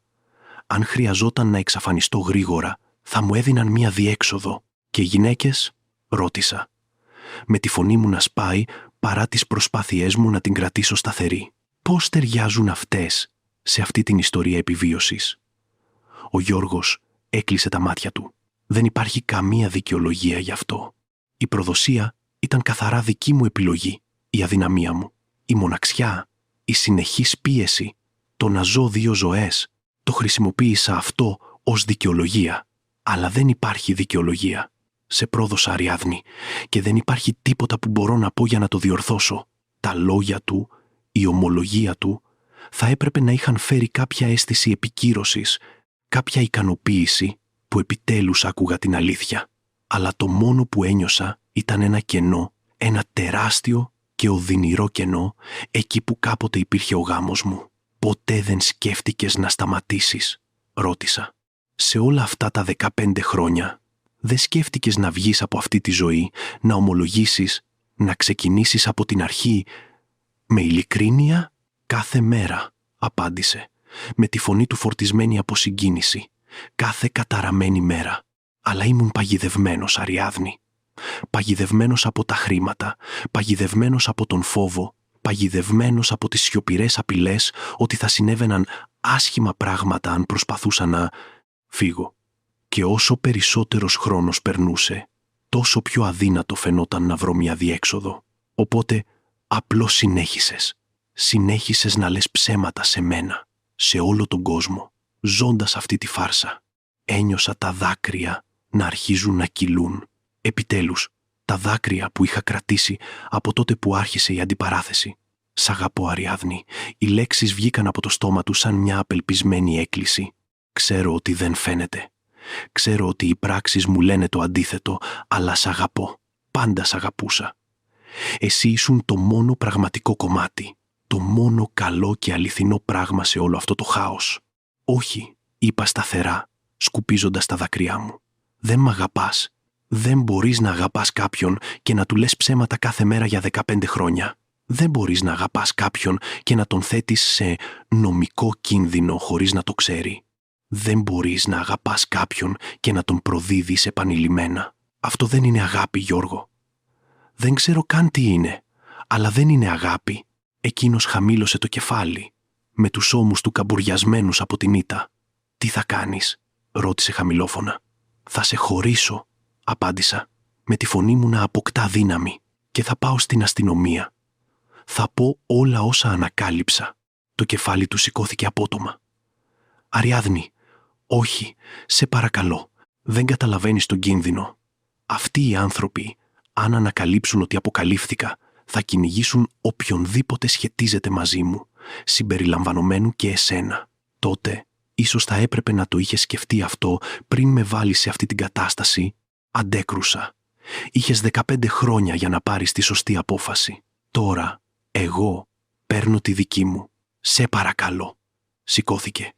[SPEAKER 1] αν χρειαζόταν να εξαφανιστώ γρήγορα, θα μου έδιναν μια διέξοδο. «Και γυναίκες?» ρώτησα, με τη φωνή μου να σπάει παρά τις προσπάθειές μου να την κρατήσω σταθερή. «Πώς ταιριάζουν αυτές σε αυτή την ιστορία επιβίωσης?» Ο Γιώργος έκλεισε τα μάτια του. «Δεν υπάρχει καμία δικαιολογία γι' αυτό. Η προδοσία ήταν καθαρά δική μου επιλογή, η αδυναμία μου, η μοναξιά, η συνεχής πίεση, το να ζω 2 ζωές. Το χρησιμοποίησα αυτό ως δικαιολογία. Αλλά δεν υπάρχει δικαιολογία. Σε πρόδωσα, Αριάδνη, και δεν υπάρχει τίποτα που μπορώ να πω για να το διορθώσω. Τα λόγια του, η ομολογία του, θα έπρεπε να είχαν φέρει κάποια αίσθηση επικύρωσης, κάποια ικανοποίηση που επιτέλους άκουγα την αλήθεια. Αλλά το μόνο που ένιωσα ήταν ένα κενό, ένα τεράστιο και οδυνηρό κενό, εκεί που κάποτε υπήρχε ο γάμος μου. «Ποτέ δεν σκέφτηκες να σταματήσεις?» ρώτησα. «Σε όλα αυτά τα 15 χρόνια, δεν σκέφτηκες να βγεις από αυτή τη ζωή, να ομολογήσεις, να ξεκινήσεις από την αρχή, με ειλικρίνεια?» «Κάθε μέρα», απάντησε, με τη φωνή του φορτισμένη από συγκίνηση. «Κάθε καταραμένη μέρα. Αλλά ήμουν παγιδευμένος, Αριάδνη. Παγιδευμένος από τα χρήματα, παγιδευμένος από τον φόβο, παγιδευμένος από τις σιωπηρές απειλές ότι θα συνέβαιναν άσχημα πράγματα αν προσπαθούσα να φύγω. Και όσο περισσότερος χρόνος περνούσε, τόσο πιο αδύνατο φαινόταν να βρω μια διέξοδο. Οπότε απλώς συνέχισες. Συνέχισες να λες ψέματα σε μένα, σε όλο τον κόσμο, ζώντας αυτή τη φάρσα. Ένιωσα τα δάκρυα να αρχίζουν να κυλούν. Επιτέλους, τα δάκρυα που είχα κρατήσει από τότε που άρχισε η αντιπαράθεση. «Σ' αγαπώ, Αριάδνη», οι λέξεις βγήκαν από το στόμα του σαν μια απελπισμένη έκκληση. «Ξέρω ότι δεν φαίνεται. Ξέρω ότι οι πράξεις μου λένε το αντίθετο, αλλά σ' αγαπώ. Πάντα σ' αγαπούσα. Εσύ ήσουν το μόνο πραγματικό κομμάτι, το μόνο καλό και αληθινό πράγμα σε όλο αυτό το χάος». «Όχι», είπα σταθερά, σκουπίζοντας τα δάκρυά μου. «Δεν μ' αγαπάς. Δεν μπορείς να αγαπάς κάποιον και να του λες ψέματα κάθε μέρα για 15 χρόνια. Δεν μπορείς να αγαπάς κάποιον και να τον θέτεις σε νομικό κίνδυνο χωρίς να το ξέρει. Δεν μπορείς να αγαπάς κάποιον και να τον προδίδεις επανειλημμένα. Αυτό δεν είναι αγάπη, Γιώργο. Δεν ξέρω καν τι είναι, αλλά δεν είναι αγάπη». Εκείνος χαμήλωσε το κεφάλι, με τους ώμους του καμπουριασμένους από την ήττα. «Τι θα κάνεις?» ρώτησε χαμηλόφωνα. «Θα σε χωρίσω», απάντησα, με τη φωνή μου να αποκτά δύναμη, «και θα πάω στην αστυνομία. Θα πω όλα όσα ανακάλυψα». Το κεφάλι του σηκώθηκε απότομα. «Αριάδνη, όχι, σε παρακαλώ, δεν καταλαβαίνεις τον κίνδυνο. Αυτοί οι άνθρωποι, αν ανακαλύψουν ότι αποκαλύφθηκα, θα κυνηγήσουν οποιονδήποτε σχετίζεται μαζί μου, συμπεριλαμβανομένου και εσένα. Τότε, ίσως θα έπρεπε να το είχες σκεφτεί αυτό πριν με βάλεις σε αυτή την κατάσταση». Αντέκρουσα. «Είχες 15 χρόνια για να πάρεις τη σωστή απόφαση. Τώρα, εγώ παίρνω τη δική μου. Σε παρακαλώ». Σηκώθηκε.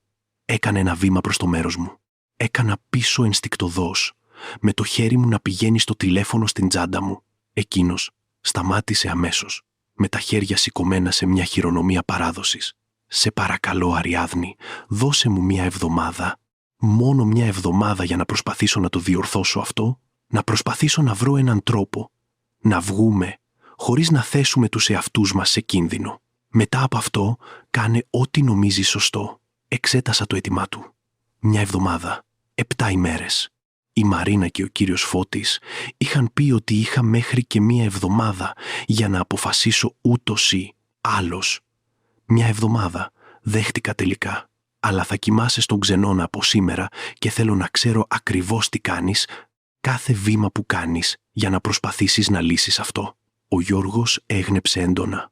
[SPEAKER 1] Έκανε ένα βήμα προς το μέρος μου. Έκανα πίσω ενστικτωδώς, με το χέρι μου να πηγαίνει στο τηλέφωνο στην τσάντα μου. Εκείνος σταμάτησε αμέσως, με τα χέρια σηκωμένα σε μια χειρονομία παράδοσης. «Σε παρακαλώ, Αριάδνη, δώσε μου μια εβδομάδα. Μόνο μια εβδομάδα για να προσπαθήσω να το διορθώσω αυτό, να προσπαθήσω να βρω έναν τρόπο, να βγούμε, χωρίς να θέσουμε τους εαυτούς μας σε κίνδυνο. Μετά από αυτό, κάνε ό,τι νομίζεις σωστό». Εξέτασα το αίτημά του. Μια εβδομάδα, 7 ημέρες. Η Μαρίνα και ο κύριος Φώτης είχαν πει ότι είχα μέχρι και μια εβδομάδα για να αποφασίσω ούτως ή άλλως. Μια εβδομάδα, δέχτηκα τελικά. «Αλλά θα κοιμάσαι στον ξενώνα από σήμερα και θέλω να ξέρω ακριβώς τι κάνεις, κάθε βήμα που κάνεις για να προσπαθήσεις να λύσεις αυτό». Ο Γιώργος έγνεψε έντονα.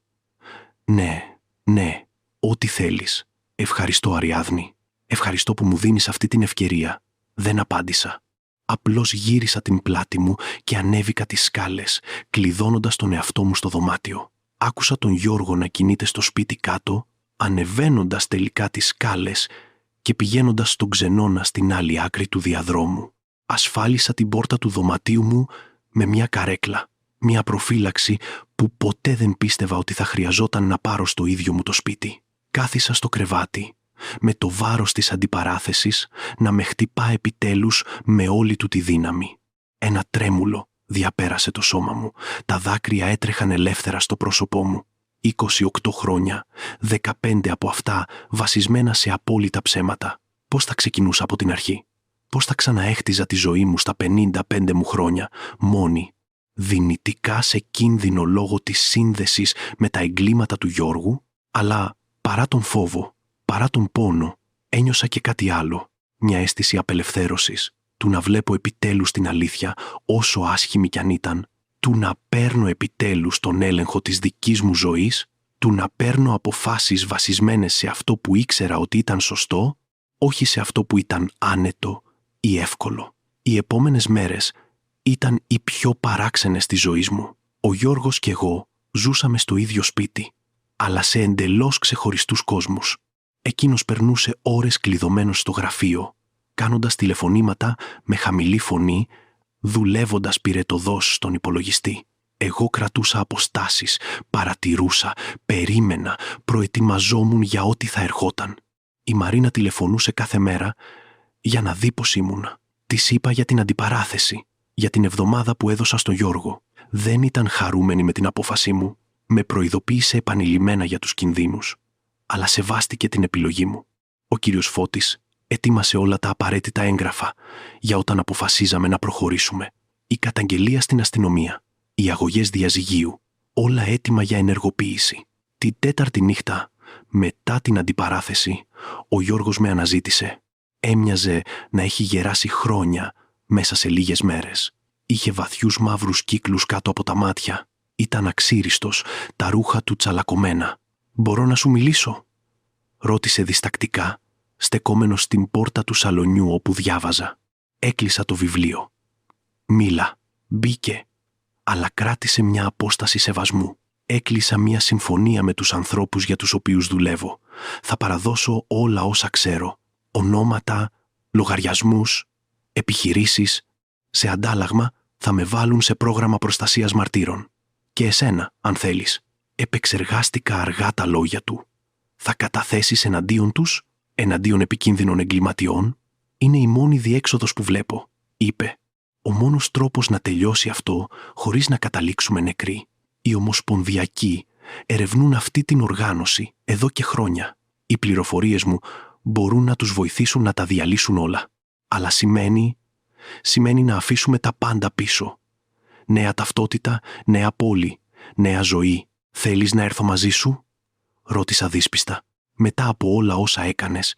[SPEAKER 1] Ναι, ό,τι θέλεις. «Ευχαριστώ, Αριάδνη. Ευχαριστώ που μου δίνεις αυτή την ευκαιρία». Δεν απάντησα. Απλώς γύρισα την πλάτη μου και ανέβηκα τις σκάλες, κλειδώνοντας τον εαυτό μου στο δωμάτιο. Άκουσα τον Γιώργο να κινείται στο σπίτι κάτω, ανεβαίνοντας τελικά τις σκάλες και πηγαίνοντας στον ξενώνα στην άλλη άκρη του διαδρόμου. Ασφάλισα την πόρτα του δωματίου μου με μια καρέκλα, μια προφύλαξη που ποτέ δεν πίστευα ότι θα χρειαζόταν να πάρω στο ίδιο μου το σπίτι. Κάθισα στο κρεβάτι, με το βάρος της αντιπαράθεσης να με χτυπά επιτέλους με όλη του τη δύναμη. Ένα τρέμουλο διαπέρασε το σώμα μου, τα δάκρυα έτρεχαν ελεύθερα στο πρόσωπό μου. 28 χρόνια, 15 από αυτά βασισμένα σε απόλυτα ψέματα. Πώς θα ξεκινούσα από την αρχή? Πώς θα ξαναέχτιζα τη ζωή μου στα 55 μου χρόνια, μόνη, δυνητικά σε κίνδυνο λόγω της σύνδεσης με τα εγκλήματα του Γιώργου? Αλλά παρά τον φόβο, παρά τον πόνο, ένιωσα και κάτι άλλο, μια αίσθηση απελευθέρωσης. του να βλέπω επιτέλους την αλήθεια, όσο άσχημη κι αν ήταν, του να παίρνω επιτέλους τον έλεγχο της δικής μου ζωής, του να παίρνω αποφάσεις βασισμένες σε αυτό που ήξερα ότι ήταν σωστό, όχι σε αυτό που ήταν άνετο ή εύκολο. Οι επόμενες μέρες ήταν οι πιο παράξενες της ζωής μου. Ο Γιώργος και εγώ ζούσαμε στο ίδιο σπίτι, αλλά σε εντελώς ξεχωριστούς κόσμους. Εκείνος περνούσε ώρες κλειδωμένος στο γραφείο, κάνοντας τηλεφωνήματα με χαμηλή φωνή, δουλεύοντας πυρετοδός στον υπολογιστή. Εγώ κρατούσα αποστάσεις, παρατηρούσα, περίμενα, προετοιμαζόμουν για ό,τι θα ερχόταν. Η Μαρίνα τηλεφωνούσε κάθε μέρα για να δει πως ήμουν. Της είπα για την αντιπαράθεση, για την εβδομάδα που έδωσα στον Γιώργο. Δεν ήταν χαρούμενη με την απόφασή μου. Με προειδοποίησε επανειλημμένα για τους κινδύνους, αλλά σεβάστηκε την επιλογή μου. Ο κύριος Φώτης ετοίμασε όλα τα απαραίτητα έγγραφα για όταν αποφασίζαμε να προχωρήσουμε. Η καταγγελία στην αστυνομία, οι αγωγές διαζυγίου, όλα έτοιμα για ενεργοποίηση. Την τέταρτη νύχτα, μετά την αντιπαράθεση, ο Γιώργος με αναζήτησε. Έμοιαζε να έχει γεράσει χρόνια μέσα σε λίγες μέρες. Είχε βαθιούς μαύρους κύκλους κάτω από τα μάτια. Ήταν αξίριστος, τα ρούχα του τσαλακωμένα. «Μπορώ να σου μιλήσω?» ρώτησε διστακτικά, στεκόμενος στην πόρτα του σαλονιού όπου διάβαζα. Έκλεισα το βιβλίο. «Μίλα». Μπήκε, αλλά κράτησε μια απόσταση σεβασμού. Έκλεισα μια συμφωνία με τους ανθρώπους για τους οποίους δουλεύω. Θα παραδώσω όλα όσα ξέρω. Ονόματα, λογαριασμούς, επιχειρήσεις. Σε αντάλλαγμα θα με βάλουν σε πρόγραμμα προστασίας μαρτύρων. Και εσένα, αν θέλεις. Επεξεργάστηκα αργά τα λόγια του. Θα καταθέσεις εναντίον τους, εναντίον επικίνδυνων εγκληματιών? Είναι η μόνη διέξοδος που βλέπω, είπε. Ο μόνος τρόπος να τελειώσει αυτό χωρίς να καταλήξουμε νεκροί. Οι ομοσπονδιακοί ερευνούν αυτή την οργάνωση εδώ και χρόνια. Οι πληροφορίες μου μπορούν να τους βοηθήσουν να τα διαλύσουν όλα. Αλλά σημαίνει να αφήσουμε τα πάντα πίσω. Νέα ταυτότητα, νέα πόλη, νέα ζωή. Θέλεις να έρθω μαζί σου? Ρώτησα δύσπιστα. Μετά από όλα όσα έκανες,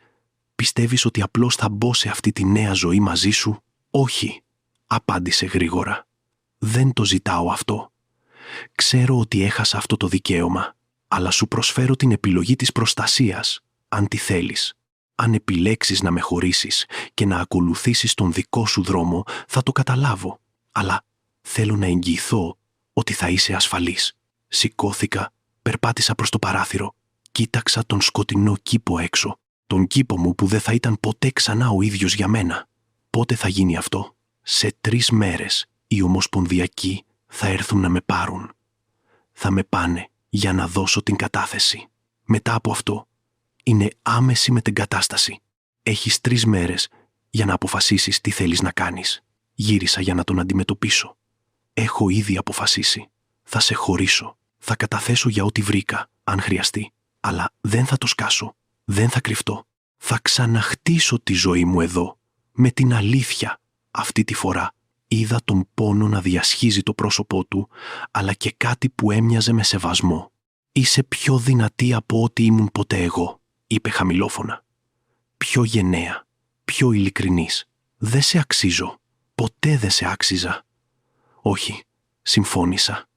[SPEAKER 1] πιστεύεις ότι απλώς θα μπω σε αυτή τη νέα ζωή μαζί σου? Όχι, απάντησε γρήγορα. Δεν το ζητάω αυτό. Ξέρω ότι έχασα αυτό το δικαίωμα, αλλά σου προσφέρω την επιλογή της προστασίας, αν τη θέλεις. Αν επιλέξεις να με χωρίσεις και να ακολουθήσεις τον δικό σου δρόμο, θα το καταλάβω. Αλλά θέλω να εγγυηθώ ότι θα είσαι ασφαλής. Σηκώθηκα, περπάτησα προς το παράθυρο. Κοίταξα τον σκοτεινό κήπο έξω. Τον κήπο μου που δεν θα ήταν ποτέ ξανά ο ίδιος για μένα. Πότε θα γίνει αυτό? Σε 3 μέρες οι ομοσπονδιακοί θα έρθουν να με πάρουν. Θα με πάνε για να δώσω την κατάθεση. Μετά από αυτό, είναι άμεση μετεγκατάσταση. Έχεις 3 μέρες για να αποφασίσεις τι θέλεις να κάνεις. Γύρισα για να τον αντιμετωπίσω. Έχω ήδη αποφασίσει. Θα σε χωρίσω. Θα καταθέσω για ό,τι βρήκα, αν χρειαστεί. Αλλά δεν θα το σκάσω. Δεν θα κρυφτώ. Θα ξαναχτίσω τη ζωή μου εδώ. Με την αλήθεια. Αυτή τη φορά είδα τον πόνο να διασχίζει το πρόσωπό του, αλλά και κάτι που έμοιαζε με σεβασμό. «Είσαι πιο δυνατή από ό,τι ήμουν ποτέ εγώ», είπε χαμηλόφωνα. «Πιο γενναία, πιο ειλικρινής. Δεν σε αξίζω. Ποτέ δεν σε άξιζα». «Όχι», συμφώνησα.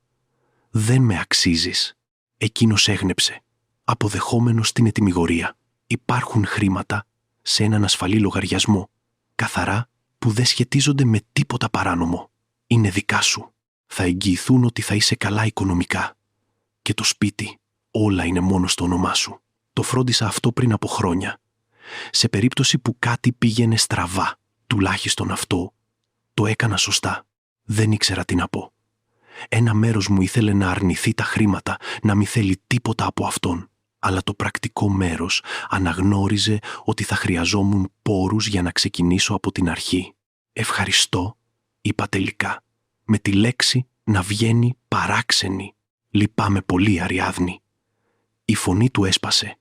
[SPEAKER 1] «Δεν με αξίζεις». Εκείνος έγνεψε, αποδεχόμενος την ετυμηγορία. «Υπάρχουν χρήματα σε έναν ασφαλή λογαριασμό, καθαρά, που δεν σχετίζονται με τίποτα παράνομο. Είναι δικά σου. Θα εγγυηθούν ότι θα είσαι καλά οικονομικά. Και το σπίτι, όλα είναι μόνο στο όνομά σου. Το φρόντισα αυτό πριν από χρόνια. Σε περίπτωση που κάτι πήγαινε στραβά, τουλάχιστον αυτό, το έκανα σωστά. Δεν ήξερα τι να πω. Ένα μέρος μου ήθελε να αρνηθεί τα χρήματα, να μην θέλει τίποτα από αυτόν. Αλλά το πρακτικό μέρος αναγνώριζε ότι θα χρειαζόμουν πόρους για να ξεκινήσω από την αρχή. «Ευχαριστώ», είπα τελικά, με τη λέξη να βγαίνει παράξενη. «Λυπάμαι πολύ, Αριάδνη». Η φωνή του έσπασε.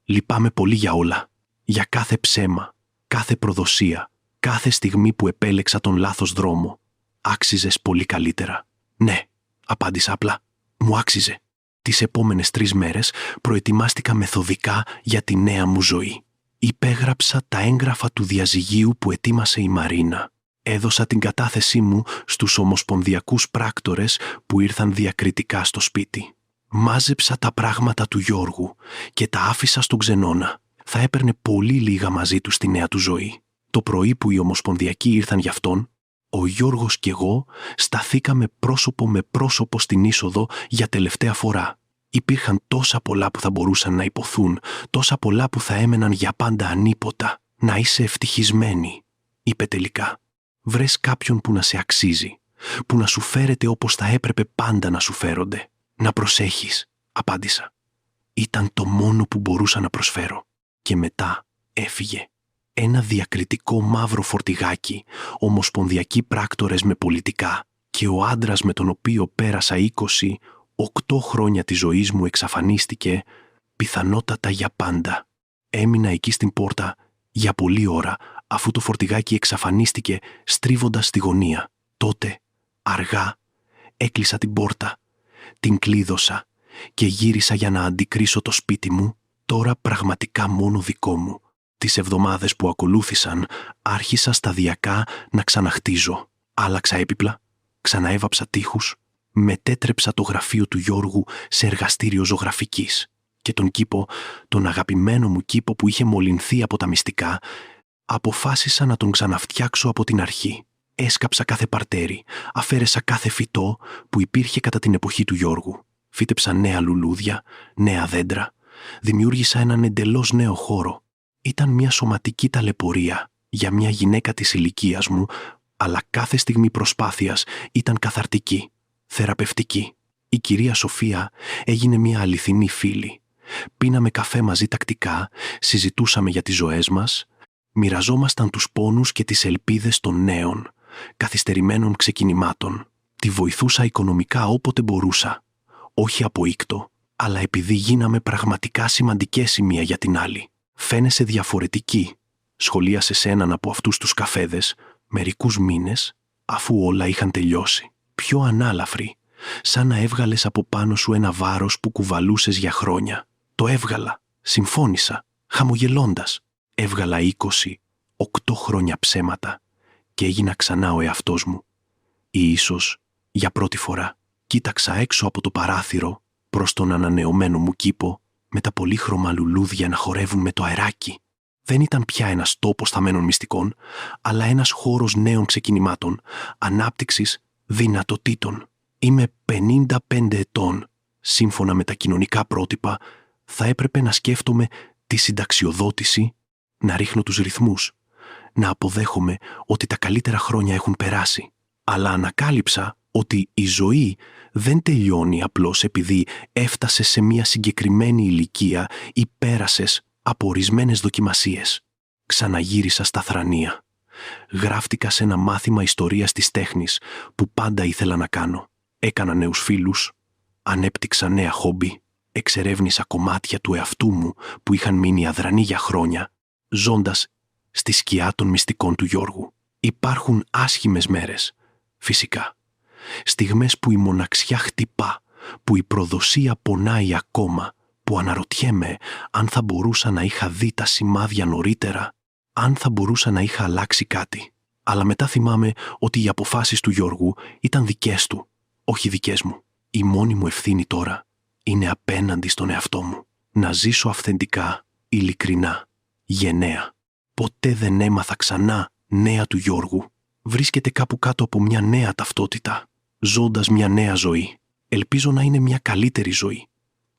[SPEAKER 1] «Λυπάμαι πολύ για όλα. Για κάθε ψέμα, κάθε προδοσία, κάθε στιγμή που επέλεξα τον λάθος δρόμο. Άξιζες πολύ καλύτερα». «Ναι», απάντησα απλά. «Μου άξιζε». Τις επόμενες 3 μέρες προετοιμάστηκα μεθοδικά για τη νέα μου ζωή. Υπέγραψα τα έγγραφα του διαζυγίου που ετοίμασε η Μαρίνα. Έδωσα την κατάθεσή μου στους ομοσπονδιακούς πράκτορες που ήρθαν διακριτικά στο σπίτι. Μάζεψα τα πράγματα του Γιώργου και τα άφησα στον ξενώνα. Θα έπαιρνε πολύ λίγα μαζί του στη νέα του ζωή. Το πρωί που οι ομοσπονδιακοί ήρθαν για αυτόν, ο Γιώργος και εγώ σταθήκαμε πρόσωπο με πρόσωπο στην είσοδο για τελευταία φορά. Υπήρχαν τόσα πολλά που θα μπορούσαν να υποθούν, τόσα πολλά που θα έμεναν για πάντα ανίποτα. «Να είσαι ευτυχισμένη», είπε τελικά. «Βρες κάποιον που να σε αξίζει, που να σου φέρεται όπως θα έπρεπε πάντα να σου φέρονται. Να προσέχεις», απάντησα. Ήταν το μόνο που μπορούσα να προσφέρω. Και μετά έφυγε. Ένα διακριτικό μαύρο φορτηγάκι, ομοσπονδιακοί πράκτορες με πολιτικά και ο άντρας με τον οποίο πέρασα 8 χρόνια της ζωής μου εξαφανίστηκε, πιθανότατα για πάντα. Έμεινα εκεί στην πόρτα για πολλή ώρα, αφού το φορτηγάκι εξαφανίστηκε στρίβοντας στη γωνία. Τότε, αργά, έκλεισα την πόρτα, την κλείδωσα και γύρισα για να αντικρίσω το σπίτι μου, τώρα πραγματικά μόνο δικό μου. Τις εβδομάδες που ακολούθησαν, άρχισα σταδιακά να ξαναχτίζω. Άλλαξα έπιπλα, ξαναέβαψα τοίχους, μετέτρεψα το γραφείο του Γιώργου σε εργαστήριο ζωγραφικής και τον κήπο, τον αγαπημένο μου κήπο που είχε μολυνθεί από τα μυστικά, αποφάσισα να τον ξαναφτιάξω από την αρχή. Έσκαψα κάθε παρτέρι, αφαίρεσα κάθε φυτό που υπήρχε κατά την εποχή του Γιώργου. Φύτεψα νέα λουλούδια, νέα δέντρα, δημιούργησα έναν εντελώς νέο χώρο. Ήταν μια σωματική ταλαιπωρία για μια γυναίκα της ηλικίας μου, αλλά κάθε στιγμή προσπάθειας ήταν καθαρτική, θεραπευτική. Η κυρία Σοφία έγινε μια αληθινή φίλη. Πίναμε καφέ μαζί τακτικά, συζητούσαμε για τις ζωές μας, μοιραζόμασταν τους πόνους και τις ελπίδες των νέων, καθυστερημένων ξεκινημάτων. Τη βοηθούσα οικονομικά όποτε μπορούσα, όχι από ήκτο, αλλά επειδή γίναμε πραγματικά σημαντικές η μία για την άλλη. «Φαίνεσαι διαφορετική», σχολίασε σε έναν από αυτούς τους καφέδες, μερικούς μήνες, αφού όλα είχαν τελειώσει. «Πιο ανάλαφρη, σαν να έβγαλες από πάνω σου ένα βάρος που κουβαλούσες για χρόνια». «Το έβγαλα», συμφώνησα, χαμογελώντας. Έβγαλα 8 χρόνια ψέματα και έγινα ξανά ο εαυτός μου. Ή ίσως, για πρώτη φορά, κοίταξα έξω από το παράθυρο προς τον ανανεωμένο μου κήπο με τα πολύχρωμα λουλούδια να χορεύουν με το αεράκι. Δεν ήταν πια ένας τόπος θαμμένων μυστικών, αλλά ένας χώρος νέων ξεκινημάτων, ανάπτυξης δυνατοτήτων. Είμαι 55 ετών. Σύμφωνα με τα κοινωνικά πρότυπα, θα έπρεπε να σκέφτομαι τη συνταξιοδότηση, να ρίχνω τους ρυθμούς, να αποδέχομαι ότι τα καλύτερα χρόνια έχουν περάσει. Αλλά ανακάλυψα ότι η ζωή δεν τελειώνει απλώς επειδή έφτασες σε μια συγκεκριμένη ηλικία ή πέρασες από ορισμένες δοκιμασίες. Ξαναγύρισα στα θρανία. Γράφτηκα σε ένα μάθημα ιστορίας της τέχνης που πάντα ήθελα να κάνω. Έκανα νέους φίλους, ανέπτυξα νέα χόμπι, εξερεύνησα κομμάτια του εαυτού μου που είχαν μείνει αδρανή για χρόνια, ζώντας στη σκιά των μυστικών του Γιώργου. Υπάρχουν άσχημες μέρες, φυσικά. Στιγμές που η μοναξιά χτυπά, που η προδοσία πονάει ακόμα, που αναρωτιέμαι αν θα μπορούσα να είχα δει τα σημάδια νωρίτερα, αν θα μπορούσα να είχα αλλάξει κάτι. Αλλά μετά θυμάμαι ότι οι αποφάσεις του Γιώργου ήταν δικές του, όχι δικές μου. Η μόνη μου ευθύνη τώρα είναι απέναντι στον εαυτό μου. Να ζήσω αυθεντικά, ειλικρινά, γενναία. Ποτέ δεν έμαθα ξανά νέα του Γιώργου. Βρίσκεται κάπου κάτω από μια νέα ταυτότητα, ζώντας μια νέα ζωή. Ελπίζω να είναι μια καλύτερη ζωή,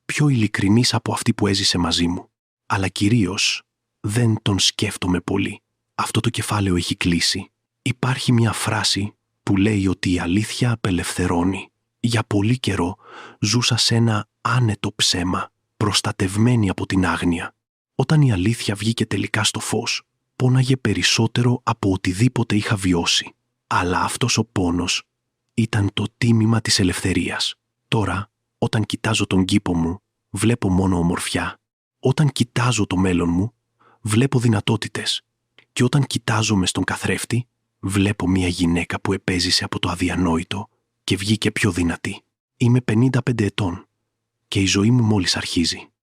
[SPEAKER 1] πιο ειλικρινής από αυτή που έζησε μαζί μου. Αλλά κυρίως δεν τον σκέφτομαι πολύ. Αυτό το κεφάλαιο έχει κλείσει. Υπάρχει μια φράση που λέει ότι η αλήθεια απελευθερώνει. Για πολύ καιρό ζούσα σε ένα άνετο ψέμα, προστατευμένη από την άγνοια. Όταν η αλήθεια βγήκε τελικά στο φως, πόναγε περισσότερο από οτιδήποτε είχα βιώσει. Αλλά αυτός ο πόνος ήταν το τίμημα της ελευθερίας. Τώρα, όταν κοιτάζω τον κήπο μου, βλέπω μόνο ομορφιά. Όταν κοιτάζω το μέλλον μου, βλέπω δυνατότητες. Και όταν κοιτάζομαι στον καθρέφτη, βλέπω μια γυναίκα που επέζησε από το αδιανόητο και βγήκε πιο δυνατή. Είμαι 55 ετών και η ζωή μου μόλις αρχίζει.